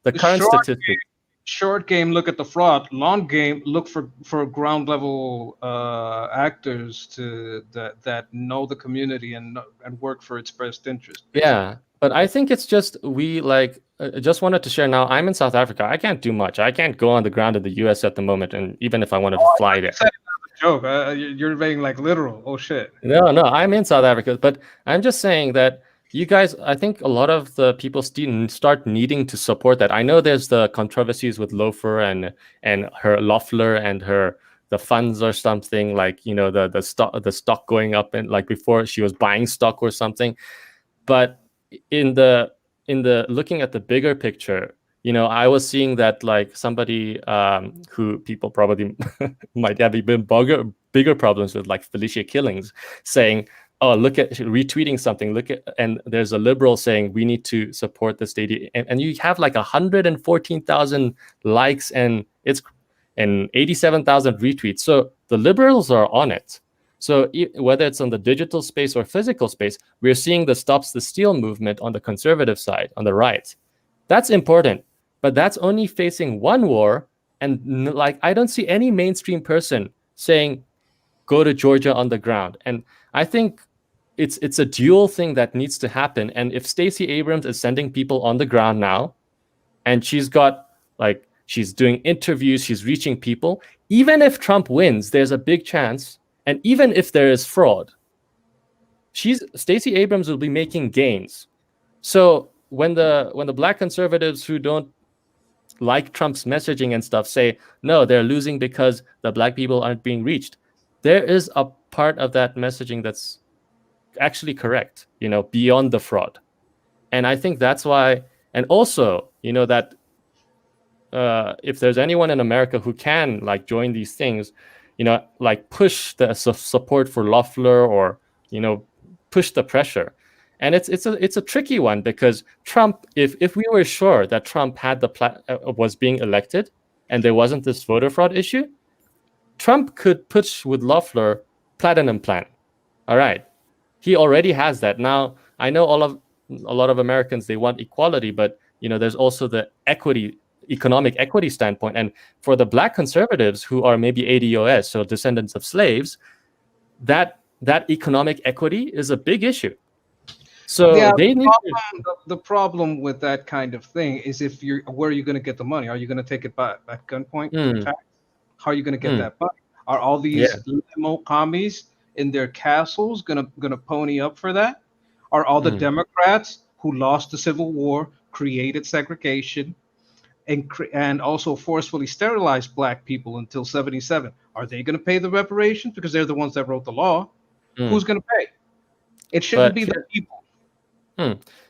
statistic. Short game, look at the fraud. Long game, look for ground level actors that know the community and work for its best interest. Basically. Yeah, but I think it's just just wanted to share. Now I'm in South Africa. I can't do much. I can't go on the ground in the U.S. at the moment, and even if I wanted to fly there. Joke. You're being like literal. Oh shit. No, I'm in South Africa, but I'm just saying that you guys, I think a lot of the people start needing to support that. I know there's the controversies with Loafer and her Loeffler and the funds or something, like the stock going up, and like before she was buying stock or something. But in the looking at the bigger picture, I was seeing that like somebody who people probably might have even bigger problems with, like Felicia Killings, saying, oh, look at retweeting something. And there's a liberal saying we need to support the stadium, and you have like 114,000 likes and 87,000 retweets. So the liberals are on it. So whether it's on the digital space or physical space, we're seeing the Stops the Steal movement on the conservative side, on the right. That's important, but that's only facing one war. And like, I don't see any mainstream person saying, go to Georgia on the ground. And I think it's a dual thing that needs to happen. And if Stacey Abrams is sending people on the ground now, and she's doing interviews, she's reaching people, even if Trump wins, there's a big chance. And even if there is fraud, Stacey Abrams will be making gains. So when the black conservatives who don't like Trump's messaging and stuff say, no, they're losing because the black people aren't being reached, there is a part of that messaging that's actually correct, beyond the fraud. And I think that's why, and also, that if there's anyone in America who can like join these things, like push the support for Loeffler, or push the pressure. And it's a tricky one, because Trump, if we were sure that Trump had was being elected and there wasn't this voter fraud issue, Trump could push with Loeffler platinum plan. All right, he already has that. Now I know a lot of Americans, they want equality, but there's also the economic equity standpoint. And for the black conservatives who are maybe ADOS, so descendants of slaves, that economic equity is a big issue. So the problem with that kind of thing is, where are you going to get the money? Are you going to take it by at gunpoint? How are you going to get that money? Are all these limo commies in their castles gonna pony up for that? Are all the Democrats who lost the Civil War, created segregation, and also forcefully sterilized black people until 1977, are they going to pay the reparations? Because they're the ones that wrote the law. Who's going to pay? It shouldn't be the people.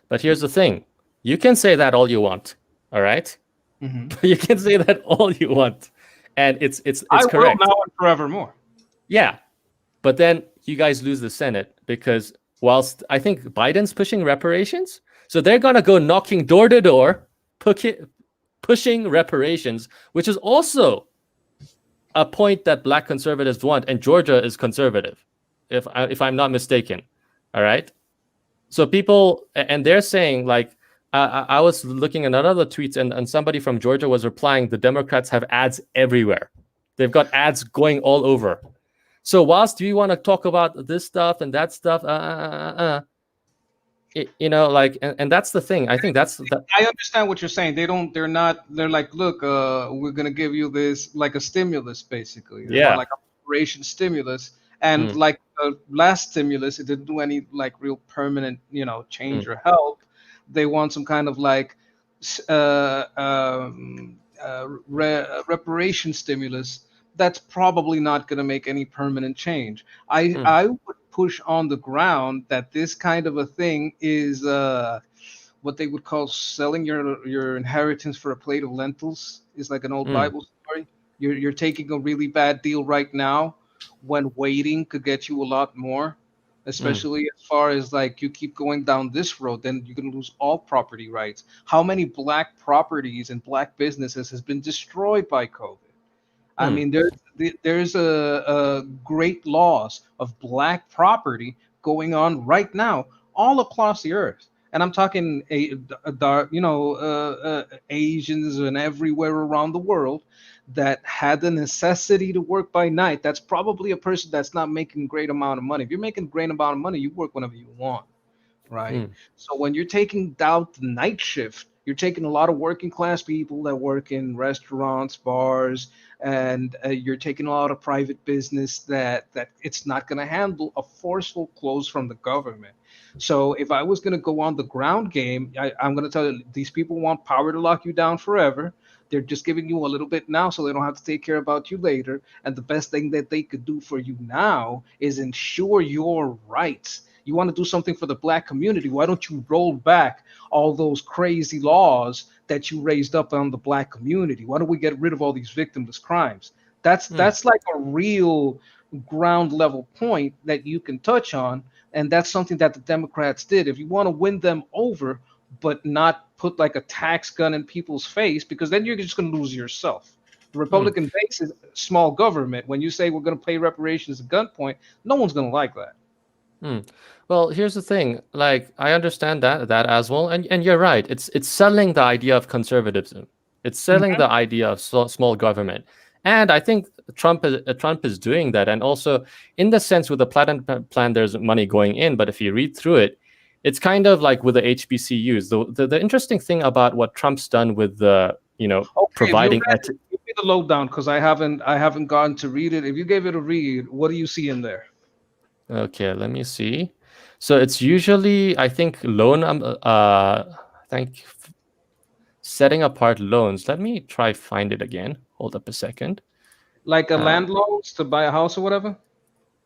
But here's the thing. You can say that all you want, all right? You can say that all you want. And it's correct. Will now and forevermore. Yeah. But then you guys lose the Senate, because whilst I think Biden's pushing reparations, so they're going to go knocking door to door, pushing reparations, which is also a point that black conservatives want, and Georgia is conservative, if I'm not mistaken. All right. So people, and they're saying, like, I was looking at other tweets, and somebody from Georgia was replying, the Democrats have ads everywhere. They've got ads going all over. So whilst we want to talk about this stuff and that stuff, and that's the thing. I think I understand what you're saying. They're like, look, we're going to give you this, like a stimulus, basically. Like a operation stimulus. And like the last stimulus, it didn't do any like real permanent, change or help. They want some kind of like reparation stimulus. That's probably not going to make any permanent change. I would push on the ground that this kind of a thing is what they would call selling your inheritance for a plate of lentils. Is like an old Bible story. You're taking a really bad deal right now, when waiting could get you a lot more. especially as far as like you keep going down this road, then you're going to lose all property rights. How many black properties and black businesses has been destroyed by COVID? I mean, there's a great loss of black property going on right now all across the earth, and I'm talking Asians and everywhere around the world that had the necessity to work by night. That's probably a person that's not making great amount of money. If you're making great amount of money, you work whenever you want, right? So when you're taking down the night shift, you're taking a lot of working class people that work in restaurants, bars, and you're taking a lot of private business that it's not going to handle a forceful close from the government. So if I was going to go on the ground game, I'm going to tell you, these people want power to lock you down forever. They're just giving you a little bit now so they don't have to take care about you later. And the best thing that they could do for you now is ensure your rights. You want to do something for the black community, why don't you roll back all those crazy laws that you raised up on the black community? Why don't we get rid of all these victimless crimes? That's like a real ground level point that you can touch on, and that's something that the Democrats did. If you want to win them over, but not put like a tax gun in people's face, because then you're just going to lose yourself. The Republican base is small government. When you say we're going to pay reparations at gunpoint, no one's going to like that. Well, here's the thing. Like, I understand that as well, and you're right. It's selling the idea of conservatism. It's selling the idea of small government, and I think Trump is doing that. And also, in the sense with the Platinum Plan, there's money going in, but if you read through it, it's kind of like with the HBCUs. The interesting thing about what Trump's done with the providing. Give me the lowdown, because I haven't gotten to read it. If you gave it a read, what do you see in there? Okay, let me see. So it's usually, I think, setting apart loans. Let me try find it again. Hold up a second. Like a land loans to buy a house or whatever?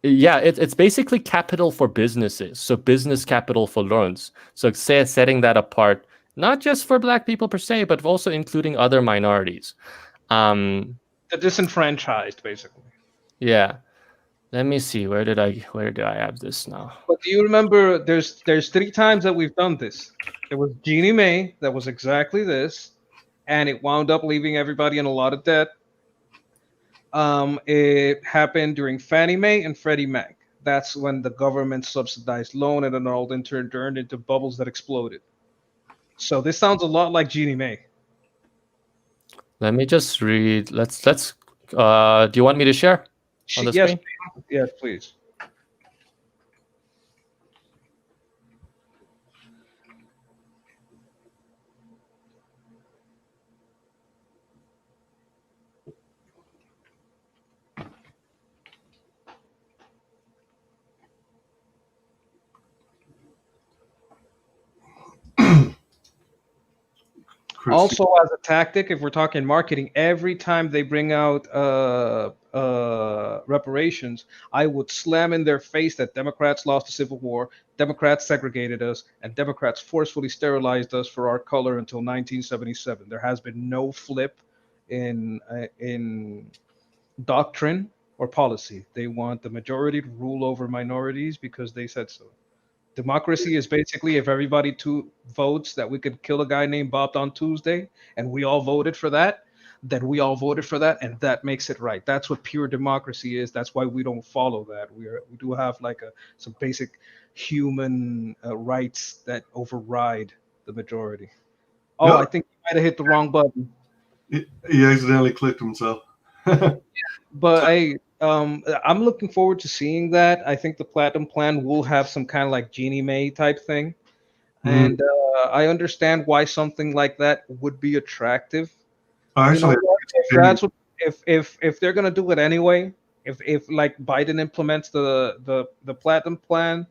Yeah, it's basically capital for businesses. So business capital for loans. So setting that apart, not just for black people per se, but also including other minorities. The disenfranchised, basically. Yeah. Let me see. Where do I have this now? But do you remember? There's 3 times that we've done this. There was Jeannie Mae that was exactly this, and it wound up leaving everybody in a lot of debt. It happened during Fannie Mae and Freddie Mac. That's when the government subsidized loan, and then all turned into bubbles that exploded. So this sounds a lot like Jeannie Mae. Let me just read. Let's. Do you want me to share on the screen? Yes, please. Also, as a tactic, if we're talking marketing, every time they bring out reparations, I would slam in their face that Democrats lost the Civil War, Democrats segregated us, and Democrats forcefully sterilized us for our color until 1977. There has been no flip in doctrine or policy. They want the majority to rule over minorities because they said so. Democracy is basically if everybody votes that we could kill a guy named Bob on Tuesday, and we all voted for that, then we all voted for that, and that makes it right. That's what pure democracy is. That's why we don't follow that. We do have like some basic human rights that override the majority. Oh, yep. I think he might have hit the wrong button. He accidentally clicked himself. But I'm looking forward to seeing that. I think the Platinum Plan will have some kind of like Jeannie Mae type thing. And I understand why something like that would be attractive. Actually, if they're gonna do it anyway, if like Biden implements the Platinum Plan,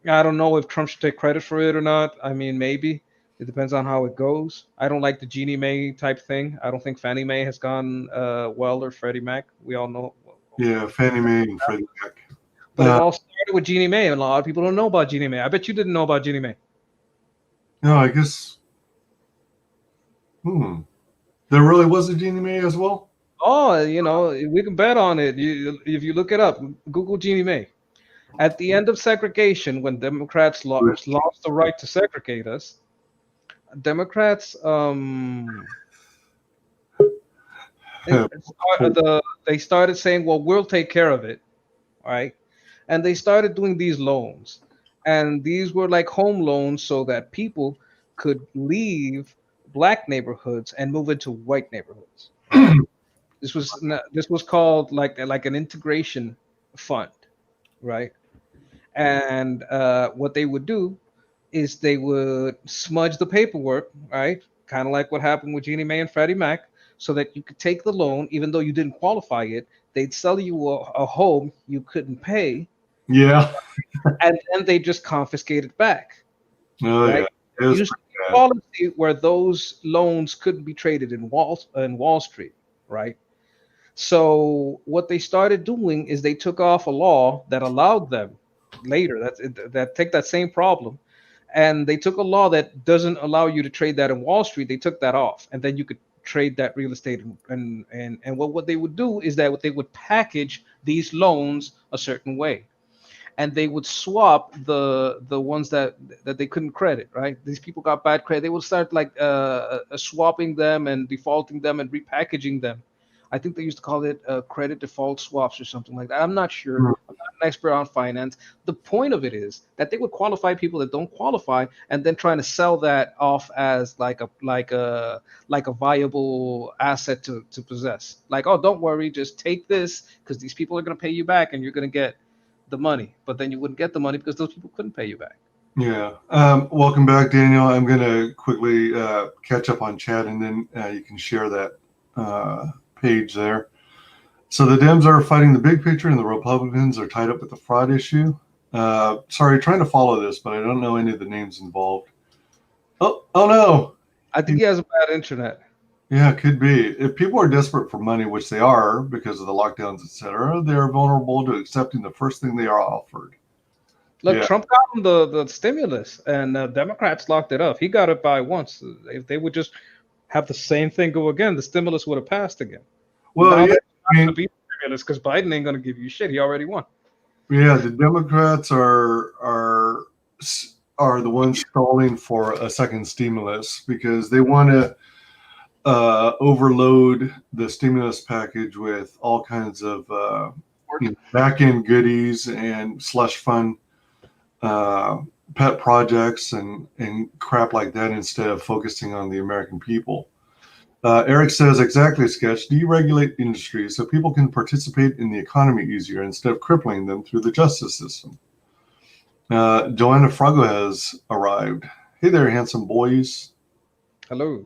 I don't know if Trump should take credit for it or not. I mean, maybe. It depends on how it goes. I don't like the Jeannie Mae type thing. I don't think Fannie Mae has gone well, or Freddie Mac. We all know. Yeah, Fannie Mae and Freddie Mac. But it all started with Jeannie Mae, and a lot of people don't know about Jeannie Mae. I bet you didn't know about Jeannie Mae. No, I guess. There really was a Jeannie Mae as well? Oh, we can bet on it. If you look it up, Google Jeannie Mae. At the end of segregation, when Democrats lost the right to segregate us, Democrats they started saying, well, we'll take care of it, right? And they started doing these loans, and these were like home loans so that people could leave black neighborhoods and move into white neighborhoods, right? This was called like an integration fund, right? And what they would do is they would smudge the paperwork, right? Kind of like what happened with Jeannie Mae and Freddie Mac, so that you could take the loan, even though you didn't qualify it. They'd sell you a home you couldn't pay. Yeah. And then they just confiscate it back. Oh, right? Yeah. Used to be a policy where those loans couldn't be traded in Wall Street, right? So what they started doing is they took off a law that allowed them later that take that same problem, and they took a law that doesn't allow you to trade that in Wall Street. They took that off, and then you could trade that real estate. And what they would do is that they would package these loans a certain way, and they would swap the ones that they couldn't credit. Right, these people got bad credit. They would start like swapping them and defaulting them and repackaging them. I think they used to call it credit default swaps or something like that. I'm not sure. I'm not an expert on finance. The point of it is that they would qualify people that don't qualify, and then trying to sell that off as like a viable asset to possess. Like, oh, don't worry, just take this because these people are going to pay you back, and you're going to get the money. But then you wouldn't get the money because those people couldn't pay you back. Yeah. Welcome back, Daniel. I'm going to quickly catch up on chat, and then you can share that page there. So the Dems are fighting the big picture, and the Republicans are tied up with the fraud issue. Sorry, trying to follow this, but I don't know any of the names involved. Oh no! I think he has a bad internet. Yeah, it could be. If people are desperate for money, which they are because of the lockdowns, etc., they are vulnerable to accepting the first thing they are offered. Look, Trump got him the stimulus, and Democrats locked it up. He got it by once. If they would just have the same thing go again, the stimulus would have passed again. Well, yeah, going to be stimulus because Biden ain't going to give you shit. He already won. Yeah, the Democrats are the ones stalling for a second stimulus because they want to overload the stimulus package with all kinds of back-end goodies and slush fund pet projects and crap like that instead of focusing on the American people. Eric says, exactly, Sketch, deregulate industry so people can participate in the economy easier instead of crippling them through the justice system. Joanna Frago has arrived. Hey there, handsome boys. Hello.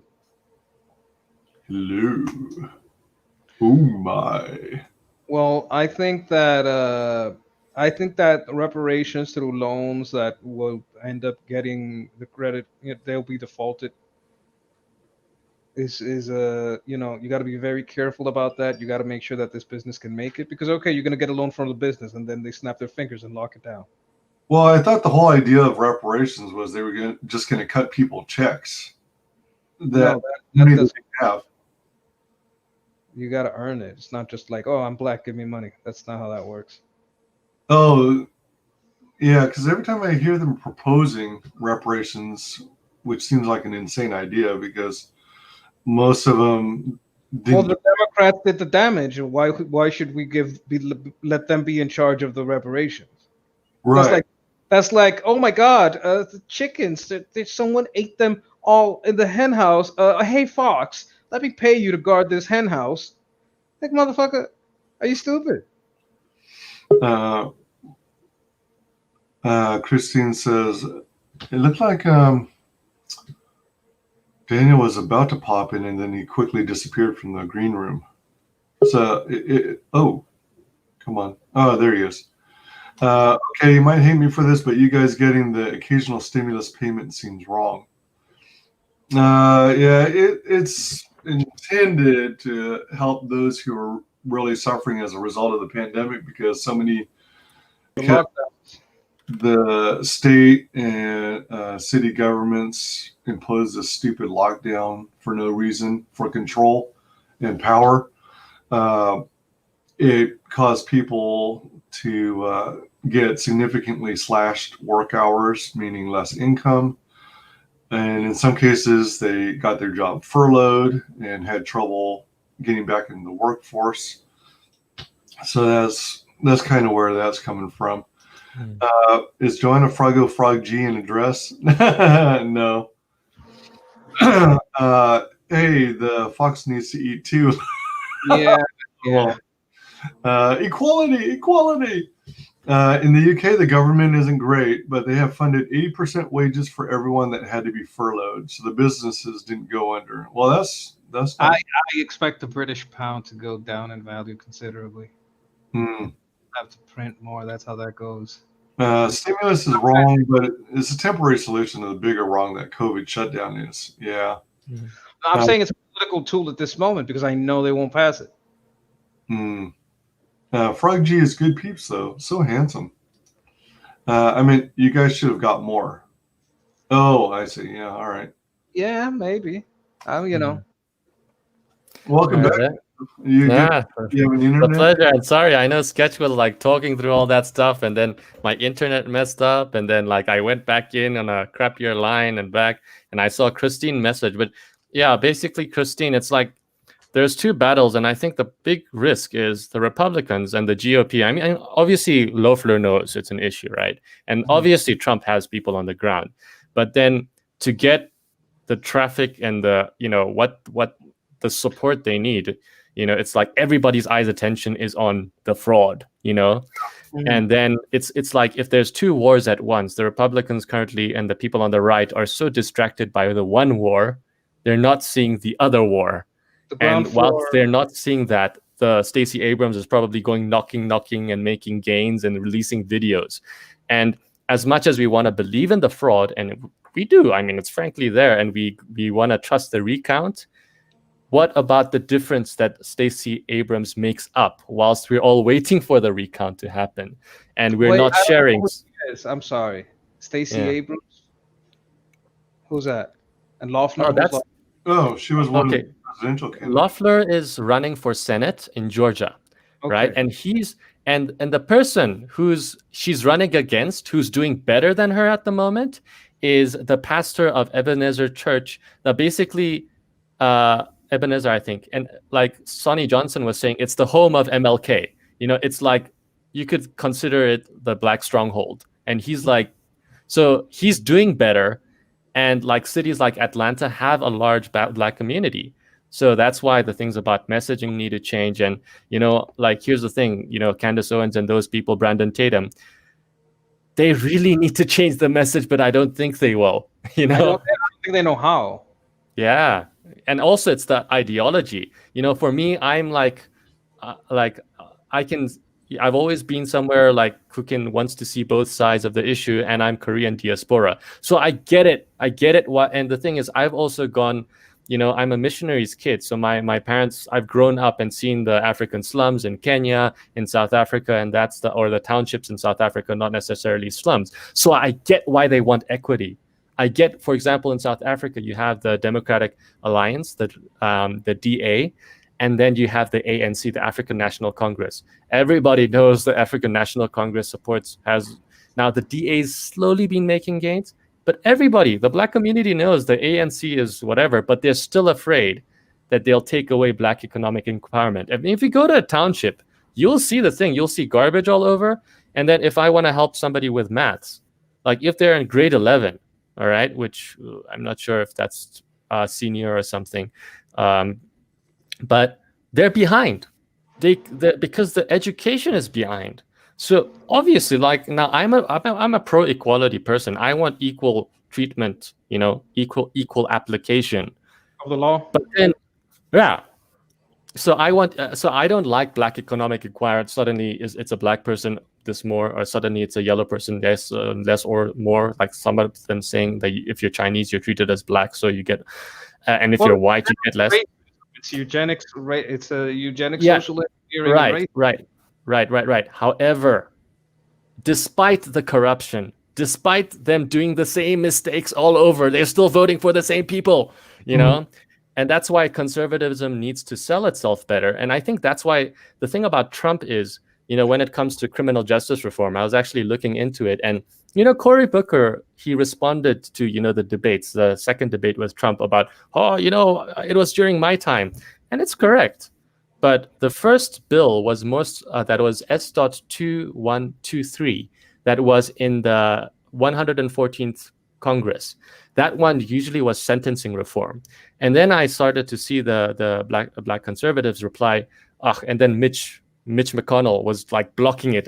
Hello. Oh my. Well, I think that reparations through loans that will end up getting the credit, they'll be defaulted. Is you got to be very careful about that. You got to make sure that this business can make it because okay, you're going to get a loan from the business and then they snap their fingers and lock it down. Well, I thought the whole idea of reparations was they were just going to cut people checks. That doesn't have. You got to earn it. It's not just like, oh, I'm black, give me money. That's not how that works. Oh, yeah, because every time I hear them proposing reparations, which seems like an insane idea because most of them well, the Democrats did the damage. Why should we let them be in charge of the reparations? Right. That's like oh my God, the chickens. Someone ate them all in the hen house. Hey Fox, let me pay you to guard this hen house. Like motherfucker, are you stupid? Christine says it looked like Daniel was about to pop in and then he quickly disappeared from the green room. So, oh, come on. Oh, there he is. Okay, you might hate me for this, but you guys getting the occasional stimulus payment seems wrong. Yeah, it's intended to help those who are really suffering as a result of the pandemic because so many the state and city governments imposed a stupid lockdown for no reason, for control and power. It caused people to get significantly slashed work hours, meaning less income. And in some cases, they got their job furloughed and had trouble getting back into the workforce. So that's kind of where that's coming from. Is Joanna Frago Frog G in a dress? No. Hey, the fox needs to eat too. Yeah. Equality. In the UK, the government isn't great, but they have funded 80% wages for everyone that had to be furloughed, so the businesses didn't go under. Well, that's. I expect the British pound to go down in value considerably. Have to print more. That's how that goes. Stimulus is wrong, but it's a temporary solution to the bigger wrong that COVID shutdown is. Yeah. I'm saying it's a political tool at this moment because I know they won't pass it. Frog G is good peeps, though. So handsome. I mean, you guys should have got more. Oh, I see. Yeah, all right. Yeah, maybe. Welcome back. You have an internet? A pleasure. And sorry, I know Sketch was like talking through all that stuff, and then my internet messed up, and then like I went back in on a crappier line and back, and I saw Christine message. But yeah, basically, Christine, it's like there's two battles, and I think the big risk is the Republicans and the GOP. I mean, obviously, Loeffler knows it's an issue, right? And obviously, Trump has people on the ground, but then to get the traffic and the what the support they need. It's like everybody's attention is on the fraud, and then it's like if there's two wars at once, the Republicans currently and the people on the right are so distracted by the one war, they're not seeing the other war. And whilst they're not seeing that, the Stacey Abrams is probably going knocking and making gains and releasing videos. And as much as we want to believe in the fraud, and we do, I mean, it's frankly there, and we want to trust the recount. What about the difference that Stacey Abrams makes up whilst we're all waiting for the recount to happen, and we're not sharing? I'm sorry, Stacey Abrams. Who's that? And Loeffler. She was one of the presidential candidates. Loeffler is running for Senate in Georgia, right? And he's and the person she's running against, who's doing better than her at the moment, is the pastor of Ebenezer Church. Now, basically, Ebenezer, I think, and like Sonny Johnson was saying, it's the home of MLK. It's like you could consider it the black stronghold. And he's like, so he's doing better. And like cities like Atlanta have a large black community. So that's why the things about messaging need to change. And, like, here's the thing, Candace Owens and those people, Brandon Tatum, they really need to change the message, but I don't think they will, I don't think they know how. Yeah. And also it's the ideology. For me, I'm I've always been somewhere like who wants to see both sides of the issue, and I'm Korean diaspora. So I get it. And the thing is, I've also gone, I'm a missionary's kid. So my parents, I've grown up and seen the African slums in Kenya, in South Africa, and the townships in South Africa, not necessarily slums. So I get why they want equity. I get, for example, in South Africa, you have the Democratic Alliance, the DA, and then you have the ANC, the African National Congress. Everybody knows the African National Congress now the DA's slowly been making gains, but everybody, the black community knows the ANC is whatever, but they're still afraid that they'll take away black economic empowerment. I mean, if you go to a township, you'll see you'll see garbage all over. And then if I want to help somebody with maths, like if they're in grade 11, all right, which I'm not sure if that's senior or something, but they're behind. Because the education is behind. So obviously, like now, I'm a pro equality person. I want equal treatment, equal application of the law. But then, yeah. So I don't like black economic empowerment. Suddenly, it's a black person this more, or suddenly it's a yellow person less or more. Like some of them saying that if you're Chinese, you're treated as black, so you get, and if you're white, you get less. It's eugenics, right? It's a eugenics social engineering. Right. However, despite the corruption, despite them doing the same mistakes all over, they're still voting for the same people, you know? And that's why conservatism needs to sell itself better. And I think that's why the thing about Trump is when it comes to criminal justice reform, I was actually looking into it. And, Cory Booker, he responded to, the debates, the second debate with Trump about, it was during my time. And it's correct. But the first bill was that was S.2123, that was in the 114th Congress. That one usually was sentencing reform. And then I started to see the black conservatives reply, and then Mitch McConnell was like blocking it.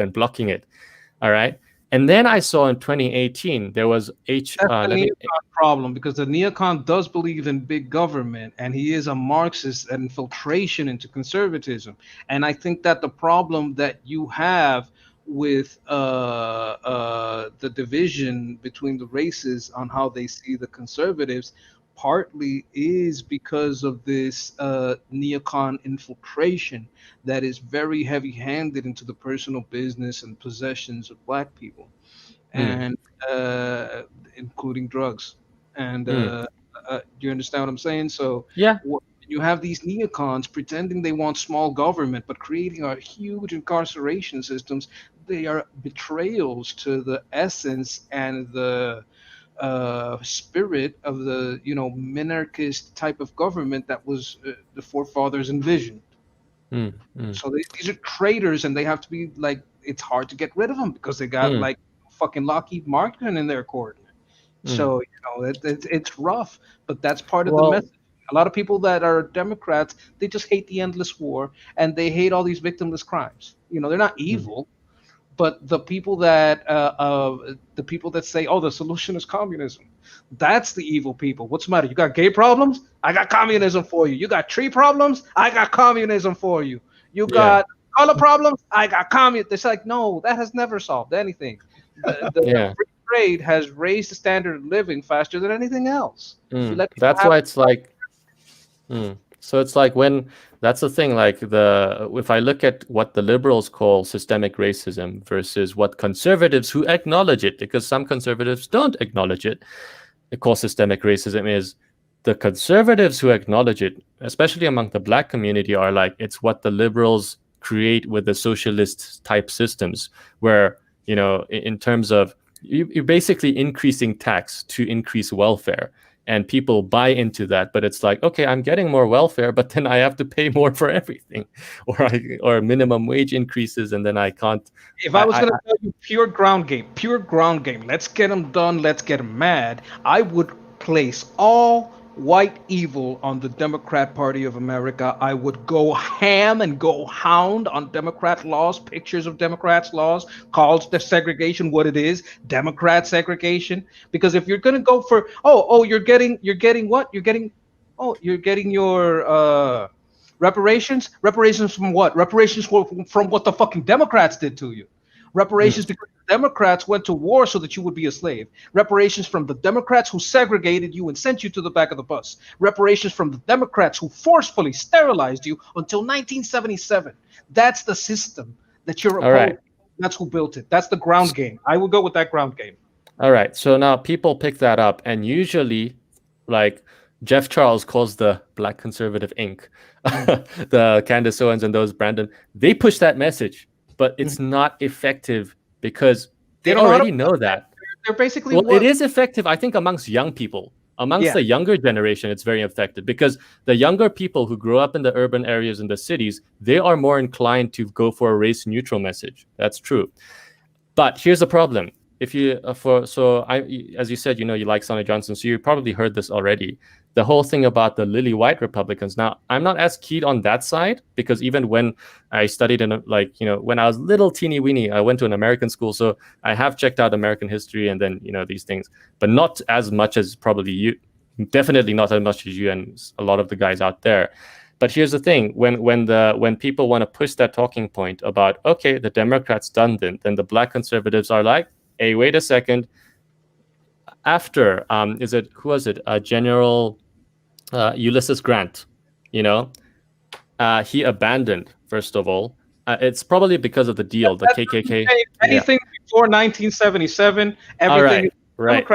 All right. And then I saw in 2018 there was That's the neocon problem, because the neocon does believe in big government, and he is a Marxist and infiltration into conservatism. And I think that the problem that you have with the division between the races on how they see the conservatives partly is because of this neocon infiltration that is very heavy-handed into the personal business and possessions of black people, and including drugs. And do you understand what I'm saying? So yeah, you have these neocons pretending they want small government, but creating a huge incarceration systems. They are betrayals to the essence and the spirit of the minarchist type of government that was the forefathers envisioned. So these are traitors, and they have to be like, it's hard to get rid of them because they got like fucking Lockheed Martin in their court. So it's rough, but that's part of the message. A lot of people that are Democrats, they just hate the endless war, and they hate all these victimless crimes. They're not evil. But the people that say, "Oh, the solution is communism," that's the evil people. What's the matter? You got gay problems? I got communism for you. You got tree problems? I got communism for you. You got color problems? I got communism. It's like, no, that has never solved anything. The free trade has raised the standard of living faster than anything else. That's why it's like. So it's like that's the thing, like if I look at what the liberals call systemic racism versus what conservatives who acknowledge it, because some conservatives don't acknowledge it, they call systemic racism, is the conservatives who acknowledge it, especially among the black community, are like, it's what the liberals create with the socialist type systems, where, in terms of you're basically increasing tax to increase welfare. And people buy into that, but it's like, okay, I'm getting more welfare, but then I have to pay more for everything, or minimum wage increases, and then I can't. If I was going to tell you pure ground game, let's get them done, let's get them mad, I would place all white evil on the Democrat Party of America. I would go ham and go hound on Democrat laws, pictures of Democrats' laws, calls the segregation what it is, Democrat segregation. Because if you're going to go for, you're getting what? You're getting your reparations. Reparations from what? Reparations from what the fucking Democrats did to you. Reparations because the Democrats went to war so that you would be a slave. Reparations from the Democrats who segregated you and sent you to the back of the bus. Reparations from the Democrats who forcefully sterilized you until 1977. That's the system that you're opposing. Right. That's who built it. That's the ground game. I will go with that ground game. All right. So now people pick that up, and usually, like Jeff Charles calls the Black Conservative Inc., the Candace Owens and those, Brandon, they push that message. But it's not effective because they already know that. They're basically it is effective, I think, amongst young people. Amongst the younger generation, it's very effective because the younger people who grow up in the urban areas and the cities, they are more inclined to go for a race-neutral message. That's true. But here's the problem. If you as you said, you like Sonny Johnson, so you probably heard this already. The whole thing about the lily white Republicans. Now, I'm not as keen on that side because even when I studied when I was little teeny weeny, I went to an American school, so I have checked out American history and then these things, but not as much as probably you. Definitely not as much as you and a lot of the guys out there. But here's the thing: when people want to push that talking point about, okay, the Democrats done it, then the Black conservatives are like, hey, wait a second. After who was it? General Ulysses Grant. He abandoned. First of all, it's probably because of the deal, the KKK. Anything before 1977, everything. Right.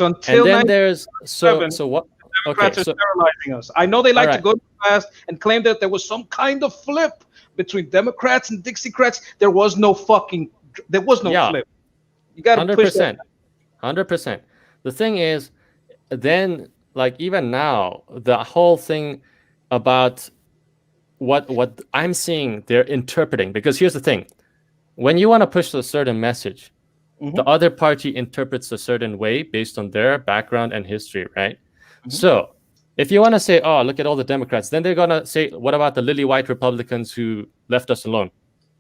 Until and then there's so what? Democrats are sterilizing us. I know they like to go to the past and claim that there was some kind of flip between Democrats and Dixiecrats. There was no flip. You got to push that. 100%. The thing is, then, like, even now, the whole thing about what I'm seeing they're interpreting, because here's the thing. When you want to push a certain message, the other party interprets a certain way based on their background and history, right? So if you want to say, oh, look at all the Democrats, then they're going to say, what about the lily white Republicans who left us alone?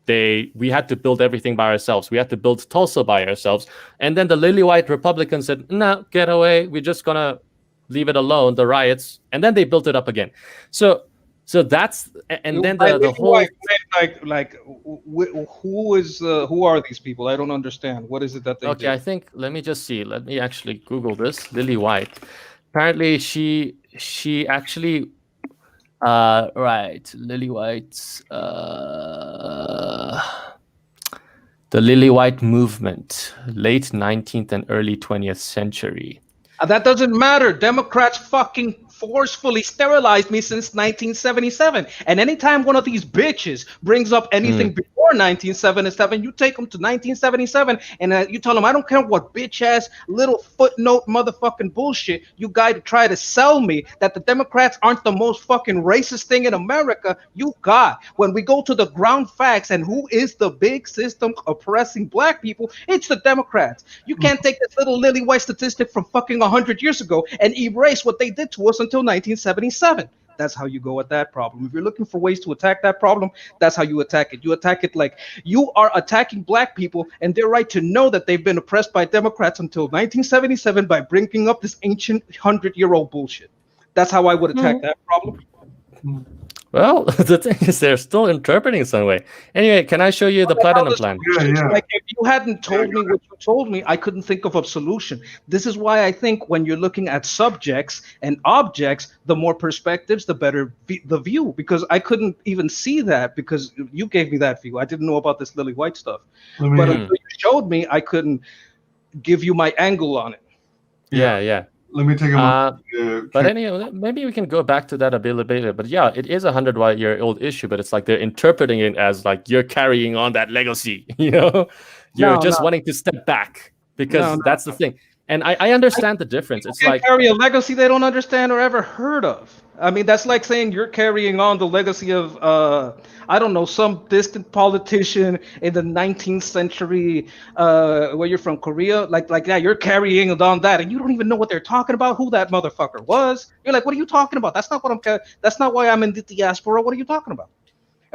We had to build everything by ourselves. We had to build Tulsa by ourselves. And then the lily white Republicans said, no, get away. We're just going to leave it alone, the riots. And then they built it up again. So that's, and then the whole who are these people? I don't understand. What is it that they do? I think, let me just see. Let me actually Google this. Lily White. Apparently she actually right, Lily White's the Lily White movement, late 19th and early 20th century. That doesn't matter. Democrats fucking forcefully sterilized me since 1977. And anytime one of these bitches brings up anything before 1977, you take them to 1977 and you tell them, I don't care what bitch ass little footnote motherfucking bullshit you guys try to sell me that the Democrats aren't the most fucking racist thing in America. You got, when we go to the ground facts and who is the big system oppressing black people, it's the Democrats. You can't take this little lily white statistic from fucking 100 years ago and erase what they did to us until 1977. That's how you go at that problem. If you're looking for ways to attack that problem, that's how you attack it. You attack it like you are attacking black people and their right to know that they've been oppressed by Democrats until 1977 by bringing up this ancient 100-year-old bullshit. That's how I would attack that problem. Well, the thing is, they're still interpreting some way. Anyway, can I show you the platinum plan? Like, if you hadn't told me what you told me, I couldn't think of a solution. This is why I think when you're looking at subjects and objects, the more perspectives, the better the view. Because I couldn't even see that because you gave me that view. I didn't know about this lily white stuff. But until you showed me, I couldn't give you my angle on it. Yeah. Let me take a moment. But anyway, maybe we can go back to that a bit later. But yeah, it is 100-year-old issue, but it's like they're interpreting it as like you're carrying on that legacy. You're just wanting to step back because that's the thing. And I understand the difference. It's like carry a legacy they don't understand or ever heard of. I mean, that's like saying you're carrying on the legacy of, I don't know, some distant politician in the 19th century, where you're from, Korea. Like that, you're carrying on that, and you don't even know what they're talking about, who that motherfucker was. You're like, what are you talking about? That's not what that's not why I'm in the diaspora. What are you talking about?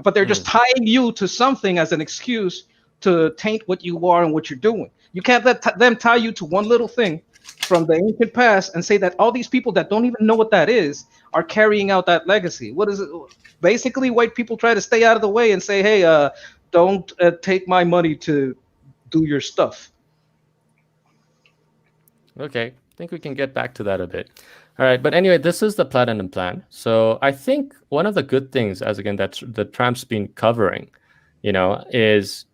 But they're just tying you to something as an excuse to taint what you are and what you're doing. You can't let them tie you to one little thing from the ancient past and say that all these people that don't even know what that is are carrying out that legacy. What is it? Basically, white people try to stay out of the way and say, hey, don't take my money to do your stuff. Okay, I think we can get back to that a bit. All right, but anyway, this is the platinum plan. So I think one of the good things, as again, that the Trump's been covering, is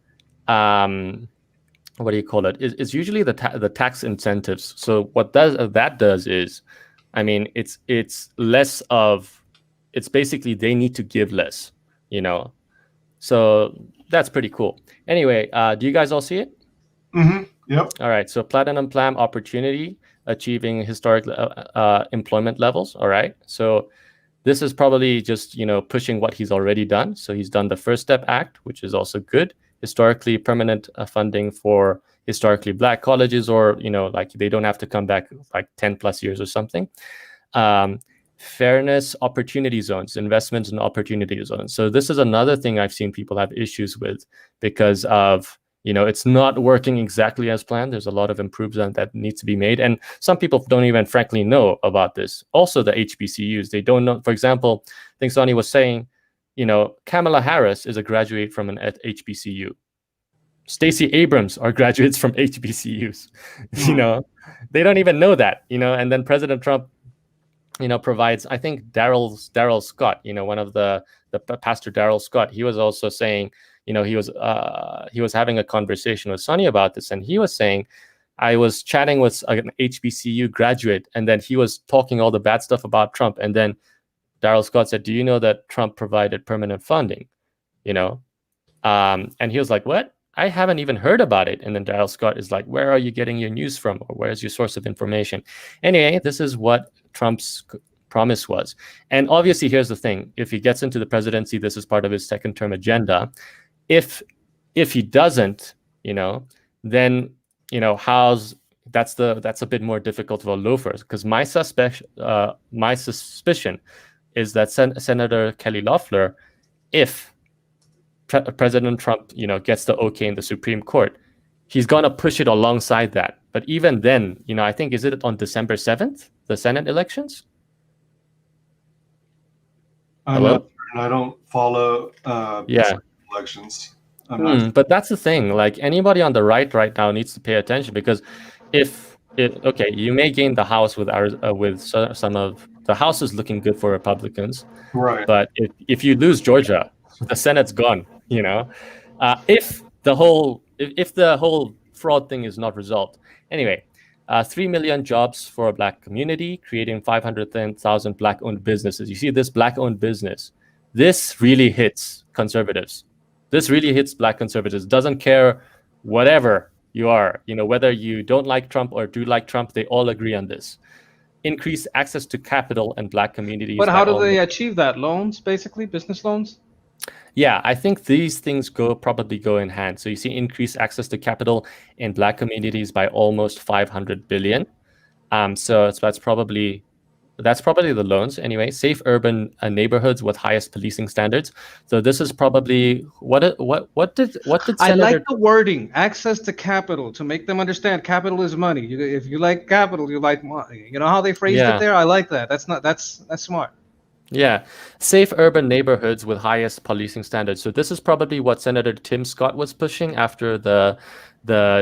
what do you call it? It's usually the tax incentives. So what that does is, I mean, it's less of, it's basically they need to give less, So that's pretty cool. Anyway, do you guys all see it? Mm-hmm. Yep. All right. So platinum plan opportunity, achieving historic employment levels. All right. So this is probably just, pushing what he's already done. So he's done the First Step Act, which is also good. Historically permanent funding for historically black colleges, or like they don't have to come back like 10 plus years or something. Fairness opportunity zones, investments in opportunity zones. So this is another thing I've seen people have issues with because of it's not working exactly as planned. There's a lot of improvement that needs to be made, and some people don't even frankly know about this. Also, the HBCUs, they don't know. For example, I think Sonny was saying, Kamala Harris is a graduate from an HBCU. Stacey Abrams are graduates from HBCUs. They don't even know that. And then President Trump, provides. I think Daryl Scott, one of the Pastor Daryl Scott, he was also saying, he was having a conversation with Sonny about this, and he was saying, I was chatting with an HBCU graduate, and then he was talking all the bad stuff about Trump. And then Daryl Scott said, "Do you know that Trump provided permanent funding?" You know, and he was like, "What? I haven't even heard about it." And then Daryl Scott is like, "Where are you getting your news from? Or where's your source of information?" Anyway, this is what Trump's promise was. And obviously, here's the thing: if he gets into the presidency, this is part of his second term agenda. If he doesn't, then that's a bit more difficult for loafers, because my suspicion is that Senator Kelly Loeffler, if President Trump, gets the okay in the Supreme Court, he's gonna push it alongside that. But even then, I think, is it on December 7th, the Senate elections? I don't follow elections. But that's the thing. Like, anybody on the right now needs to pay attention, because you may gain the House with some of the House is looking good for Republicans, right? But if you lose Georgia, the Senate's gone. If the whole fraud thing is not resolved. Anyway, 3 million jobs for a Black community, creating 510,000 Black-owned businesses. You see, this Black-owned business, this really hits conservatives. This really hits Black conservatives. Doesn't care whatever you are, whether you don't like Trump or do like Trump, they all agree on this. Increase access to capital and Black communities. But how do they achieve that? Loans, basically, business loans? Yeah, I think these things probably go in hand. So you see increased access to capital in Black communities by almost 500 billion. So that's probably the loans. Anyway, safe urban neighborhoods with highest policing standards. So this is probably what did Senator... I like the wording, access to capital, to make them understand capital is money. If you like capital, you like money. You know how they phrased it there? I like that. That's smart. Yeah, safe urban neighborhoods with highest policing standards. So this is probably what Senator Tim Scott was pushing after the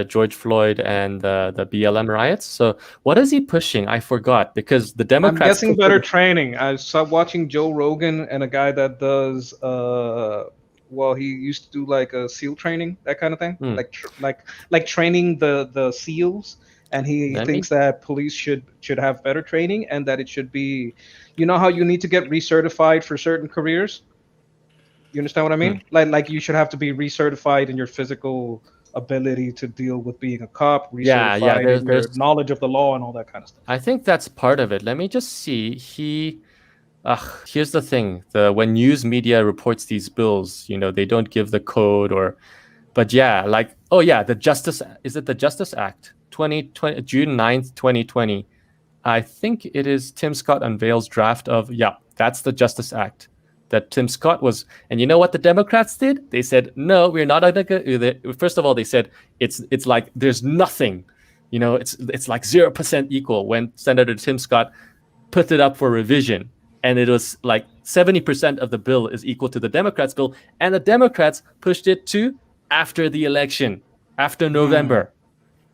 George Floyd and the BLM riots. So what is he pushing? I forgot, because the Democrats... I'm guessing better training. I saw watching Joe Rogan and a guy that does he used to do like a SEAL training, that kind of thing, like training the SEALs. And he thinks that police should have better training, and that it should be, how you need to get recertified for certain careers. You understand what I mean? Like you should have to be recertified in your physical ability to deal with being a cop, recertified in your knowledge of the law and all that kind of stuff. I think that's part of it. Let me just see. Here's the thing: when news media reports these bills, they don't give the code but the Justice, is it the Justice Act? 2020, June 9th, 2020. I think it is Tim Scott unveils draft of, that's the Justice Act that Tim Scott was. And you know what the Democrats did? They said, no, we're not going to. First of all, they said it's like there's nothing, it's like 0% equal, when Senator Tim Scott put it up for revision. And it was like 70% of the bill is equal to the Democrats' bill. And the Democrats pushed it to after the election, after November.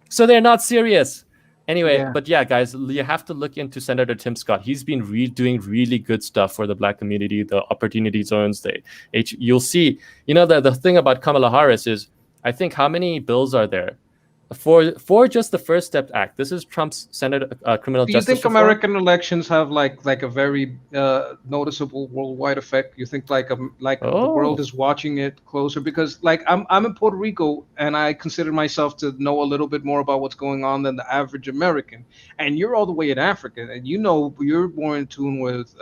So they're not serious. Anyway, but guys, you have to look into Senator Tim Scott. He's been doing really good stuff for the Black community, the opportunity zones. You'll see, the thing about Kamala Harris is, I think, how many bills are there? For just the First Step Act. This is Trump's Senate criminal justice. Do you think reform. American elections have like a very noticeable worldwide effect? You think the world is watching it closer? Because I'm in Puerto Rico, and I consider myself to know a little bit more about what's going on than the average American. And you're all the way in Africa, and you're more in tune with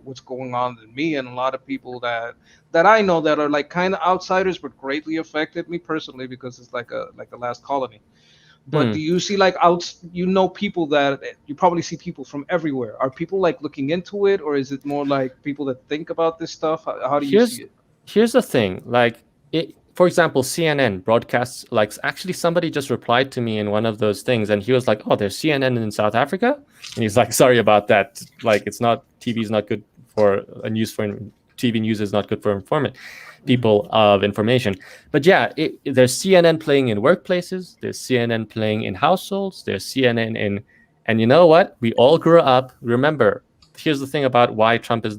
what's going on than me, and a lot of people that I know that are like kind of outsiders, but greatly affected. Me personally, because it's like a last colony. But do you see people that you probably see people from everywhere? Are people like looking into it, or is it more like people that think about this stuff? How do you see it? Here's the thing, for example, CNN broadcasts, actually somebody just replied to me in one of those things, and he was like, oh, there's CNN in South Africa? And he's like, sorry about that. It's not, TV is not good for a news for TV news is not good for informant people of information. But there's CNN playing in workplaces, there's CNN playing in households, there's CNN and you know what? We all grew up. Remember, here's the thing about why Trump is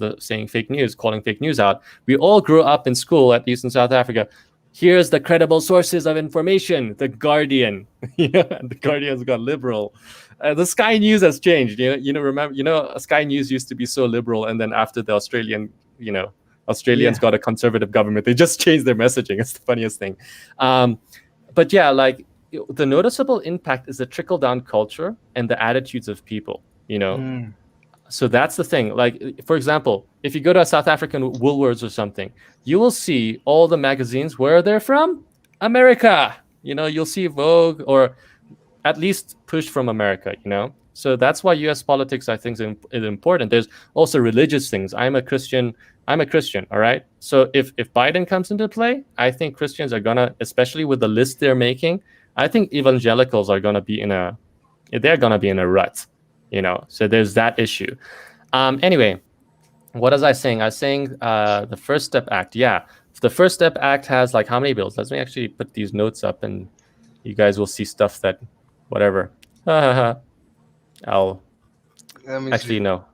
calling fake news out. We all grew up in school, at least in South Africa, Here's the credible sources of information. The Guardian, the Guardian's got liberal. The Sky News has changed. Remember, Sky News used to be so liberal, and then after the Australians got a conservative government, they just changed their messaging. It's the funniest thing. But yeah, like the noticeable impact is the trickle down culture and the attitudes of people. So that's the thing. Like, for example, if you go to a South African Woolworths or something, you will see all the magazines where they're from. America. You'll see Vogue or at least Push from America, So that's why U.S. politics, I think, is important. There's also religious things. I'm a Christian, all right? So if Biden comes into play, I think Christians are going to, especially with the list they're making, I think evangelicals are going to be in a rut. So there's that issue. Anyway, what was I saying? I was saying the First Step Act. Yeah, the First Step Act has like how many bills? Let me actually put these notes up, and you guys will see stuff that, whatever. I'll actually no.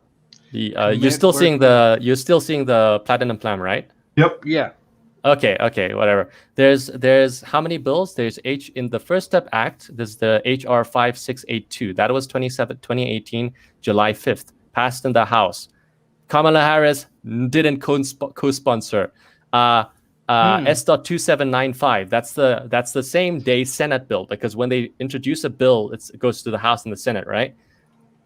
You're still seeing the Platinum Plan, right? Yep. Yeah. Okay, whatever. There's how many bills? There's in the First Step Act, there's the HR 5682. That was 2018, July 5th, passed in the House. Kamala Harris didn't co-sponsor. S.2795. That's the same day Senate bill, because when they introduce a bill, it goes to the House and the Senate, right?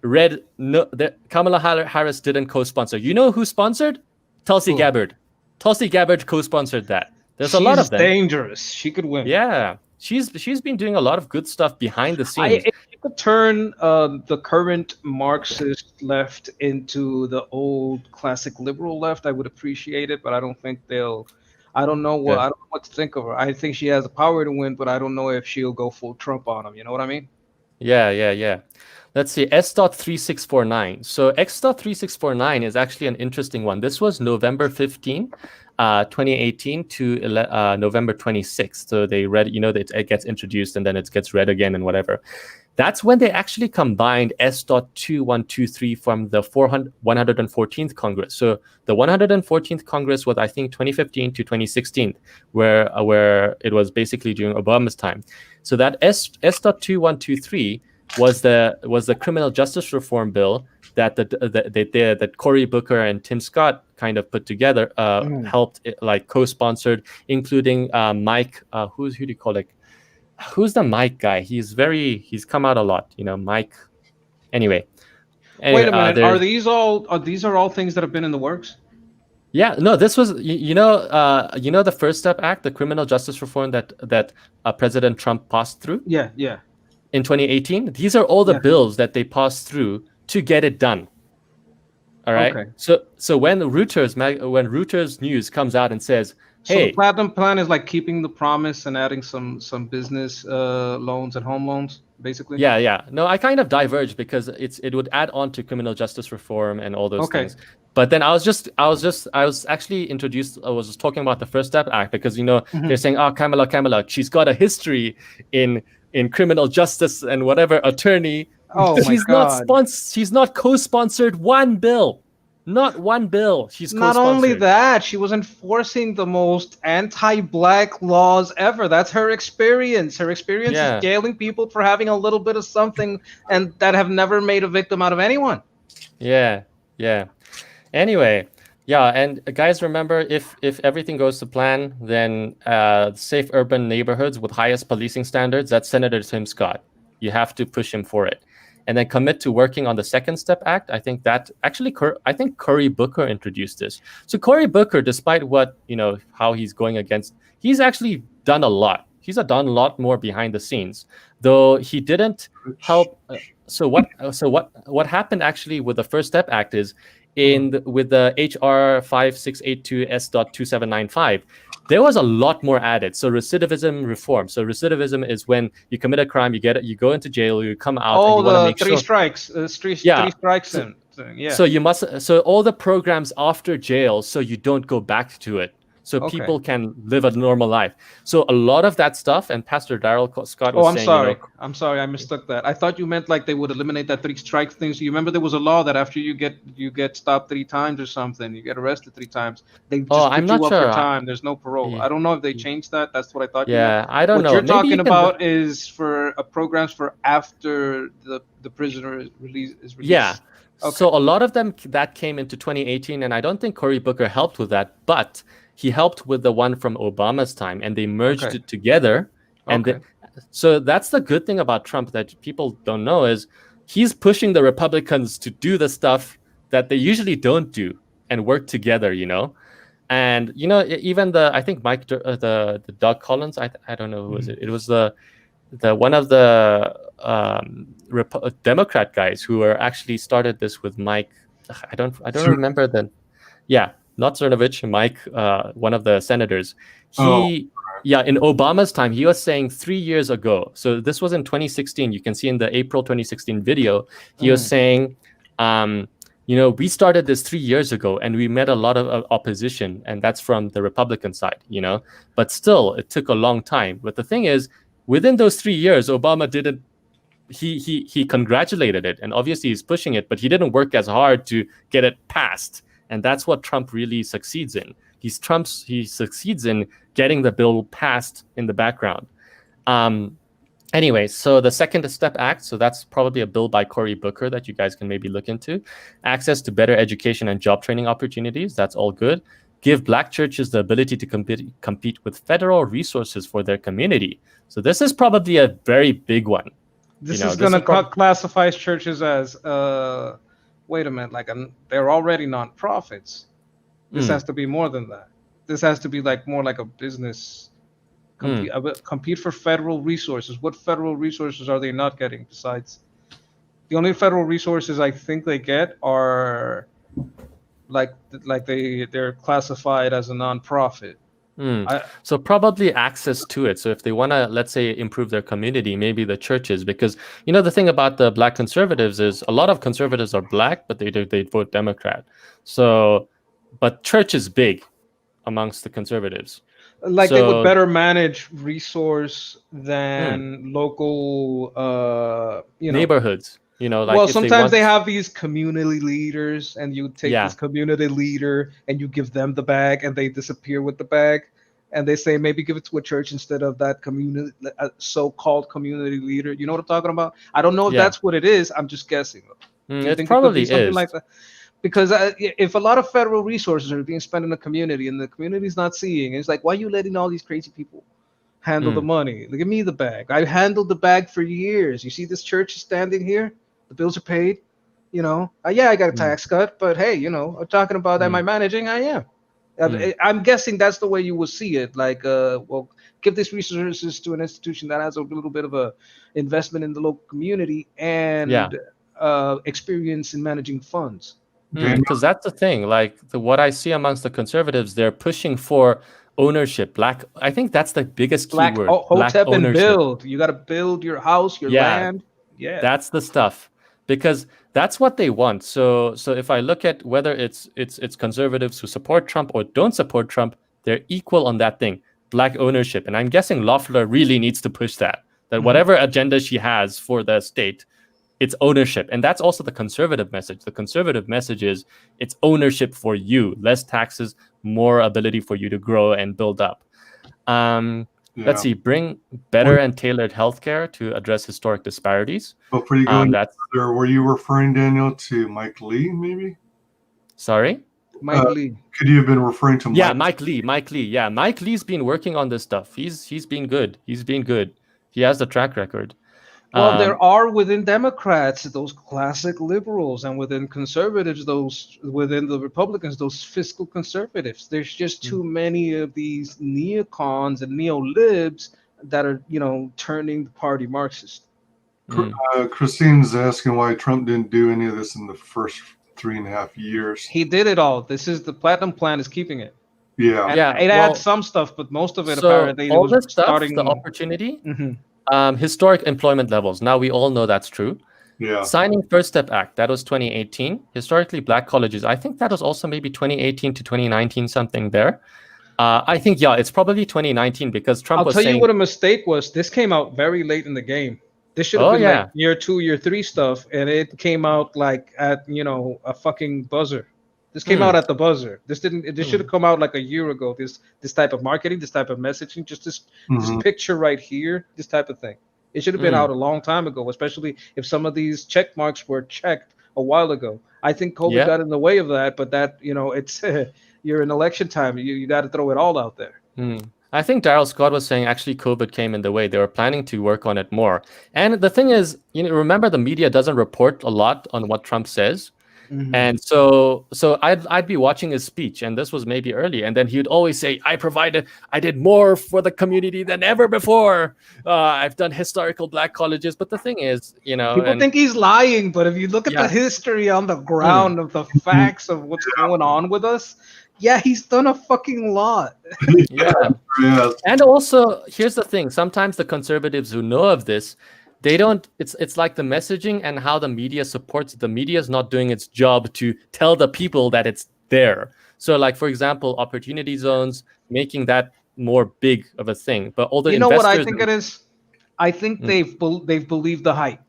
Kamala Harris didn't co-sponsor. You know who sponsored? Tulsi Gabbard. Tulsi Gabbard co-sponsored that. There's a lot of them. She's dangerous. She could win. Yeah, she's been doing a lot of good stuff behind the scenes. If you could turn the current Marxist left into the old classic liberal left, I would appreciate it. But I don't think they'll. I don't know what to think of her. I think she has the power to win, but I don't know if she'll go full Trump on him. You know what I mean? Yeah. Let's see, S.3649. So X.3649 is actually an interesting one. This was November 15, 2018 to November 26th. So they read, it gets introduced and then it gets read again and whatever. That's when they actually combined S.2123 from the 114th Congress. So the 114th Congress was, I think, 2015 to 2016, where it was basically during Obama's time. So that S.2123 was the criminal justice reform bill that Cory Booker and Tim Scott kind of put together, helped co-sponsored, including Mike. Who do you call it? Who's the Mike guy? He's come out a lot. Mike. Anyway, wait a minute. Are these all things that have been in the works? Yeah, no. This was the First Step Act, the criminal justice reform that President Trump passed through. Yeah. In 2018, these are all the bills that they passed through to get it done. All right. Okay. So when Reuters News comes out and says, "Hey," so the Platinum Plan is like keeping the promise and adding some business loans and home loans, basically. Yeah. No, I kind of diverged because it would add on to criminal justice reform and all those things. But then I was actually introduced. I was just talking about the First Step Act because they're saying, "Oh, Kamala, she's got a history in criminal justice and whatever attorney." Oh she's my God. She's not co-sponsored one bill. Not one bill. She's not only that, she was enforcing the most anti-black laws ever. That's her experience. Her experience is jailing people for having a little bit of something and that have never made a victim out of anyone. Yeah. Anyway, and guys, remember, if everything goes to plan, then safe urban neighborhoods with highest policing standards, that's Senator Tim Scott. You have to push him for it. And then commit to working on the Second Step Act. I think Cory Booker introduced this. So Cory Booker, despite how he's going against, he's actually done a lot. He's done a lot more behind the scenes, though he didn't help. So what happened actually with the First Step Act is with the HR 5682 S.2795. There was a lot more added. So recidivism reform. So recidivism is when you commit a crime, you go into jail, you come out. Oh, and you the make three sure. strikes. Three strikes. So you must. So all the programs after jail, so you don't go back to it. so people can live a normal life. So a lot of that stuff, and Pastor Darrell Scott was saying, sorry. I'm sorry, I mistook that. I thought you meant like they would eliminate that 3 strike thing. So you remember there was a law that after you get stopped 3 times or something, you get arrested 3 times, they just put I'm you not up sure. for time. There's no parole. I don't know if they changed that. That's what I thought. Yeah, I don't know. What you're talking about is for programs for after the prisoner is released. Yeah. So a lot of them that came into 2018, and I don't think Cory Booker helped with that, but he helped with the one from Obama's time, and they merged it together. And so that's the good thing about Trump that people don't know is he's pushing the Republicans to do the stuff that they usually don't do and work together, And even I think Mike, the Doug Collins, I don't know who was it. It was the one of the Democrat guys who are actually started this with Mike. I don't remember the. Yeah, not Cernovich. Mike, one of the senators. In Obama's time, he was saying 3 years ago. So this was in 2016. You can see in the April 2016 video, he was saying, we started this 3 years ago, and we met a lot of opposition, and that's from the Republican side, But still, it took a long time. But the thing is, within those 3 years, Obama didn't. He congratulated it, and obviously he's pushing it, but he didn't work as hard to get it passed, and that's what Trump really succeeds in. He succeeds in getting the bill passed in the background. Anyway, so the Second Step Act, so that's probably a bill by Cory Booker that you guys can maybe look into. Access to better education and job training opportunities, that's all good. Give Black churches the ability to compete with federal resources for their community. So this is probably a very big one. This is going to classify churches as, wait a minute, they're already nonprofits. This has to be more than that. This has to be more like a business. Compete for federal resources. What federal resources are they not getting besides? The only federal resources I think they get are they're classified as a nonprofit. So probably access to it. So if they want to, let's say, improve their community, maybe the churches, because the thing about the Black conservatives is a lot of conservatives are Black, but they vote Democrat. So, but church is big amongst the conservatives. They would better manage resource than local, neighborhoods. Sometimes they have these community leaders, and you take this community leader and you give them the bag, and they disappear with the bag, and they say maybe give it to a church instead of that community, so-called community leader. You know what I'm talking about? I don't know if that's what it is. I'm just guessing. It probably is like that. Because if a lot of federal resources are being spent in the community and the community's not seeing, it's like, why are you letting all these crazy people handle the money? Give me the bag. I handled the bag for years. You see this church is standing here? The bills are paid. I got a tax cut, but hey, I'm talking about am I managing? I am. I'm guessing that's the way you will see it. Give these resources to an institution that has a little bit of a investment in the local community and experience in managing funds. Because that's the thing. What I see amongst the conservatives, they're pushing for ownership. I think that's the biggest keyword. Black ownership. And build. You got to build your house, your land. Yeah, that's the stuff. Because that's what they want. So if I look at whether it's conservatives who support Trump or don't support Trump, they're equal on that thing. Black ownership. And I'm guessing Loeffler really needs to push that whatever agenda she has for the state, it's ownership. And that's also the conservative message. The conservative message is it's ownership for you, less taxes, more ability for you to grow and build up. Let's see, bring better and tailored healthcare to address historic disparities. Before you go further, were you referring, Daniel, to Mike Lee, maybe? Sorry? Mike Lee. Could you have been referring to Mike Lee? Yeah, Mike Lee's been working on this stuff. He's been good. He has the track record. Well, there are within Democrats those classic liberals, and within conservatives, within the Republicans, those fiscal conservatives. There's just too many of these neocons and neo-libs that are, turning the party Marxist. Christine's asking why Trump didn't do any of this in the first 3.5 years. He did it all. This is the Platinum Plan is keeping it. Yeah. And it adds some stuff, but most of it apparently all was this stuff, starting the opportunity. Historic employment levels. Now we all know that's true. Yeah. Signing First Step Act, that was 2018. Historically Black colleges, I think that was also maybe 2018 to 2019, something there. I think, yeah, it's probably 2019 because Trump was saying... I'll tell you what a mistake was. This came out very late in the game. This should have been like year 2, year 3 stuff, and it came out like at, a fucking buzzer. This came out at the buzzer. This didn't. This should have come out like a year ago. This type of marketing, this type of messaging, just this picture right here, this type of thing. It should have been out a long time ago, especially if some of these check marks were checked a while ago. I think COVID got in the way of that, but that, it's you're in election time. You got to throw it all out there. I think Daryl Scott was saying actually COVID came in the way. They were planning to work on it more. And the thing is, remember the media doesn't report a lot on what Trump says. And so I'd be watching his speech, and this was maybe early, and then he would always say, I did more for the community than ever before. I've done historical Black colleges. But the thing is, people think he's lying, but if you look at the history on the ground of the facts of what's going on with us, he's done a fucking lot. And also, here's the thing. Sometimes the conservatives who know of this, they don't, it's like the messaging and how the media supports it. The media is not doing its job to tell the people that it's there. So like, for example, opportunity zones, making that more big of a thing. But all the investors... what I think it is? I think they've believed the hype.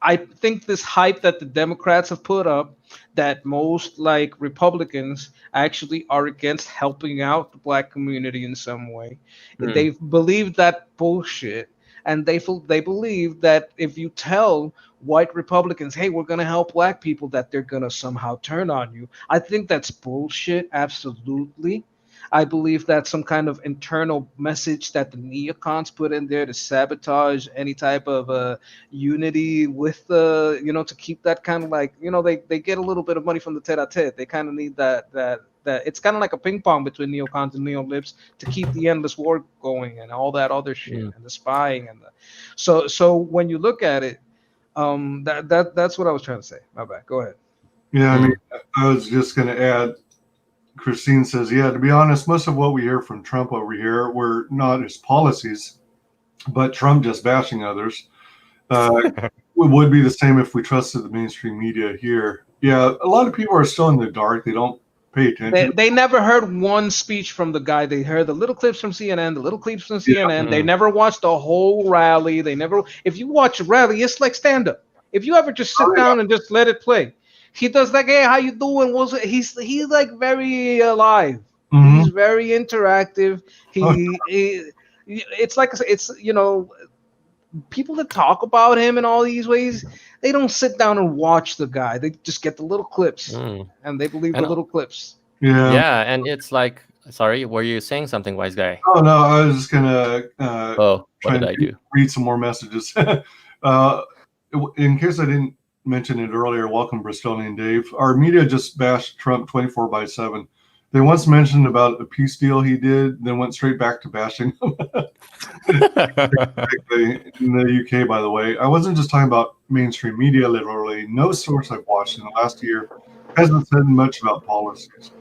I think this hype that the Democrats have put up, that most like Republicans actually are against helping out the Black community in some way. They've believed that bullshit. And they believe that if you tell white Republicans, hey, we're going to help Black people, that they're going to somehow turn on you. I think that's bullshit, absolutely. I believe that's some kind of internal message that the neocons put in there to sabotage any type of unity with the, to keep that kind of like, they get a little bit of money from the tete-a-tete. They kind of need that it's kind of like a ping pong between neocons and neolibs to keep the endless war going and all that other shit and the spying and so when you look at it, that's what I was trying to say. My bad. Go ahead. Yeah, I mean, I was just going to add. Christine says, to be honest, most of what we hear from Trump over here were not his policies, but Trump just bashing others. It would be the same if we trusted the mainstream media here. Yeah, a lot of people are still in the dark. They don't pay attention. They never heard one speech from the guy. They heard the little clips from CNN, the little clips from CNN. They never watched the whole rally. If you watch a rally, it's like stand-up. If you ever just sit down and just let it play, he does like, hey, how you doing? He's like very alive. He's very interactive. It's like, it's, people that talk about him in all these ways, they don't sit down and watch the guy. They just get the little clips and they believe the little clips. Yeah, and it's like, sorry, were you saying something, wise guy? Oh no, I was just gonna what did I do? Read some more messages. In case I didn't mention it earlier, welcome Bristolian Dave. Our media just bashed Trump 24/7. They once mentioned about a peace deal he did, then went straight back to bashing him. In the UK, by the way. I wasn't just talking about mainstream media, literally. No source I've watched in the last year hasn't said much about policies.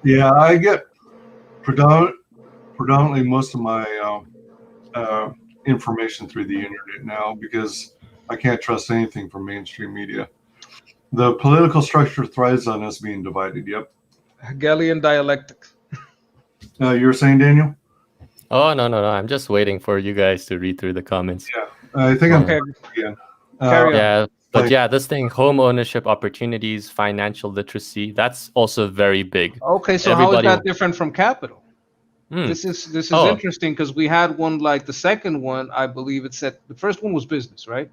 Yeah, I get predominantly most of my information through the internet now because I can't trust anything from mainstream media. The political structure thrives on us being divided. Yep. Hegelian dialectic. You were saying, Daniel? Oh, no. I'm just waiting for you guys to read through the comments. Yeah, I think I'm again. This thing, home ownership opportunities, financial literacy, that's also very big. Okay, so how is that different from capital? This is interesting because we had one like the second one, I believe it said the first one was business, right?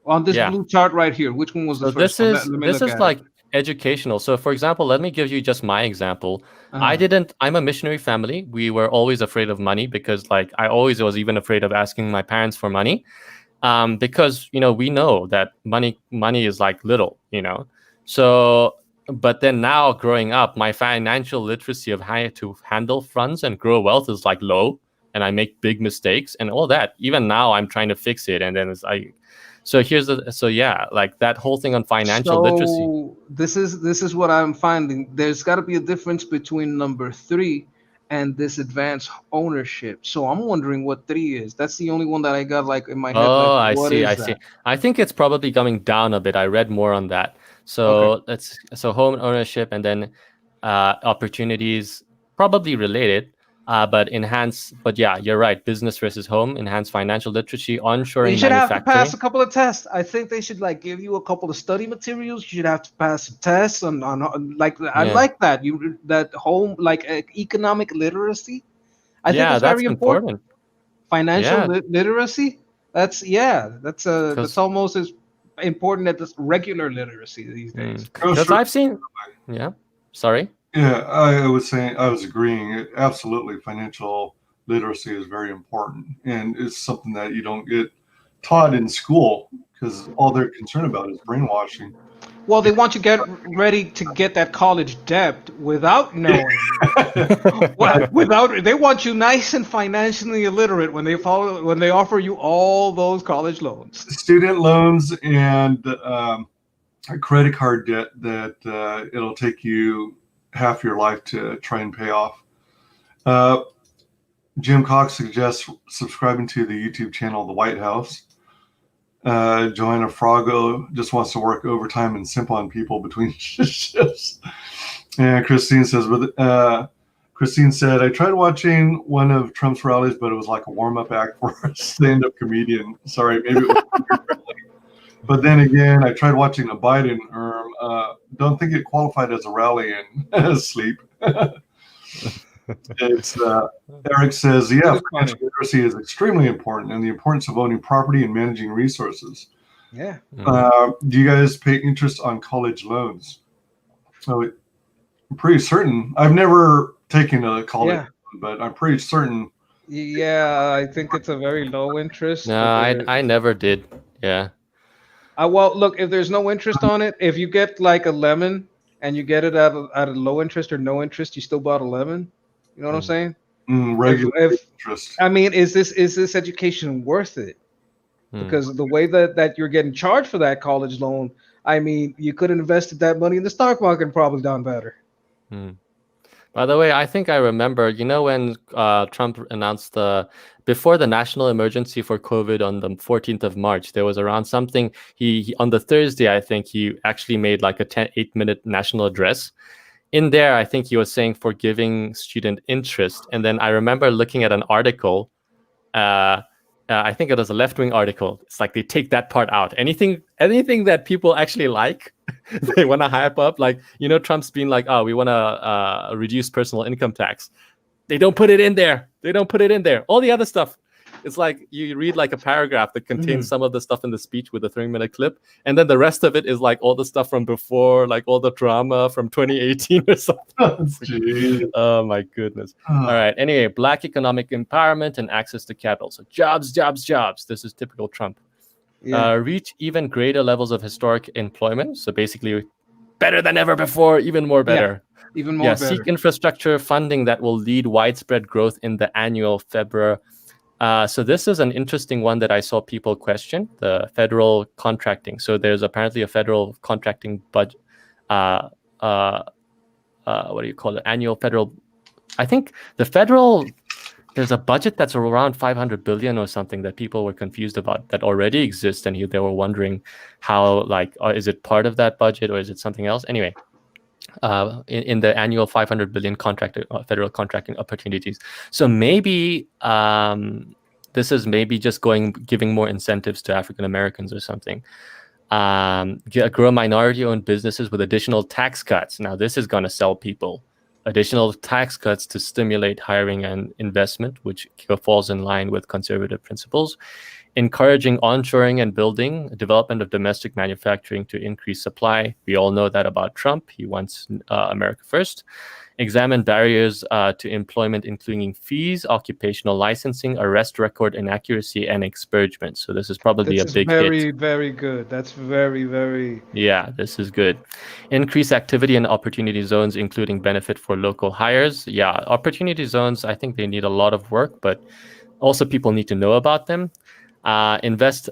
On this blue chart right here, which one was the first one? This is like educational. So for example, let me give you just my example. I'm a missionary family. We were always afraid of money because like I always was even afraid of asking my parents for money. Because we know that money is like little, So but then now growing up, my financial literacy of how to handle funds and grow wealth is like low, and I make big mistakes and all that. Even now I'm trying to fix it, and then it's like like that whole thing on financial literacy. This is what I'm finding. There's got to be a difference between number 3 and this advanced ownership. So I'm wondering what 3 is. That's the only one that I got like in my head. Oh, like, I see. I think it's probably coming down a bit. I read more on that. So home ownership and then opportunities. probably related. But yeah, you're right. Business versus home, enhance financial literacy, onshoring You should have to pass a manufacturing. couple of tests. I think they should like give you a couple of study materials. You should have to pass some tests on like I Yeah. like that. That home like economic literacy. I think Yeah, it's that's very important. important. Financial Yeah. literacy. That's Because almost as important as regular literacy these days. because I've seen. Yeah. Sorry. Yeah, I was saying, I was agreeing. Absolutely, financial literacy is very important, and it's something that you don't get taught in school because all they're concerned about is brainwashing. Well, they want you to get ready to get that college debt without knowing. They want you nice and financially illiterate when they offer you all those college loans. Student loans and a credit card debt that it'll take you half your life to try and pay off. Jim Cox suggests subscribing to the YouTube channel The White House. Joanna Frago just wants to work overtime and simp on people between shifts. And Christine says, Christine said, I tried watching one of Trump's rallies, but it was like a warm-up act for a stand-up comedian. Sorry, maybe it was. But then again, I tried watching a Biden. Don't think it qualified as a rally and sleep. It's Eric says, yeah, financial literacy is extremely important, and the importance of owning property and managing resources. Yeah. Do you guys pay interest on college loans? So I'm pretty certain. I've never taken a college loan, but I'm pretty certain. Yeah, I think it's a very low interest. No, I never did. Yeah. Well, look, if there's no interest on it, if you get like a lemon and you get it at a low interest or no interest, you still bought a lemon. You know what I'm saying? Regular interest. I mean, is this education worth it? Because the way that you're getting charged for that college loan, I mean, you could have invested that money in the stock market and probably done better. By the way, I think I remember, when Trump announced before the national emergency for COVID on the 14th of March, there was around something, he on the Thursday, I think he actually made like a 8-minute national address. In there, I think he was saying forgiving student interest. And then I remember looking at an article, I think it was a left-wing article. It's like they take that part out. Anything that people actually like, they want to hype up. Like, Trump's been like, oh, we want to reduce personal income tax. They don't put it in there. All the other stuff, it's like you read like a paragraph that contains some of the stuff in the speech with a 3-minute clip. And then the rest of it is like all the stuff from before, like all the drama from 2018 or something. Oh, my goodness. All right. Anyway, Black economic empowerment and access to capital. So jobs. This is typical Trump. Reach even greater levels of historic employment. So basically better than ever before, even more better. Even more better. Seek infrastructure funding that will lead widespread growth in the annual February. So this is an interesting one that I saw people question, the federal contracting. So there's apparently a federal contracting budget. What do you call it? Annual federal. I think there's a budget that's around 500 billion or something that people were confused about that already exists, and they were wondering how, is it part of that budget or is it something else? Anyway, in the annual 500 billion federal contracting opportunities. So maybe this is maybe just giving more incentives to African Americans or something. Grow minority-owned businesses with additional tax cuts. Now this is going to sell people. Additional tax cuts to stimulate hiring and investment, which falls in line with conservative principles. Encouraging onshoring and building, development of domestic manufacturing to increase supply. We all know that about Trump. He wants America first. Examine barriers to employment, including fees, occupational licensing, arrest record inaccuracy, and expurgement. So this is probably a big hit. Very, very good. That's very, very... Yeah, this is good. Increase activity in opportunity zones, including benefit for local hires. Yeah, opportunity zones, I think they need a lot of work, but also people need to know about them. Invest...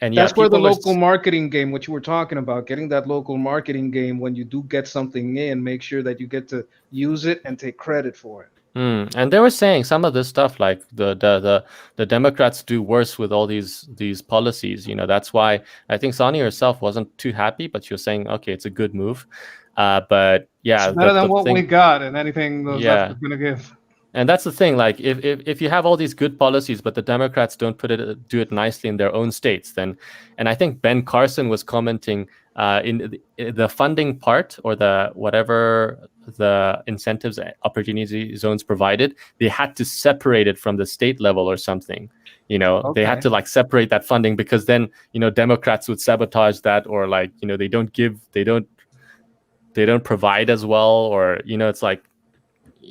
And that's where the local marketing game, what you were talking about, getting that local marketing game, when you do get something in, make sure that you get to use it and take credit for it. And they were saying some of this stuff, like the Democrats do worse with all these policies. That's why I think Sonny herself wasn't too happy, but she was saying, okay, it's a good move. But yeah, it's better than the what thing, we got, and anything the yeah. left is gonna give. And that's the thing. Like, if you have all these good policies, but the Democrats don't do it nicely in their own states, then, and I think Ben Carson was commenting in the funding part, or the whatever the incentives opportunity zones provided, they had to separate it from the state level or something. They had to like separate that funding, because then Democrats would sabotage that, or like they don't provide as well, or it's like.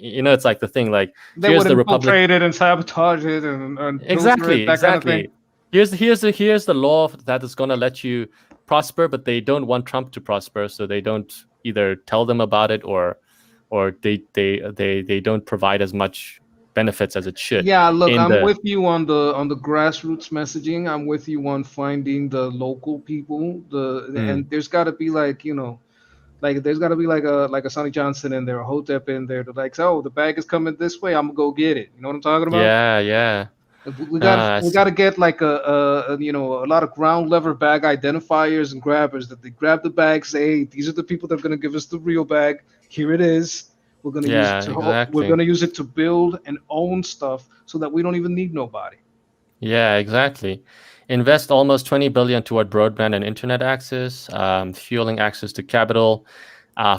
It's like the thing, like they here's would the infiltrate it and sabotage it and exactly that kind of thing. Here's the law that is going to let you prosper, but they don't want Trump to prosper, so they don't either tell them about it, or they don't provide as much benefits as it should. Yeah, look, I'm with you on the grassroots messaging. I'm with you on finding the local people. And there's got to be like like there's got to be like a Sonny Johnson in there, a Hotep in there, to like, oh, the bag is coming this way, I'm gonna go get it. You know what I'm talking about? Yeah. We got to get like a lot of ground level bag identifiers and grabbers, that they grab the bag, say, hey, these are the people that are gonna give us the real bag. Here it is. We're gonna use it we're gonna use it to build and own stuff, so that we don't even need nobody. Yeah, exactly. Invest almost $20 billion toward broadband and internet access, fueling access to capital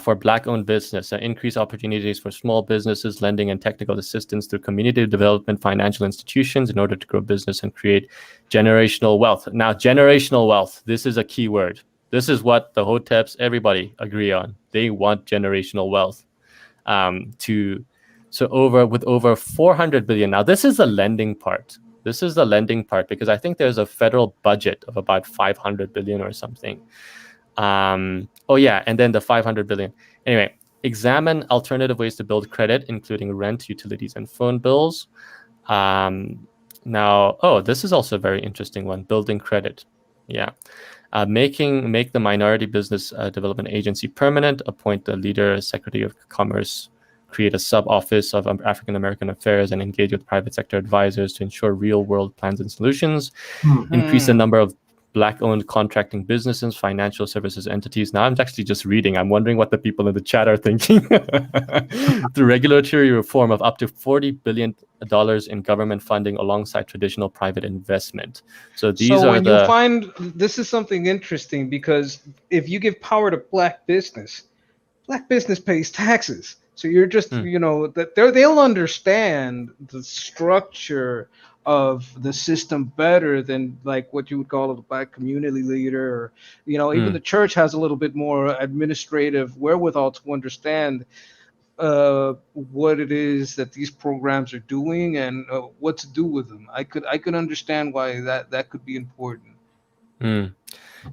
for Black-owned business, increase opportunities for small businesses, lending and technical assistance through community development financial institutions in order to grow business and create generational wealth. Now, generational wealth, this is a key word. This is what the Hoteps, everybody agree on. They want generational wealth. With over 400 billion. Now, this is the lending part. Because I think there's a federal budget of about 500 billion or something. And then the 500 billion. Anyway, examine alternative ways to build credit, including rent, utilities, and phone bills. This is also a very interesting one, building credit. Yeah. Make the Minority Business Development Agency permanent, appoint the leader, Secretary of Commerce, create a sub-office of African American affairs, and engage with private sector advisors to ensure real-world plans and solutions. Increase the number of Black-owned contracting businesses, financial services entities. Now I'm actually just reading. I'm wondering what the people in the chat are thinking. Through regulatory reform of up to $40 billion in government funding alongside traditional private investment. So you find this is something interesting, because if you give power to Black business pays taxes. So you're just, that they'll understand the structure of the system better than like what you would call a Black community leader, or even the church has a little bit more administrative wherewithal to understand what it is that these programs are doing and what to do with them. I could understand why that could be important.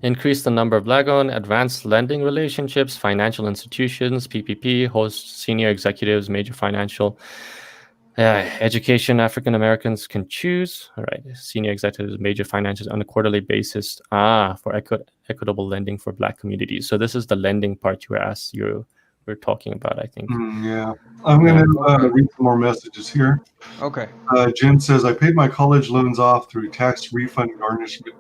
Increase the number of Black-owned advanced lending relationships, financial institutions, PPP, host senior executives, major financial education African Americans can choose. All right, senior executives, major financials on a quarterly basis for equitable lending for Black communities. So this is the lending part you were talking about, I think. Yeah, I'm going to read some more messages here. Okay. Jim says, I paid my college loans off through tax refund garnishment.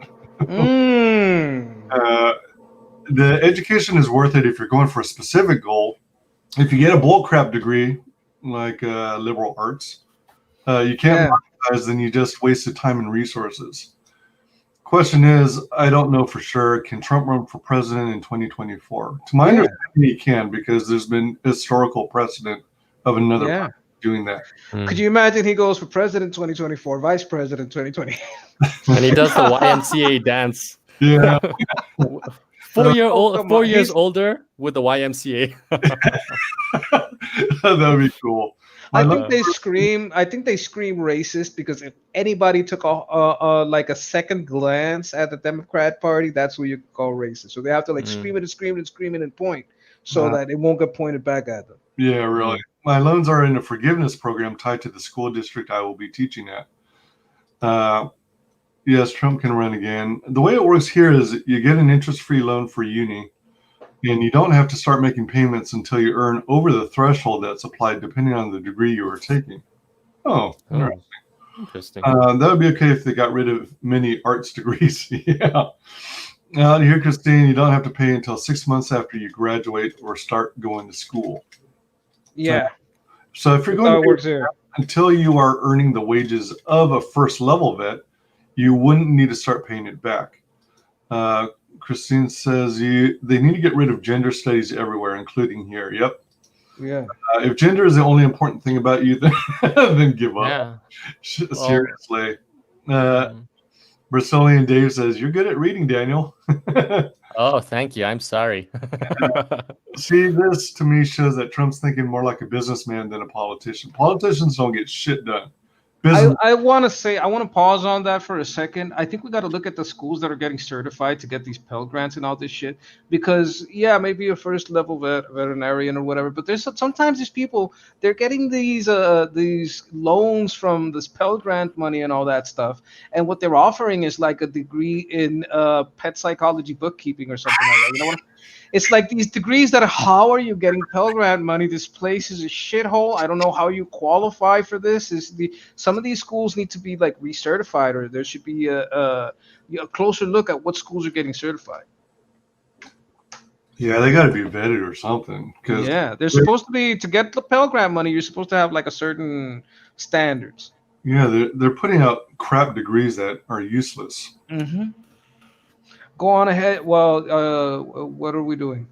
The education is worth it if you're going for a specific goal. If you get a bullcrap degree like liberal arts, you can't monetize, then you just wasted time and resources. Question is, I don't know for sure, can Trump run for president in 2024? To my understanding, he can, because there's been historical precedent of another party doing that. Could you imagine he goes for president 2024, vice president 2020? And he does the YMCA dance. Yeah. 4 years older with the YMCA. That'd be cool. I think they scream racist, because if anybody took a second glance at the Democrat Party, that's what you call racist. So they have to scream it and point, so that it won't get pointed back at them. Yeah, really. My loans are in a forgiveness program tied to the school district I will be teaching at. Yes, Trump can run again. The way it works here is you get an interest-free loan for uni, and you don't have to start making payments until you earn over the threshold that's applied depending on the degree you are taking. Interesting. That would be okay if they got rid of many arts degrees. Yeah. Out here, Christine, you don't have to pay until 6 months after you graduate or start going to school. Yeah. So if you're going to here. Until you are earning the wages of a first level vet, you wouldn't need to start paying it back. Christine says they need to get rid of gender studies everywhere, including here. Yep. Yeah. If gender is the only important thing about you, then give up. Yeah. Seriously. Brazilian Dave says, "You're good at reading, Daniel." Oh, thank you. I'm sorry. See, this to me shows that Trump's thinking more like a businessman than a politician. Politicians don't get shit done. I want to pause on that for a second. I think we got to look at the schools that are getting certified to get these Pell Grants and all this shit. Because yeah, maybe a first level veterinarian or whatever, but there's sometimes these people, they're getting these loans from this Pell Grant money and all that stuff, and what they're offering is like a degree in pet psychology bookkeeping or something like that. You know what? It's like these degrees that how are you getting Pell Grant money? This place is a shithole. I don't know how you qualify for this. Some of these schools need to be like recertified, or there should be a closer look at what schools are getting certified. Yeah, they got to be vetted or something. Yeah, they're supposed to be, to get the Pell Grant money, you're supposed to have like a certain standards. Yeah, they're putting out crap degrees that are useless. Mm-hmm. Go on ahead. Well, what are we doing?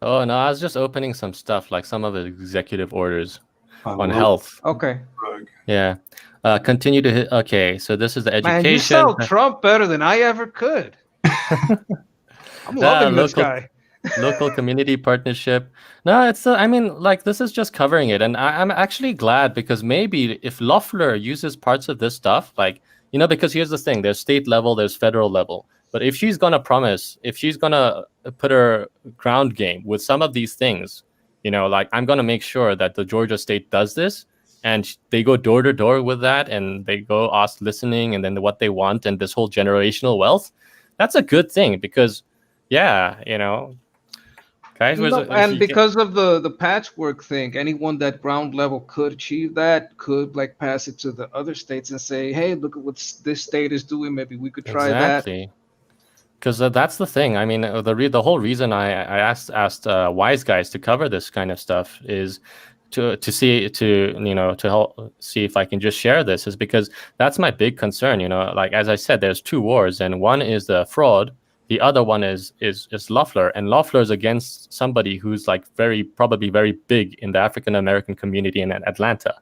Oh, no, I was just opening some stuff, like some of the executive orders on health. Okay. Yeah. Continue to hit. Okay, so this is the education. Man, you sell Trump better than I ever could. I'm loving this guy. Local community partnership. No, it's I mean, like, this is just covering it, and I'm actually glad, because maybe if Loeffler uses parts of this stuff, like, you know, because here's the thing: there's state level, there's federal level. But if she's gonna put her ground game with some of these things, you know, like, I'm gonna make sure that the Georgia state does this, and they go door to door with that, and they go ask listening, and then what they want, and this whole generational wealth. That's a good thing, because, yeah, you know. Guys, because of the patchwork thing, anyone that ground level could achieve that, could like pass it to the other states and say, hey, look at what this state is doing. Maybe we could try that. Because that's the thing. I mean, the whole reason I asked wise guys to cover this kind of stuff is to help see if I can just share this, is because that's my big concern. You know, like, as I said, there's two wars, and one is the fraud. The other one is Loeffler, and Loeffler is against somebody who's like probably very big in the African American community in Atlanta.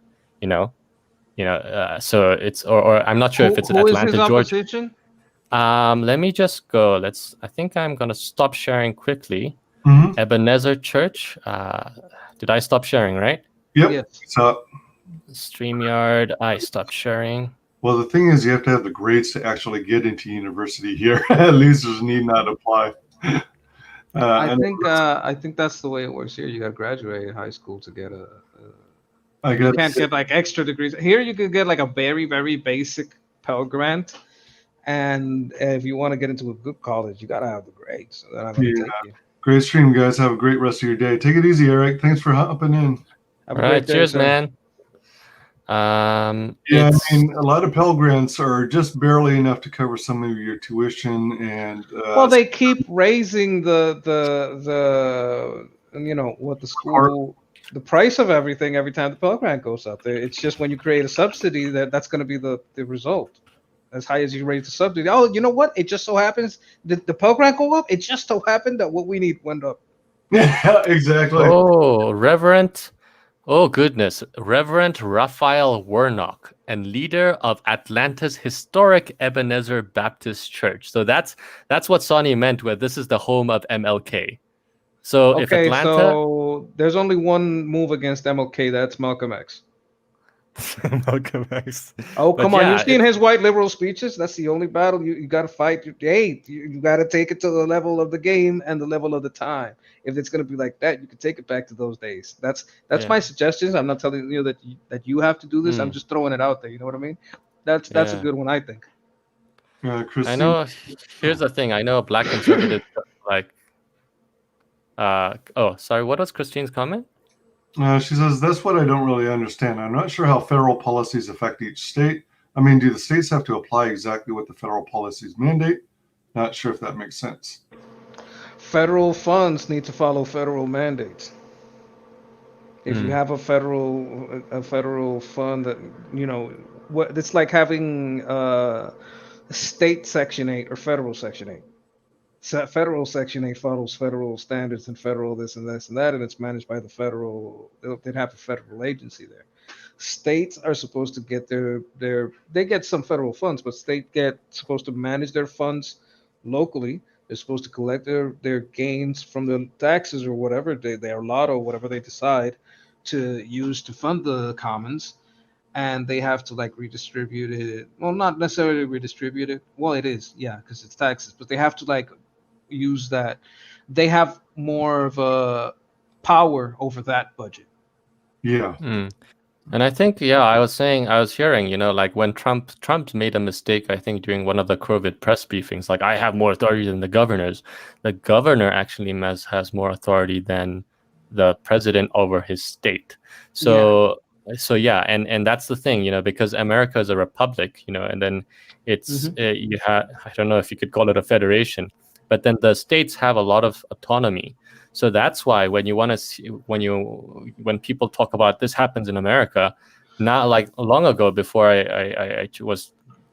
So it's or I'm not sure if it's in Atlanta, Georgia. Opposition? Let me just go. I think I'm gonna stop sharing quickly. Mm-hmm. Ebenezer Church. Did I stop sharing? Right? Yep. Yes. So, StreamYard. I stopped sharing. Well, the thing is, you have to have the grades to actually get into university here. Losers need not apply. I think that's the way it works here. You got to graduate high school to get you can't get like extra degrees. Here you could get like a very, very basic Pell Grant. And if you want to get into a good college, you got to have the grades. So they're not going to take you. Great stream, guys. Have a great rest of your day. Take it easy, Eric. Thanks for hopping in. All right. Cheers, man. I mean, a lot of Pell Grants are just barely enough to cover some of your tuition, and they keep raising the what the school, the price of everything every time the Pell Grant goes up. It's just when you create a subsidy that's going to be the result. As high as you raise the subsidy. Oh, you know what? It just so happens that the Pell Grant go up. It just so happened that what we need went up. Yeah, exactly. Oh, Reverend Raphael Warnock, and leader of Atlanta's historic Ebenezer Baptist Church. So that's what Sonny meant with this is the home of MLK. So if Atlanta, so there's only one move against MLK. That's Malcolm X. Malcolm X. Oh, come on. You've seen his white liberal speeches. That's the only battle you got to fight. Hey, you got to take it to the level of the game and the level of the time. If it's going to be like that, you can take it back to those days. That's my suggestions. I'm not telling you that you have to do this. I'm just throwing it out there. You know what I mean? That's a good one, I think. I know. Here's the thing. I know black conservatives like. Sorry. What was Christine's comment? She says, that's what I don't really understand. I'm not sure how federal policies affect each state. I mean, do the states have to apply exactly what the federal policies mandate? Not sure if that makes sense. Federal funds need to follow federal mandates. If you have a federal fund that, you know, what it's like having state Section 8 or federal Section 8. So federal Section 8 follows federal standards and federal this and this and that, and it's managed by the federal. They'd have a federal agency there. States are supposed to get they get some federal funds, but state get supposed to manage their funds locally. They're supposed to collect their gains from the taxes or whatever, their lotto, whatever they decide to use to fund the commons, and they have to like redistribute it. Well, not necessarily redistribute it. Well, it is, yeah, because it's taxes, but they have to like use that. They have more of a power over that budget. Yeah. And I think, I was hearing, you know, like when Trump made a mistake, I think during one of the COVID press briefings, like I have more authority than the governors. The governor actually has more authority than the president over his state. So and that's the thing, you know, because America is a republic, you know, and then it's you have, I don't know if you could call it a federation, but then the states have a lot of autonomy. So that's why when you want to see, when people talk about this happens in America, not like long ago before I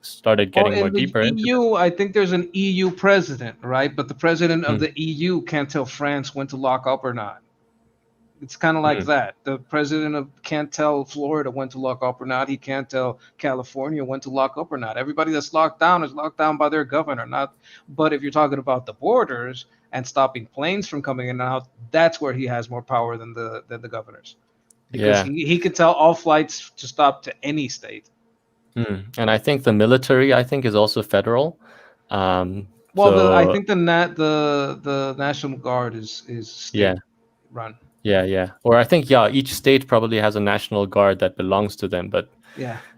started getting more deeper into EU, I think there's an EU president, right? But the president of the EU can't tell France when to lock up or not. It's kind of like that. The president can't tell Florida when to lock up or not. He can't tell California when to lock up or not. Everybody that's locked down is locked down by their governor. But if you're talking about the borders and stopping planes from coming in and out, that's where he has more power than the governors. Because he could tell all flights to stop to any state. And I think the military, is also federal. I think the National Guard is state run. Yeah. Or I think, each state probably has a National Guard that belongs to them. But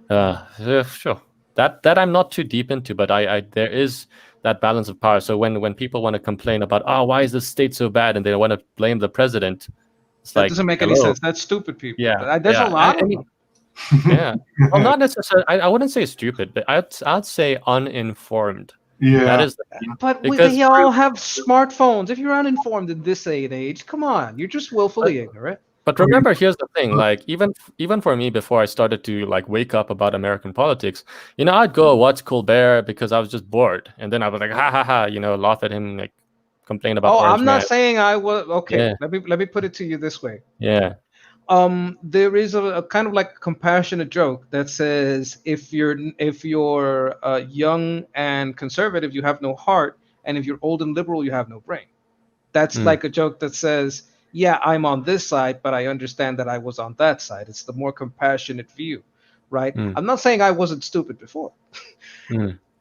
sure. That I'm not too deep into, but there is that balance of power. So when people want to complain about, why is the state so bad, and they want to blame the president, that doesn't make any sense. That's stupid people. Yeah, there's a lot of them. Yeah, well, not necessarily. I wouldn't say stupid, but I'd say uninformed. Yeah, that is. But we all have smartphones. If you're uninformed in this age, come on, you're just willfully ignorant. But remember, here's the thing: like even for me, before I started to like wake up about American politics, you know, I'd go watch Colbert because I was just bored, and then I was like, ha ha ha, you know, laugh at him, like complain about. I'm not saying I was okay. Yeah. Let me put it to you this way. Yeah. There is a kind of like a compassionate joke that says if you're young and conservative, you have no heart, and if you're old and liberal, you have no brain. That's like a joke that says, yeah, I'm on this side, but I understand that I was on that side. It's the more compassionate view, right? I'm not saying I wasn't stupid before,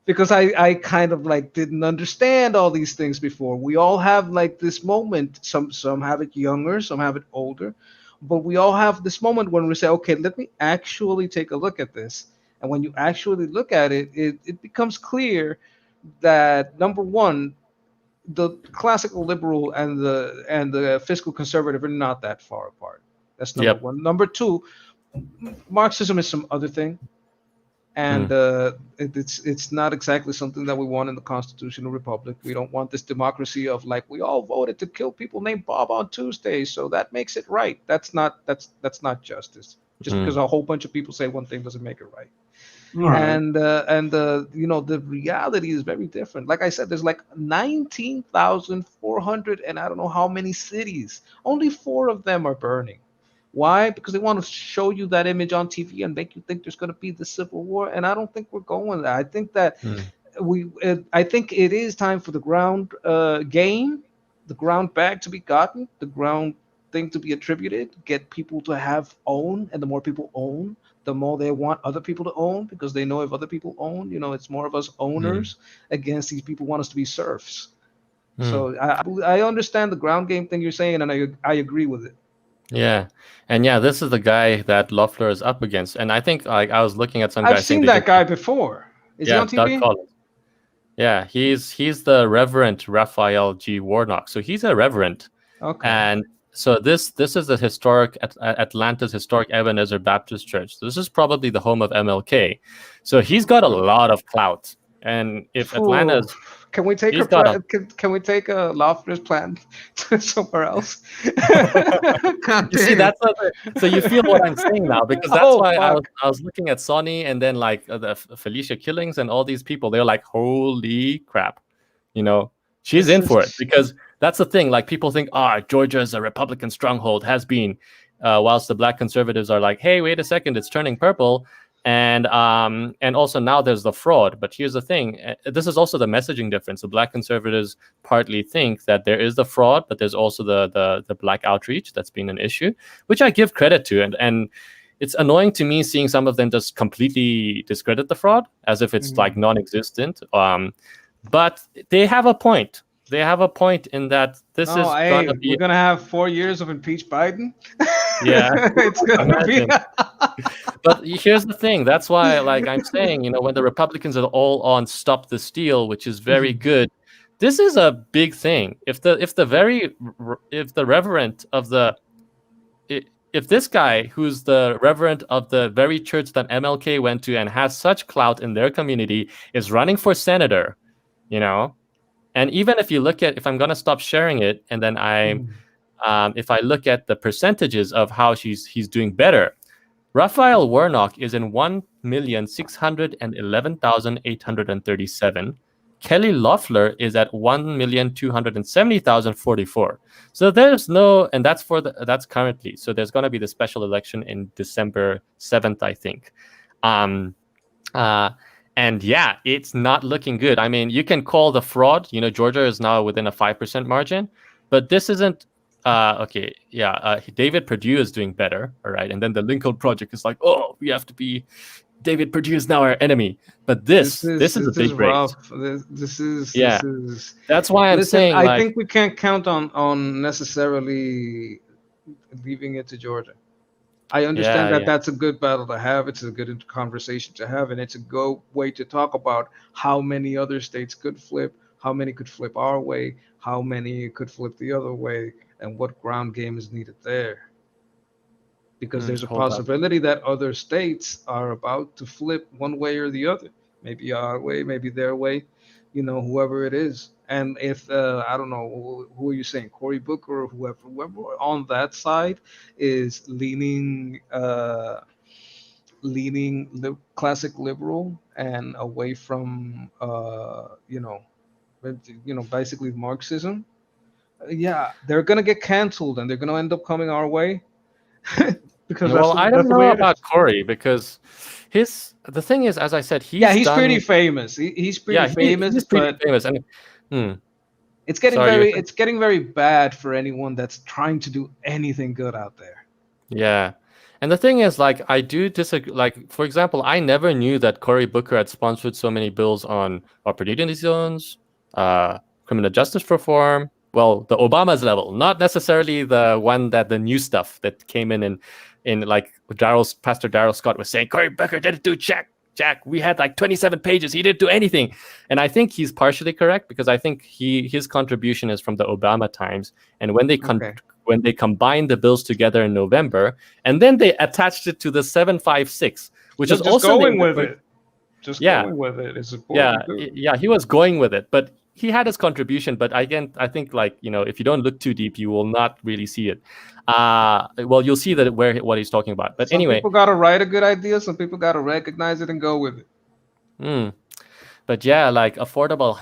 because I kind of like didn't understand all these things before. We all have like this moment. Some have it younger, some have it older. But we all have this moment when we say, okay, let me actually take a look at this. And when you actually look at it, it becomes clear that, number one, the classical liberal and the fiscal conservative are not that far apart. That's number one. Number two, Marxism is some other thing. And it's not exactly something that we want in the constitutional republic. We don't want this democracy of like, we all voted to kill people named Bob on Tuesday, so that makes it right. That's not justice. Just because a whole bunch of people say one thing doesn't make it right. And the reality is very different. Like I said, there's like 19,400 and I don't know how many cities. Only 4 of them are burning. Why? Because they want to show you that image on TV and make you think there's going to be the civil war. And I don't think we're going there. I think that I think it is time for the ground game, the ground bag to be gotten, the ground thing to be attributed, get people to own. And the more people own, the more they want other people to own, because they know if other people own, you know, it's more of us owners against these people want us to be serfs. So I understand the ground game thing you're saying, and I agree with it. Yeah, and this is the guy that Loeffler is up against, and I think I was looking at some guy. I've seen that guy before. Is he on TV? Doug Collins. Yeah, he's the Reverend Raphael G. Warnock. So he's a reverend. Okay. And so this is the historic Atlanta's historic Ebenezer Baptist Church. So this is probably the home of MLK. So he's got a lot of clout. And if Atlanta's, can we take can we take a Loftus plan to somewhere else? You see, that's so you feel what I'm saying now, because that's why I was looking at Sonny, and then like the Felicia Killings and all these people. They're like, holy crap, you know, she's in for it, because that's the thing. Like, people think, Georgia is a Republican stronghold, has been, whilst the black conservatives are like, hey, wait a second, it's turning purple. And also now there's the fraud. But here's the thing. This is also the messaging difference. The black conservatives partly think that there is the fraud, but there's also the black outreach that's been an issue, which I give credit to. And it's annoying to me seeing some of them just completely discredit the fraud as if it's like non-existent. But they have a point. They have a point in that this is going to be... We're going to have 4 years of impeach Biden? Yeah. It's going to be... But here's the thing. That's why, like I'm saying, you know, when the Republicans are all on stop the steal, which is very good, this is a big thing. If this guy who's the reverend of the very church that MLK went to and has such clout in their community is running for senator, you know, and even if you look at, if I'm going to stop sharing it, and then if I look at the percentages of how he's doing better, Raphael Warnock is in 1,611,837. Kelly Loeffler is at 1,270,044. So there's no, and that's currently. So there's going to be the special election in December 7th, I think. And yeah, it's not looking good. I mean, you can call the fraud. You know, Georgia is now within a 5% margin, but this isn't. David Perdue is doing better, all right, and then the Lincoln Project is like, we have to be. David Perdue is now our enemy, but this is a big race. This is That's why I'm saying. I think we can't count on necessarily leaving it to Georgia. I understand that's a good battle to have. It's a good conversation to have, and it's a good way to talk about how many other states could flip, how many could flip our way, how many could flip the other way, and what ground game is needed there. Because there's a possibility that other states are about to flip one way or the other. Maybe our way, maybe their way, you know, whoever it is. And if, I don't know, who are you saying, Cory Booker or whoever on that side is leaning classic liberal and away from, basically Marxism, they're going to get canceled and they're going to end up coming our way. Because I don't know about Cory, because the thing is, as I said, he's pretty famous. He's pretty famous. He's pretty famous. And it's getting very bad for anyone that's trying to do anything good out there. Yeah. And the thing is, like, I do disagree. Like, for example, I never knew that Cory Booker had sponsored so many bills on opportunity zones, criminal justice reform. Well, the Obama's level, not necessarily the one that the new stuff that came in like Pastor Darrell Scott was saying, Cory Booker didn't do Jack. We had like 27 pages. He didn't do anything. And I think he's partially correct, because I think his contribution is from the Obama times. And when they combined the bills together in November, and then they attached it to the 756, which is also going with it. Going with it is important. Yeah, he was going with it, but he had his contribution. But again, I think, like, you know, if you don't look too deep, you will not really see it. Well, you'll see that what he's talking about. But anyway, people got to write a good idea. Some people got to recognize it and go with it. But yeah, like affordable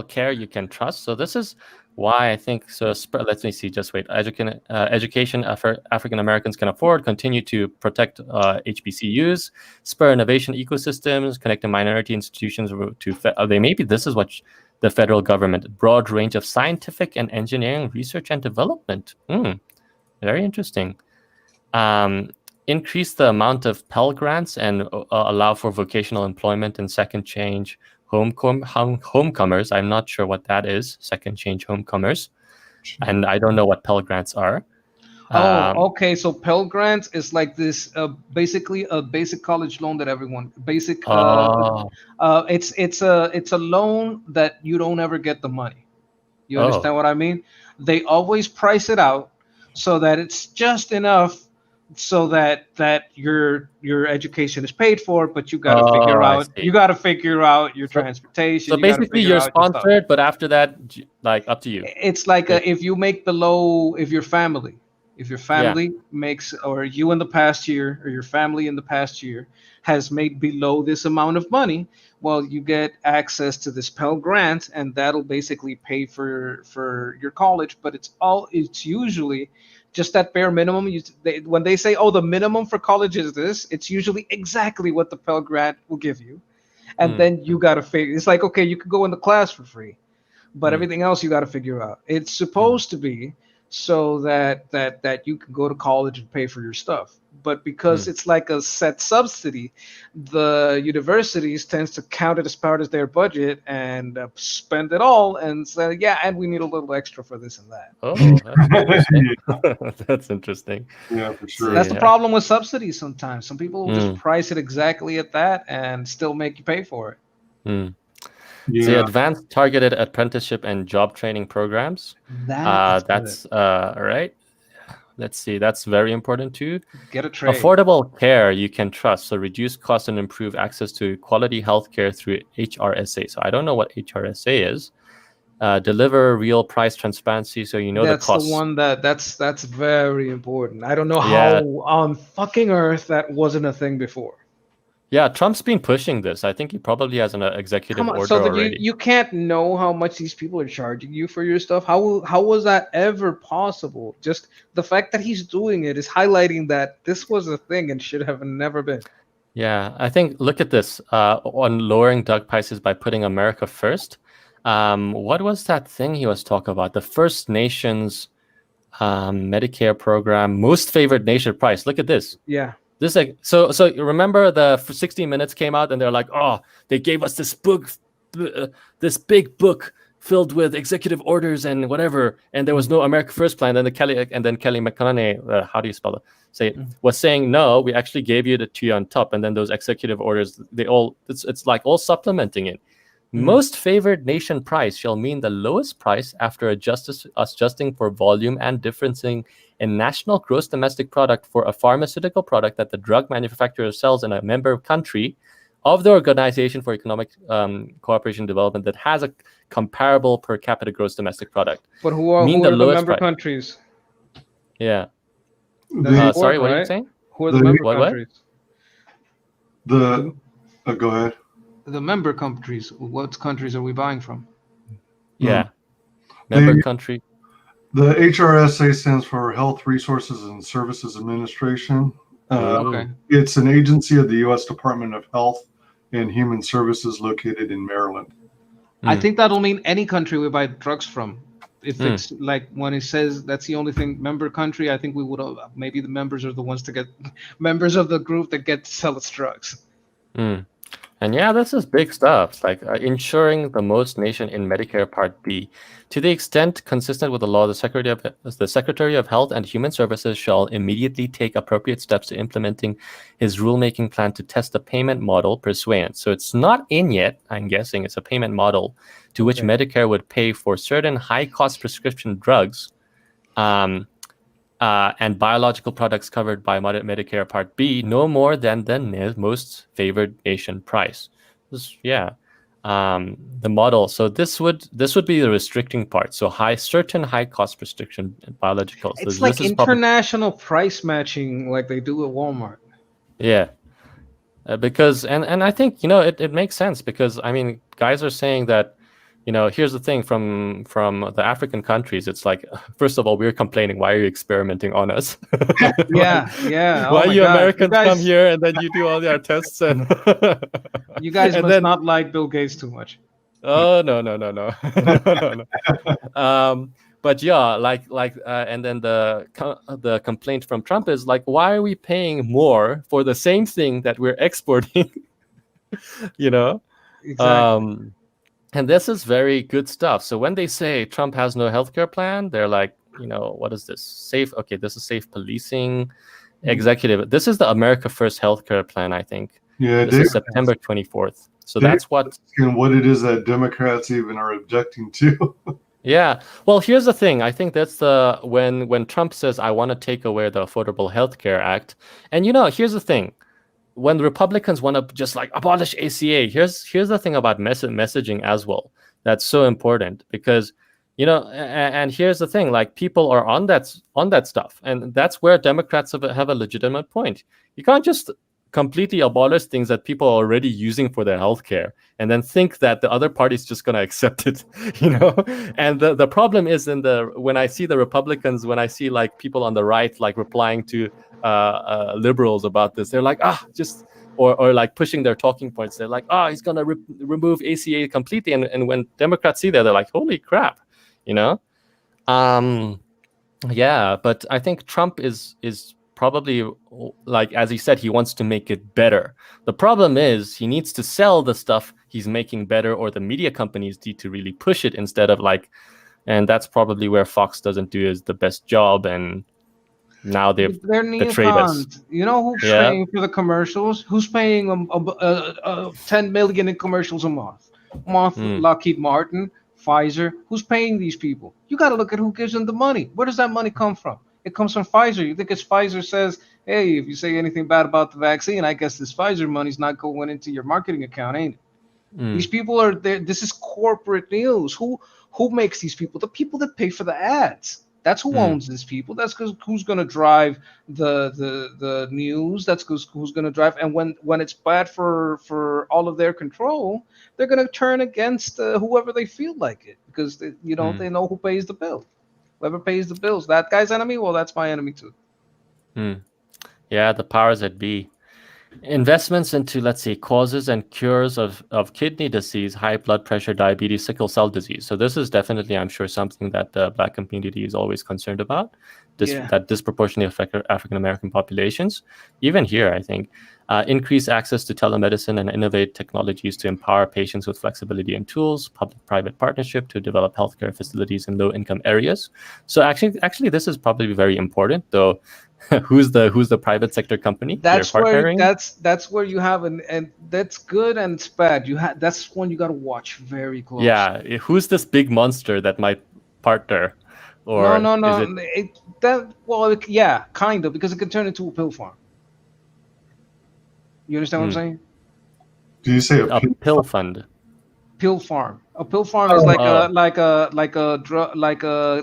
care you can trust. So this is why I think so. Let me see. Just wait. Education African Americans can afford. Continue to protect HBCUs. Spur innovation ecosystems. Connecting minority institutions to. This is what the federal government. Broad range of scientific and engineering research and development. Very interesting. Increase the amount of Pell Grants and allow for vocational employment and second change homecomers. I'm not sure what that is. Second change homecomers, and I don't know what Pell Grants are. Okay. So Pell Grants is like this, basically a basic college loan that everyone it's a loan that you don't ever get the money. You understand what I mean? They always price it out so that it's just enough so that your education is paid for, but you got to figure out your transportation. So basically, you're sponsored, but after that, like up to you. It's like if you make below, if your family makes, or you in the past year, or your family in the past year has made below this amount of money, well, you get access to this Pell Grant, and that'll basically pay for your college. But it's usually just that bare minimum. When they say, oh, the minimum for college is this, it's usually exactly what the Pell Grant will give you. And then you got to figure, it's like, okay, you could go in the class for free, but everything else you got to figure out. It's supposed to be so that you can go to college and pay for your stuff. But because it's like a set subsidy, the universities tends to count it as part of their budget and spend it all and say, yeah, and we need a little extra for this and that. Oh, that's interesting. That's interesting. Yeah, for sure. That's the problem with subsidies sometimes. Some people will just price it exactly at that and still make you pay for it. The advanced targeted apprenticeship and job training programs. That's right. Let's see. That's very important too. Get a trade. Affordable care you can trust. So reduce costs and improve access to quality healthcare through HRSA. So I don't know what HRSA is. Deliver real price transparency, so you know the cost. That's the one that's very important. I don't know how on fucking earth that wasn't a thing before. Yeah, Trump's been pushing this. I think he probably has an executive order already. You can't know how much these people are charging you for your stuff. How was that ever possible? Just the fact that he's doing it is highlighting that this was a thing and should have never been. Yeah, I think, look at this, on lowering drug prices by putting America first. What was that thing he was talking about? The First Nations Medicare program, most favored nation price. Look at this. Yeah. This so remember the 60 Minutes came out and they're like, oh, they gave us this book, this big book filled with executive orders and whatever, and there was no America First plan. And then Kelly McConaughey, how do you spell it? Was saying, no, we actually gave you the two on top, and then those executive orders, it's like all supplementing it. Most favored nation price shall mean the lowest price after adjusting for volume and differencing in national gross domestic product for a pharmaceutical product that the drug manufacturer sells in a member country of the Organization for Economic Cooperation and Development that has a comparable per capita gross domestic product. But who are the member countries? Yeah. Sorry, what are you saying? Who are the member countries? Go ahead. The member countries. What countries are we buying from? Yeah. Member country. The HRSA stands for Health Resources and Services Administration. Okay. It's an agency of the U.S. Department of Health and Human Services located in Maryland. I think that'll mean any country we buy drugs from. If it's like when it says that's the only thing, member country, I think we would maybe the members are the ones to get members of the group that get to sell its drugs. And yeah, this is big stuff, like ensuring the most nation in Medicare Part B. To the extent consistent with the law, the Secretary of Health and Human Services shall immediately take appropriate steps to implementing his rulemaking plan to test the payment model pursuant. So it's not in yet, I'm guessing. It's a payment model to which Medicare would pay for certain high-cost prescription drugs and biological products covered by Medicare Part B, no more than the most favored nation price. The model. So this would be the restricting part. So certain high cost prescription biologicals. It's like international price matching, like they do at Walmart. Yeah, because and I think it makes sense, because I mean guys are saying that. Here's the thing from the African countries. It's like, first of all, we're complaining. Why are you experimenting on us? Yeah. Why you Americans come here and then you do all your tests and you guys must not like Bill Gates too much. Oh no. But yeah, and then the complaint from Trump is like, why are we paying more for the same thing that we're exporting? Exactly. And this is very good stuff. So when they say Trump has no healthcare plan, they're like, what is this? This is safe policing, executive. This is the America First healthcare plan, I think. Yeah, this is September 24th. So that's what. And what it is that Democrats even are objecting to. Yeah. Well, here's the thing. I think that's the when Trump says I want to take away the Affordable Health Care Act, and here's the thing. When Republicans want to just like abolish ACA, here's the thing about messaging as well. That's so important because and here's the thing, like people are on that stuff, and that's where Democrats have a legitimate point. You can't just completely abolish things that people are already using for their healthcare and then think that the other party's just going to accept it, and the problem is when I see the Republicans, when I see like people on the right like replying to liberals about this, they're like just or like pushing their talking points. They're like he's going to remove ACA completely, and when Democrats see that, they're like, holy crap, yeah. But I think Trump is probably, like as he said, he wants to make it better. The problem is he needs to sell the stuff he's making better, or the media companies need to really push it instead of and that's probably where Fox doesn't do is the best job, and now they're betrayed us. You know who's paying for the commercials? Who's paying 10 million in commercials a month? Lockheed Martin, Pfizer. Who's paying these people? You got to look at who gives them the money. Where does that money come from? It comes from Pfizer. You think it's Pfizer says, hey, if you say anything bad about the vaccine, I guess this Pfizer money's not going into your marketing account, ain't it? These people are there. This is corporate news. Who makes these people? The people that pay for the ads. That's who owns these people. That's who's going to drive the news. That's who's going to drive. And when it's bad for all of their control, they're going to turn against whoever they feel like it, because they know who pays the bill. Whoever pays the bills, that guy's enemy. Well, that's my enemy too. Yeah, the powers that be. Investments into, let's say, causes and cures of kidney disease, high blood pressure, diabetes, sickle cell disease. So this is definitely, I'm sure, something that the Black community is always concerned about, that disproportionately affect African-American populations. Even here, I think. Increase access to telemedicine and innovate technologies to empower patients with flexibility and tools, public-private partnership to develop healthcare facilities in low-income areas. So actually, this is probably very important, though. Who's the private sector company? That's where you have and that's good and it's bad. That's one you got to watch very close. Yeah, who's this big monster that might partner? Or no. Yeah, kind of, because it can turn into a pill farm. You understand what I'm saying? Do you say a pill fund? Pill farm. A pill farm is like a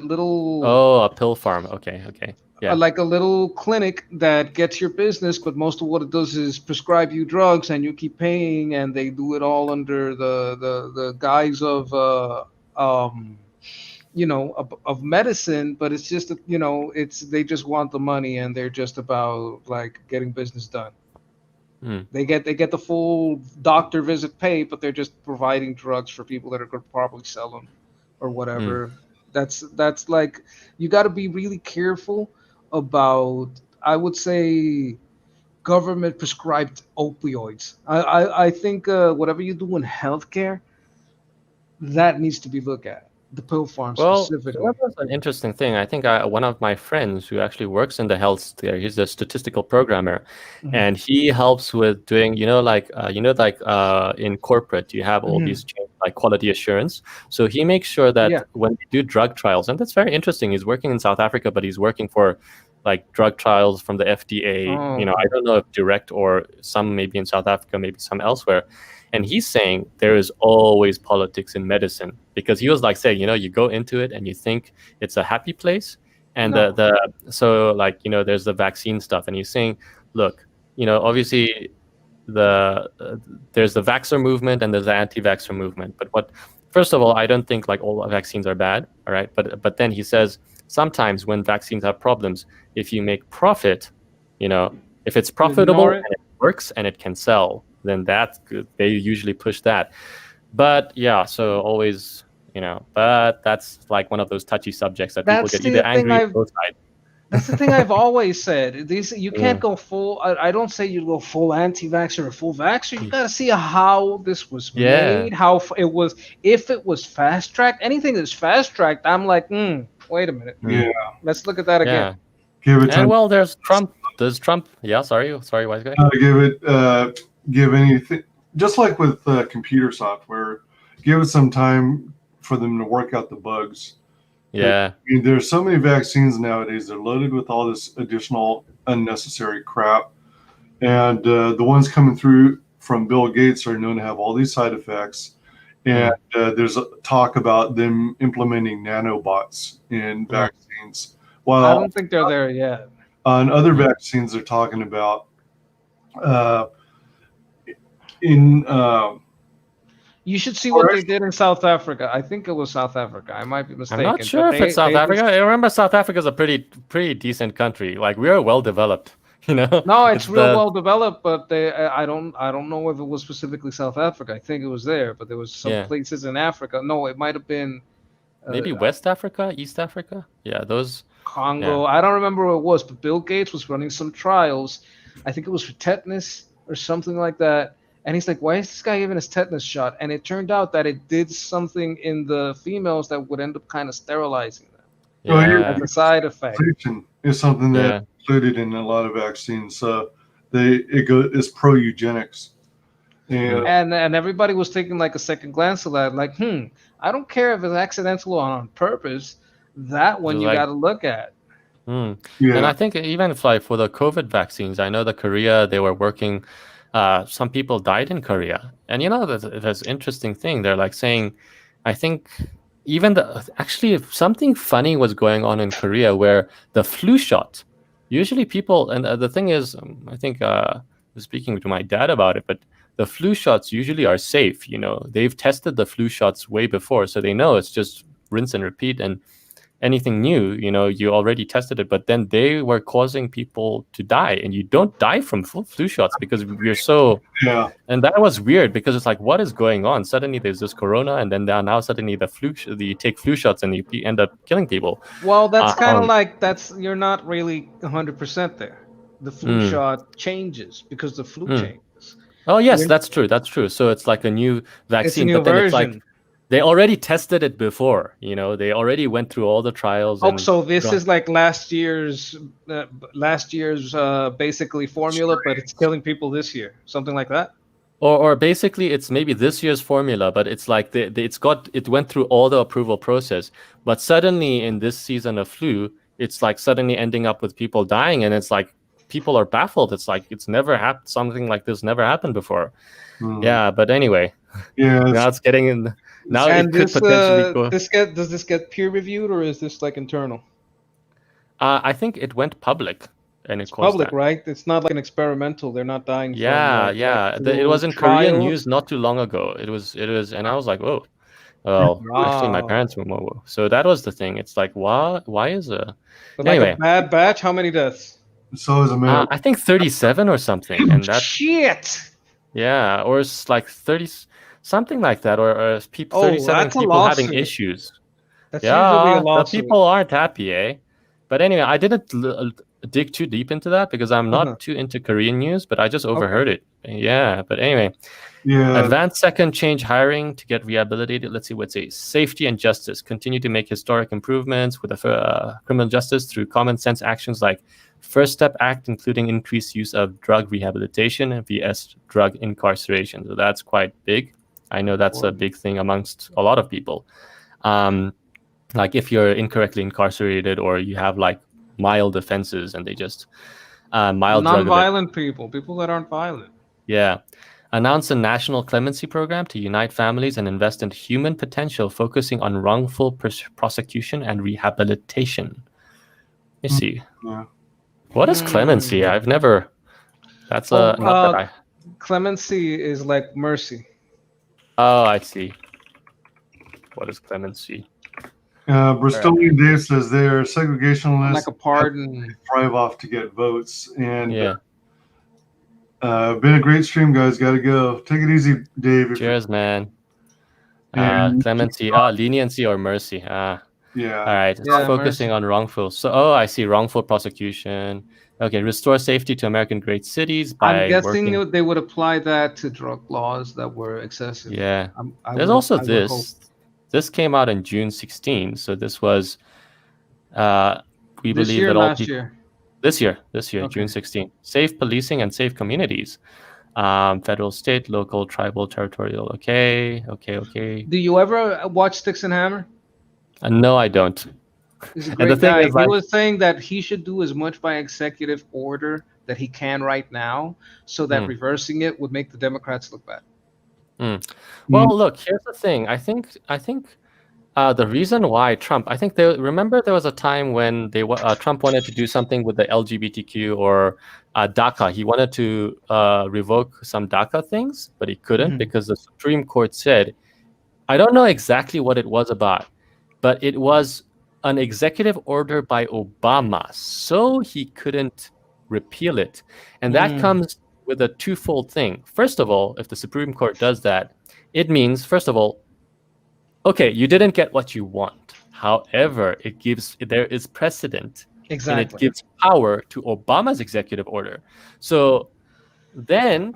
little. Oh, a pill farm. Okay. Yeah. Like a little clinic that gets your business, but most of what it does is prescribe you drugs, and you keep paying, and they do it all under the guise of of medicine. But it's just they just want the money, and they're just about like getting business done. They get the full doctor visit pay, but they're just providing drugs for people that are going to probably sell them or whatever. That's like, you got to be really careful about, I would say, government prescribed opioids. I think whatever you do in healthcare, that needs to be looked at. The pill farm specifically. That was an interesting thing. I think one of my friends who actually works in the health sphere, he's a statistical programmer, and he helps with doing, in corporate, you have all these chains, like quality assurance. So he makes sure that when they do drug trials, and that's very interesting. He's working in South Africa, but he's working for like drug trials from the FDA. I don't know if direct or some maybe in South Africa, maybe some elsewhere. And he's saying there is always politics in medicine, because he was like saying, you go into it and you think it's a happy place. And there's the vaccine stuff. And he's saying, look, obviously there's the vaxxer movement and there's the anti-vaxxer movement. But first of all, I don't think like all vaccines are bad. All right. But then he says, sometimes when vaccines have problems, if you make profit, if it's profitable and it works and it can sell, then that's good. They usually push that. But yeah, so always, but that's like one of those touchy subjects that people get either angry or both sides. That's the thing I've always said. You can't go full. I don't say you go full anti-vaxxer or full vaxxer. You got to see how this was made, how it was. If it was fast tracked, anything that's fast tracked, I'm like, wait a minute. Yeah, let's look at that again. Give it. And well, there's Trump. Does Trump? Yeah, sorry, wise guy. Give anything, just like with computer software. Give it some time. for them to work out the bugs. Yeah. I mean, there's so many vaccines nowadays. They're loaded with all this additional unnecessary crap. And the ones coming through from Bill Gates are known to have all these side effects. And there's a talk about them implementing nanobots in vaccines. Well, I don't think they're there yet. On other vaccines, they're talking about you should see what they did in South Africa. I think it was South Africa. I might be mistaken. I'm not sure if it's South Africa. I remember South Africa is a pretty decent country. Like, we are well developed, you know. No, it's real well developed, but I don't know if it was specifically South Africa. I think it was there, but there was some places in Africa. No, it might have been maybe West Africa, East Africa. Yeah, those Congo. I don't remember what it was, but Bill Gates was running some trials. I think it was for tetanus or something like that. And he's like, why is this guy giving us tetanus shot? And it turned out that it did something in the females that would end up kind of sterilizing them. Yeah. As a side effect. Is something that's included in a lot of vaccines. So it's pro-eugenics. And everybody was taking like a second glance at that, like, I don't care if it's accidental or on purpose. That one you got to look at. And I think even if, like, for the COVID vaccines, I know that Korea, they were working. Some people died in Korea, and you know, there's interesting thing. They're like saying, I think even actually something funny was going on in Korea where the flu shot. Usually people, and the thing is, I think I was speaking to my dad about it, but the flu shots usually are safe. You know, they've tested the flu shots way before, so they know it's just rinse and repeat. And anything new, you know, you already tested it, but then they were causing people to die, and you don't die from flu shots because we're so and that was weird because it's like, what is going on? Suddenly there's this corona, and then now suddenly you take flu shots and you end up killing people. Well, that's kind of like, you're not really 100% there. The flu shot changes because the flu changes. Oh yes, that's true. So it's like a new vaccine, it's a new version. It's like they already tested it before, you know. They already went through all the trials. So this is like last year's basically formula, but it's killing people this year, something like that. Or basically, it's maybe this year's formula, but it's like it went through all the approval process, but suddenly in this season of flu, it's like suddenly ending up with people dying, and it's like people are baffled. It's like it's never happened. Something like this never happened before. Yeah, but anyway, now it's getting in. Now and it could potentially go. Does this get peer reviewed, or is this like internal? I think it went public, and it's public, right? It's not like an experimental. They're not dying. It was in Korean news not too long ago. It was, and I was like, oh, well, actually, my parents were more. So that was the thing. It's like, why is it? Anyway, like a bad batch. How many deaths? So is a I think 37 or something, and that shit. Yeah, or it's like 30. Something like that, or 37 people having issues. That's usually a lawsuit. The people aren't happy, eh? But anyway, I didn't dig too deep into that because I'm not too into Korean news, but I just overheard it. Yeah, but anyway. Advanced second change hiring to get rehabilitated. Let's see what it says. Safety and justice. Continue to make historic improvements with criminal justice through common sense actions like First Step Act, including increased use of drug rehabilitation vs. drug incarceration. So that's quite big. I know that's a big thing amongst a lot of people. Like if you're incorrectly incarcerated or you have like mild offenses and they just mild non-violent people that aren't violent. Yeah. Announce a national clemency program to unite families and invest in human potential, focusing on wrongful prosecution and rehabilitation. Let me see. What is clemency? I've never. That's not that I. Clemency is like mercy. Oh, I see. What is clemency? Bristolian Dave says they're segregationalists. Like a pardon. Drive off to get votes. And been a great stream, guys. Got to go. Take it easy, Dave. Cheers, man. Clemency. Leniency or mercy. All right. Focusing on wrongful. So, I see. Wrongful prosecution. Okay. Restore safety to American great cities by I'm guessing they would apply that to drug laws that were excessive. Yeah. There's also this. This came out in June 16. So this was, we believe that all people. This year, okay. June 16. Safe policing and safe communities. Federal, state, local, tribal, territorial. Okay. Do you ever watch Sticks and Hammer? No, I don't. He's a And great the thing guy. is, He was saying that he should do as much by executive order that he can right now, so that reversing it would make the Democrats look bad. Well, look, here's the thing. I think the reason why Trump, I think remember there was a time when Trump wanted to do something with the LGBTQ or DACA. He wanted to revoke some DACA things, but he couldn't because the Supreme Court said, I don't know exactly what it was about, but it was an executive order by Obama, so he couldn't repeal it. And that comes with a twofold thing. First of all, if the Supreme Court does that, it means, first of all, okay, you didn't get what you want. However, there is precedent, exactly, and it gives power to Obama's executive order. So then,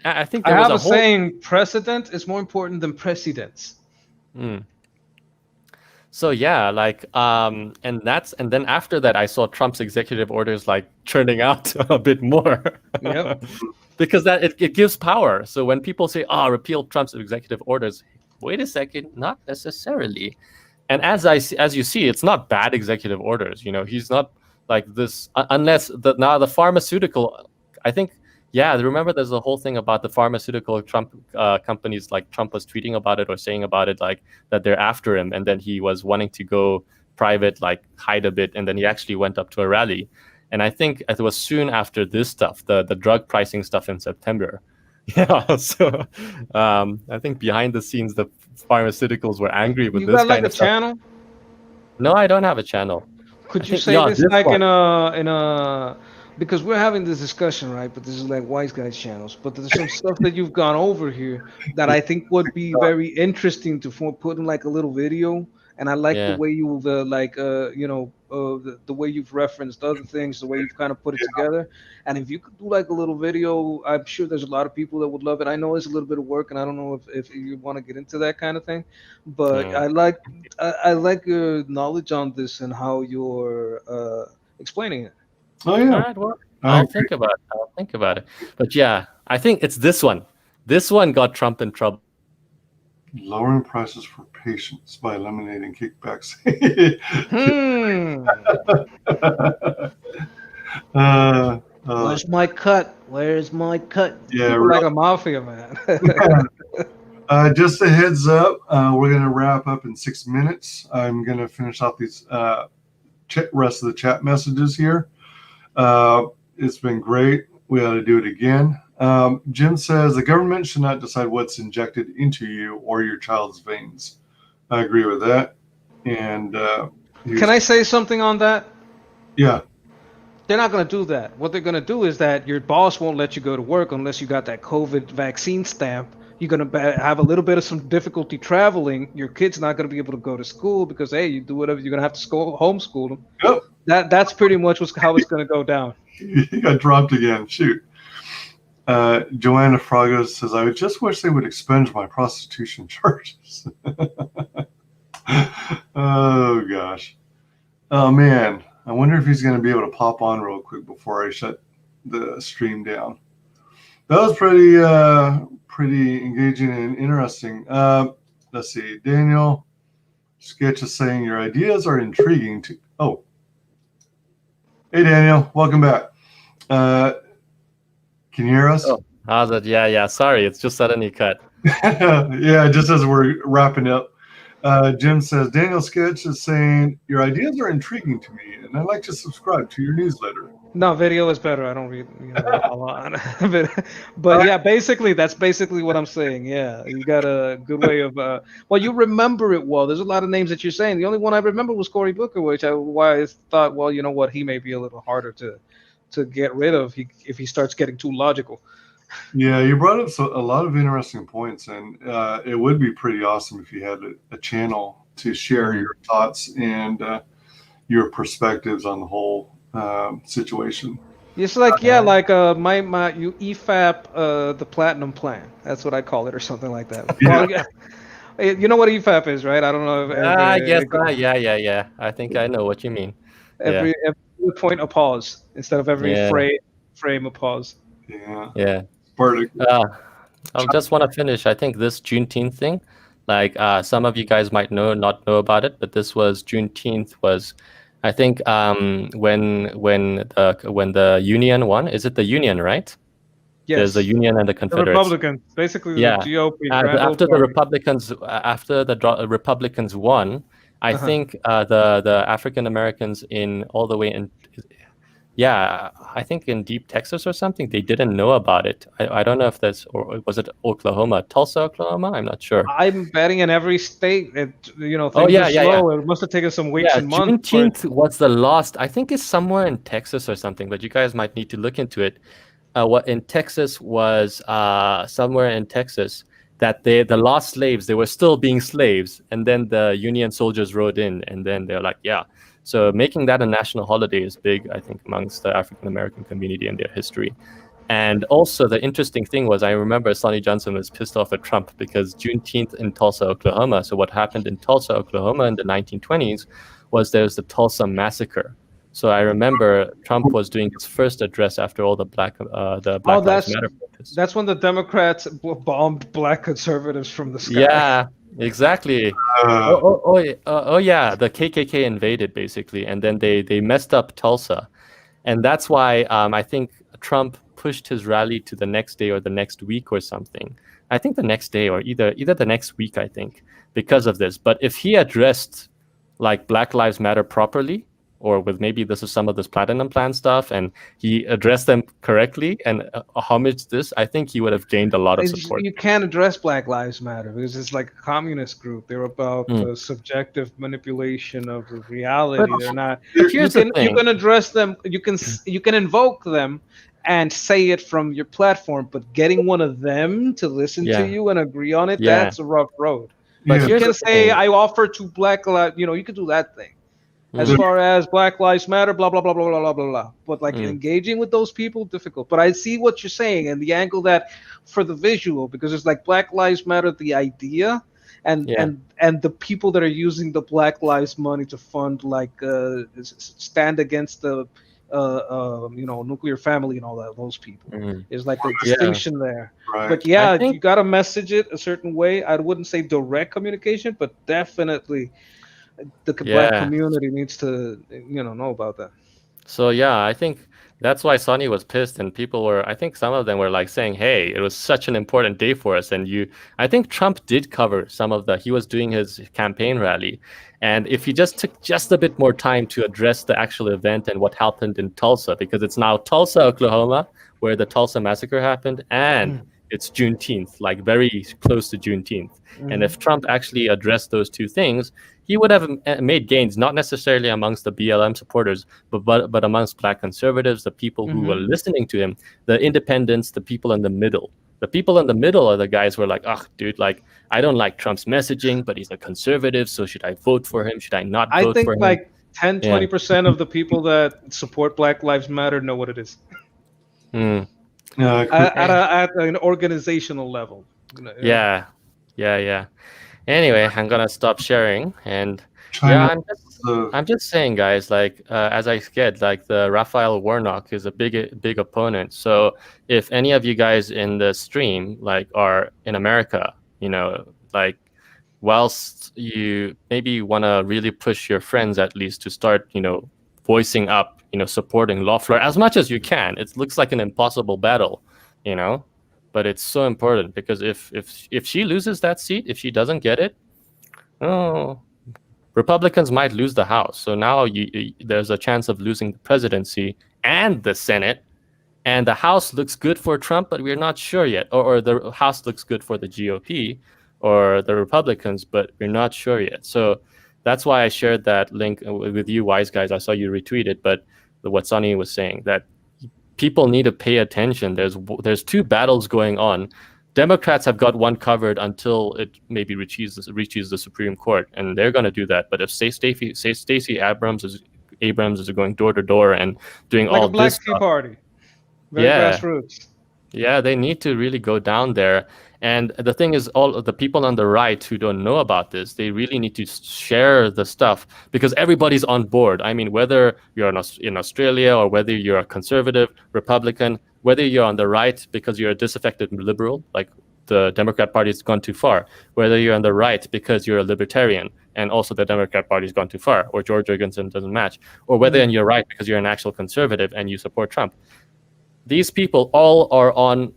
I think there was a whole saying: precedent is more important than precedence. So yeah, like and then after that, I saw Trump's executive orders like churning out a bit more. Yep. Because that it gives power. So when people say, repeal Trump's executive orders, wait a second, not necessarily. And as you see, it's not bad executive orders. He's not like this unless now the pharmaceutical. I think, remember there's a whole thing about the pharmaceutical Trump companies. Like Trump was tweeting about it or saying about it, like that they're after him, and then he was wanting to go private, like hide a bit, and then he actually went up to a rally. And I think it was soon after this stuff, the drug pricing stuff in September. Yeah, so I think behind the scenes, the pharmaceuticals were angry with this kind of stuff. You got like a channel? No, I don't have a channel. Could you say this like in a because we're having this discussion, right? But this is like wise guys channels. But there's some stuff that you've gone over here that I think would be very interesting to put in like a little video. And I like the way you've the way you've referenced other things, the way you've kind of put it together. And if you could do like a little video, I'm sure there's a lot of people that would love it. I know it's a little bit of work, and I don't know if you want to get into that kind of thing, but I like your knowledge on this and how you're explaining it. Oh yeah. All right, well, I'll think about it. But yeah, I think it's this one. This one got Trump in trouble. Lowering prices for patients by eliminating kickbacks. Where's my cut? Where's my cut? Yeah, like a mafia man. Just a heads up, we're going to wrap up in 6 minutes. I'm going to finish off these rest of the chat messages here. It's been great. We ought to do it again. Jim says the government should not decide what's injected into you or your child's veins. I agree with that. And can I say something on that? Yeah. They're not going to do that. What they're going to do is that your boss won't let you go to work unless you got that COVID vaccine stamp. You're going to have a little bit of some difficulty traveling. Your kid's not going to be able to go to school because, hey, you do whatever. You're going to have to homeschool them. Yep. That's pretty much how it's going to go down. You got dropped again. Shoot. Joanna Fraga says, I just wish they would expunge my prostitution charges. Oh, gosh. Oh, man. I wonder if he's going to be able to pop on real quick before I shut the stream down. That was pretty engaging and interesting. Let's see. Daniel Sketch is saying, your ideas are intriguing. Hey, Daniel. Welcome back. Can you hear us? Oh, how's it? Yeah. Sorry, it's just suddenly cut. Yeah, just as we're wrapping up. Jim says, Daniel Sketch is saying, your ideas are intriguing to me, and I'd like to subscribe to your newsletter. No, video is better. I don't read a lot. But yeah, basically, that's basically what I'm saying. Yeah, you got a good way of, well, you remember it well. There's a lot of names that you're saying. The only one I remember was Cory Booker, why I thought, well, you know what, he may be a little harder to get rid of if he starts getting too logical. Yeah, you brought up a lot of interesting points, and it would be pretty awesome if you had a channel to share your thoughts and your perspectives on the whole situation. It's like my you EFAP the platinum plan. That's what I call it, or something like that. Yeah. Well, you know what EFAP is, right? I don't know. Yeah. I think I know what you mean. Every point a pause instead of every frame a pause. Yeah. Yeah. I just want to finish. I think this Juneteenth thing, like some of you guys might not know about it, but this was Juneteenth was, I think, when the Union won. Is it the Union, right? Yes. There's the Union and the Confederates. The Republicans, basically the GOP. After the Republicans won, I think the African Americans in all the way in. Yeah, I think in deep Texas or something, they didn't know about it. I don't know if that's, or was it Oklahoma, Tulsa, Oklahoma? I'm not sure. I'm betting in every state, things are slow. It must have taken some weeks and months. Juneteenth was the last, I think it's somewhere in Texas or something, but you guys might need to look into it. What in Texas was somewhere in Texas that the lost slaves, they were still being slaves. And then the Union soldiers rode in and then they're like, yeah. So making that a national holiday is big, I think, amongst the African-American community and their history. And also the interesting thing was, I remember Sonny Johnson was pissed off at Trump because Juneteenth in Tulsa, Oklahoma. So what happened in Tulsa, Oklahoma in the 1920s was there was the Tulsa Massacre. So I remember Trump was doing his first address after all the Black Lives Matter protests. That's when the Democrats bombed Black conservatives from the sky. Yeah, exactly. Yeah, the KKK invaded basically, and then they messed up Tulsa, and that's why I think Trump pushed his rally to the next day or the next week or something. I think the next day or either the next week, I think, because of this. But if he addressed like Black Lives Matter properly, or with maybe this is some of this platinum plan stuff, and he addressed them correctly and homaged this, I think he would have gained a lot of support. You can't address Black Lives Matter because it's like a communist group. They're about subjective manipulation of reality. But they're not. Here's the thing. You can address them. You can invoke them and say it from your platform, but getting one of them to listen to you and agree on it, that's a rough road. But you can say, I offer to Black Lives, you can do that thing. As far as Black Lives Matter, blah, blah, blah, blah, blah, blah, blah, blah. But like engaging with those people, difficult. But I see what you're saying and the angle that for the visual, because it's like Black Lives Matter, the idea, and the people that are using the Black Lives money to fund, like, stand against the, nuclear family and all that, those people. Is like a distinction there. Right. But you got to message it a certain way. I wouldn't say direct communication, but definitely the Black community needs to know about that. So I think that's why Sonny was pissed, and people were, I think some of them were like saying, hey, it was such an important day for us. And I think Trump did cover some of he was doing his campaign rally, and if he just took just a bit more time to address the actual event and what happened in Tulsa, because it's now Tulsa, Oklahoma, where the Tulsa massacre happened, and it's Juneteenth, like very close to Juneteenth. And if Trump actually addressed those two things, he would have made gains, not necessarily amongst the BLM supporters, but amongst Black conservatives, the people who were listening to him, the independents, the people in the middle. The people in the middle are the guys who are like, oh, dude, like, I don't like Trump's messaging, but he's a conservative, so should I vote for him? Should I not vote for him? I think like 10, 20% of the people that support Black Lives Matter know what it is. At an organizational level. Yeah. Anyway, I'm gonna stop sharing, and I'm just saying, guys. Like as I said, like the Raphael Warnock is a big opponent. So if any of you guys in the stream like are in America, like whilst you maybe want to really push your friends at least to start, voicing up, supporting Loeffler as much as you can. It looks like an impossible battle, but it's so important because if she loses that seat, if she doesn't get it, Republicans might lose the House. So now there's a chance of losing the presidency and the Senate, and the House looks good for Trump, but we're not sure yet. Or the House looks good for the GOP or the Republicans, but we're not sure yet. So that's why I shared that link with you, wise guys. I saw you retweet it, but what Sonny was saying, that people need to pay attention. There's two battles going on. Democrats have got one covered until it maybe reaches the Supreme Court, and they're going to do that. But if Stacey Abrams is going door to door and doing like all a Black this Tea Party, very grassroots. Yeah, they need to really go down there. And the thing is, all of the people on the right who don't know about this, they really need to share the stuff because everybody's on board. I mean, whether you're in Australia or whether you're a conservative, Republican, whether you're on the right because you're a disaffected liberal, like the Democrat Party has gone too far, whether you're on the right because you're a libertarian and also the Democrat Party has gone too far, or George Jorgensen doesn't match, or whether you're right because you're an actual conservative and you support Trump. These people all are on,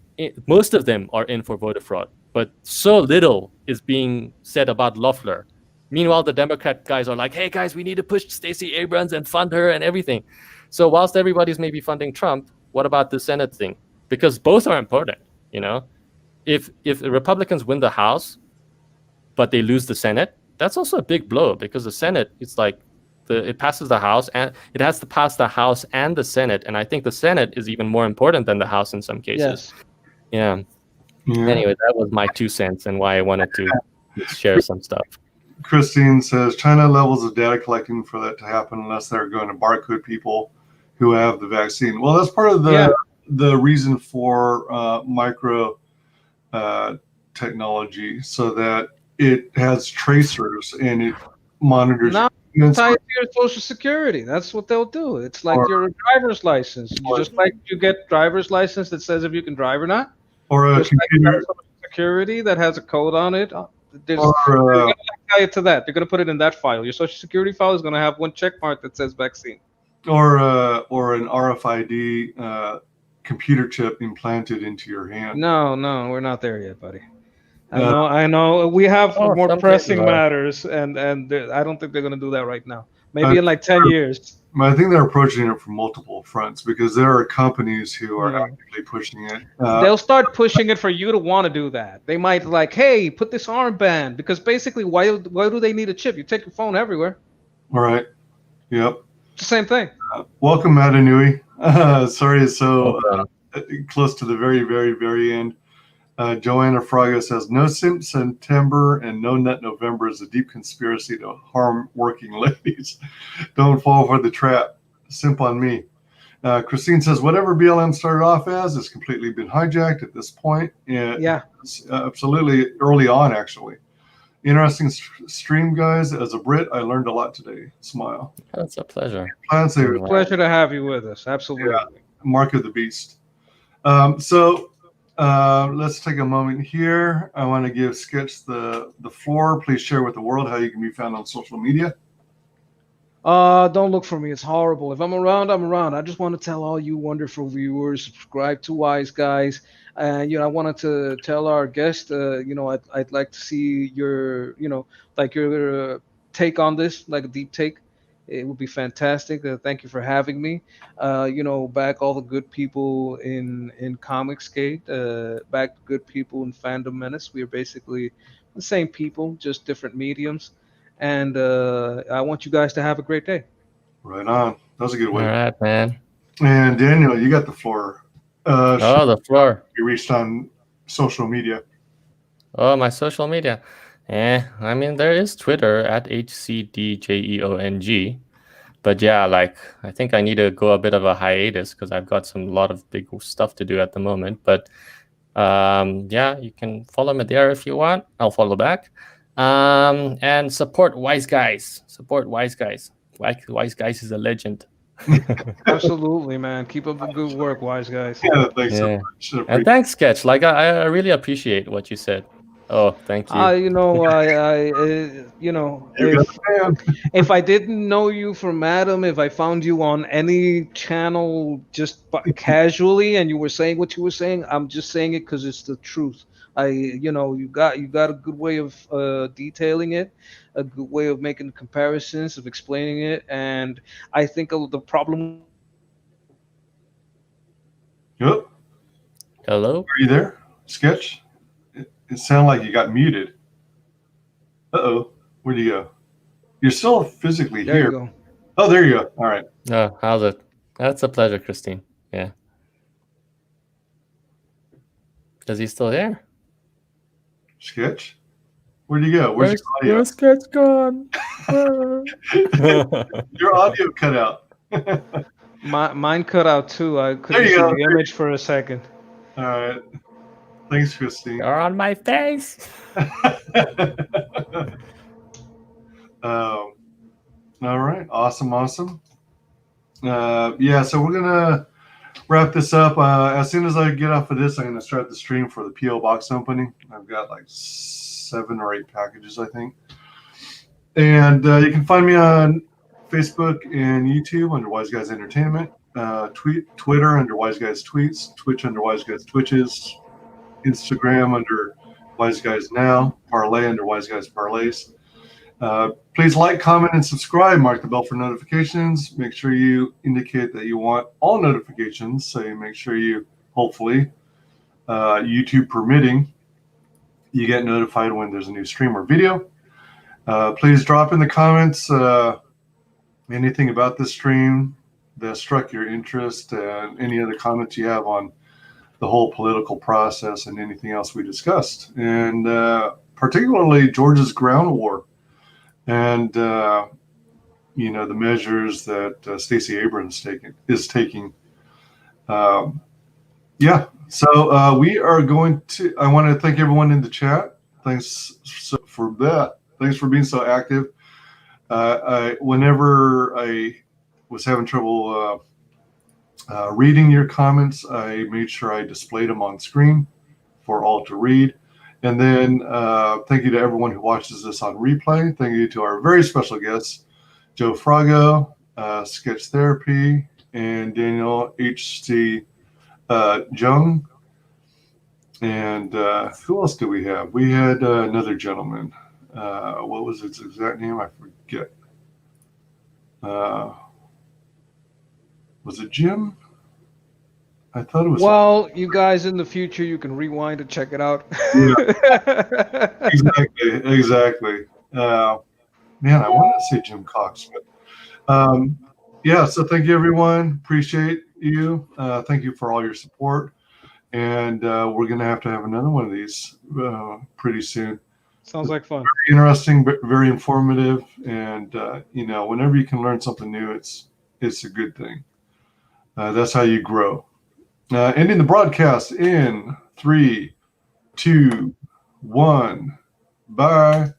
most of them are in for voter fraud, but so little is being said about Loeffler. Meanwhile, the Democrat guys are like, hey guys, we need to push Stacey Abrams and fund her and everything. So whilst everybody's maybe funding Trump, what about the Senate thing? Because both are important, you know? If the Republicans win the House, but they lose the Senate, that's also a big blow, because the Senate, it's like, it passes the House, and it has to pass the House and the Senate. And I think the Senate is even more important than the House in some cases. Yes. Yeah. Anyway, that was my 2 cents and why I wanted to share some stuff. Christine says China levels of data collecting for that to happen unless they're going to barcode people who have the vaccine. Well, that's part of the reason for micro technology, so that it has tracers and it monitors. Tied to your social security. That's what they'll do. It's like your driver's license. Just like you get driver's license that says if you can drive or not. Or a computer. Like social security that has a code on it. They're going to tie it to that. They're going to put it in that file. Your social security file is going to have one check mark that says vaccine. Or an RFID computer chip implanted into your hand. No, we're not there yet, buddy. I know. We have more pressing matters, and I don't think they're going to do that right now. Maybe in like 10 years. I think they're approaching it from multiple fronts, because there are companies who are actively pushing it. They'll start pushing it for you to want to do that. They might like, hey, put this armband, because basically, why do they need a chip? You take your phone everywhere. All right. Yep. It's the same thing. Welcome, Madanui. Sorry, it's so close to the very, very, very end. Joanna Fraga says, no Simp September and no Nut November is a deep conspiracy to harm working ladies. Don't fall for the trap. Simp on me. Christine says, whatever BLM started off as has completely been hijacked at this point. Absolutely early on, actually. Interesting stream, guys. As a Brit, I learned a lot today. Smile. That's a pleasure. It's a pleasure to have you with us. Absolutely. Yeah. Mark of the Beast. Let's take a moment here. I want to give Sketch the floor. Please share with the world how you can be found on social media. Don't look for me. It's horrible. If I'm around, I'm around. I just want to tell all you wonderful viewers, subscribe to Wise Guys. And, I wanted to tell our guest, I'd like to see your, your take on this, like a deep take. It would be fantastic. Thank you for having me. Back all the good people in Comicsgate, back the good people in Fandom Menace. We are basically the same people, just different mediums. And I want you guys to have a great day. Right on. That was a good way. All right, man. And Daniel, you got the floor. The floor. You reached on social media. Oh, my social media. I mean, there is Twitter at HCDJEONG. But yeah, I think I need to go a bit of a hiatus because I've got a lot of big stuff to do at the moment. But you can follow me there if you want. I'll follow back. And support Wise Guys. Support Wise Guys. Wise Guys is a legend. Absolutely, man. Keep up the good work, Wise Guys. Yeah, thanks so much. And thanks, Sketch. I really appreciate what you said. Oh, thank you. If I didn't know you from Adam, if I found you on any channel just casually and you were saying what you were saying, I'm just saying it because it's the truth. You got a good way of detailing it, a good way of making comparisons, of explaining it, and I think the problem. Yep. Hello. Are you there, Sketch? It sounded like you got muted. Uh-oh. Where'd you go? You're still physically there here. You go. Oh, there you go. All right. Oh, how's it? That's a pleasure, Christine. Yeah. Is he still here? Sketch? Where'd you go? Where's your audio? Where's Sketch gone? Your audio cut out. Mine cut out too. I couldn't see the image for a second. All right. Thanks, Christine. You're on my face. All right. Awesome. So we're wrap this up. As soon as I get off of this, I'm going to start the stream for the P.O. box opening. I've got like 7 or 8 packages, I think. And you can find me on Facebook and YouTube under Wise Guys Entertainment, Twitter under Wise Guys Tweets, Twitch under Wise Guys Twitches, Instagram under Wise Guys Now, Parlay under Wise Guys Parlays. Please like, comment, and subscribe. Mark the bell for notifications. Make sure you indicate that you want all notifications. So you make sure you, hopefully, YouTube permitting, you get notified when there's a new stream or video. Please drop in the comments anything about this stream that struck your interest and any other comments you have on the whole political process and anything else we discussed. And particularly Georgia's ground war and, the measures that Stacey Abrams is taking. Yeah, so we are going to, I want to thank everyone in the chat. Thanks for that. Thanks for being so active. Whenever I was having trouble reading your comments, I made sure I displayed them on screen for all to read. And then thank you to everyone who watches this on replay. Thank you to our very special guests, Joe Frago, Sketch Therapy, and Daniel H.C. Jung. And who else do we have? We had another gentleman. What was its exact name? I forget. Was it Jim? I thought it was. Well, you guys in the future, you can rewind and check it out. Yeah. Exactly. Man, I want to say Jim Cox, but yeah. So thank you, everyone. Appreciate you. Thank you for all your support, and we're gonna have to have another one of these pretty soon. Sounds like fun. Very interesting, but very informative, and whenever you can learn something new, it's a good thing. That's how you grow. Ending the broadcast in 3, 2, 1. Bye.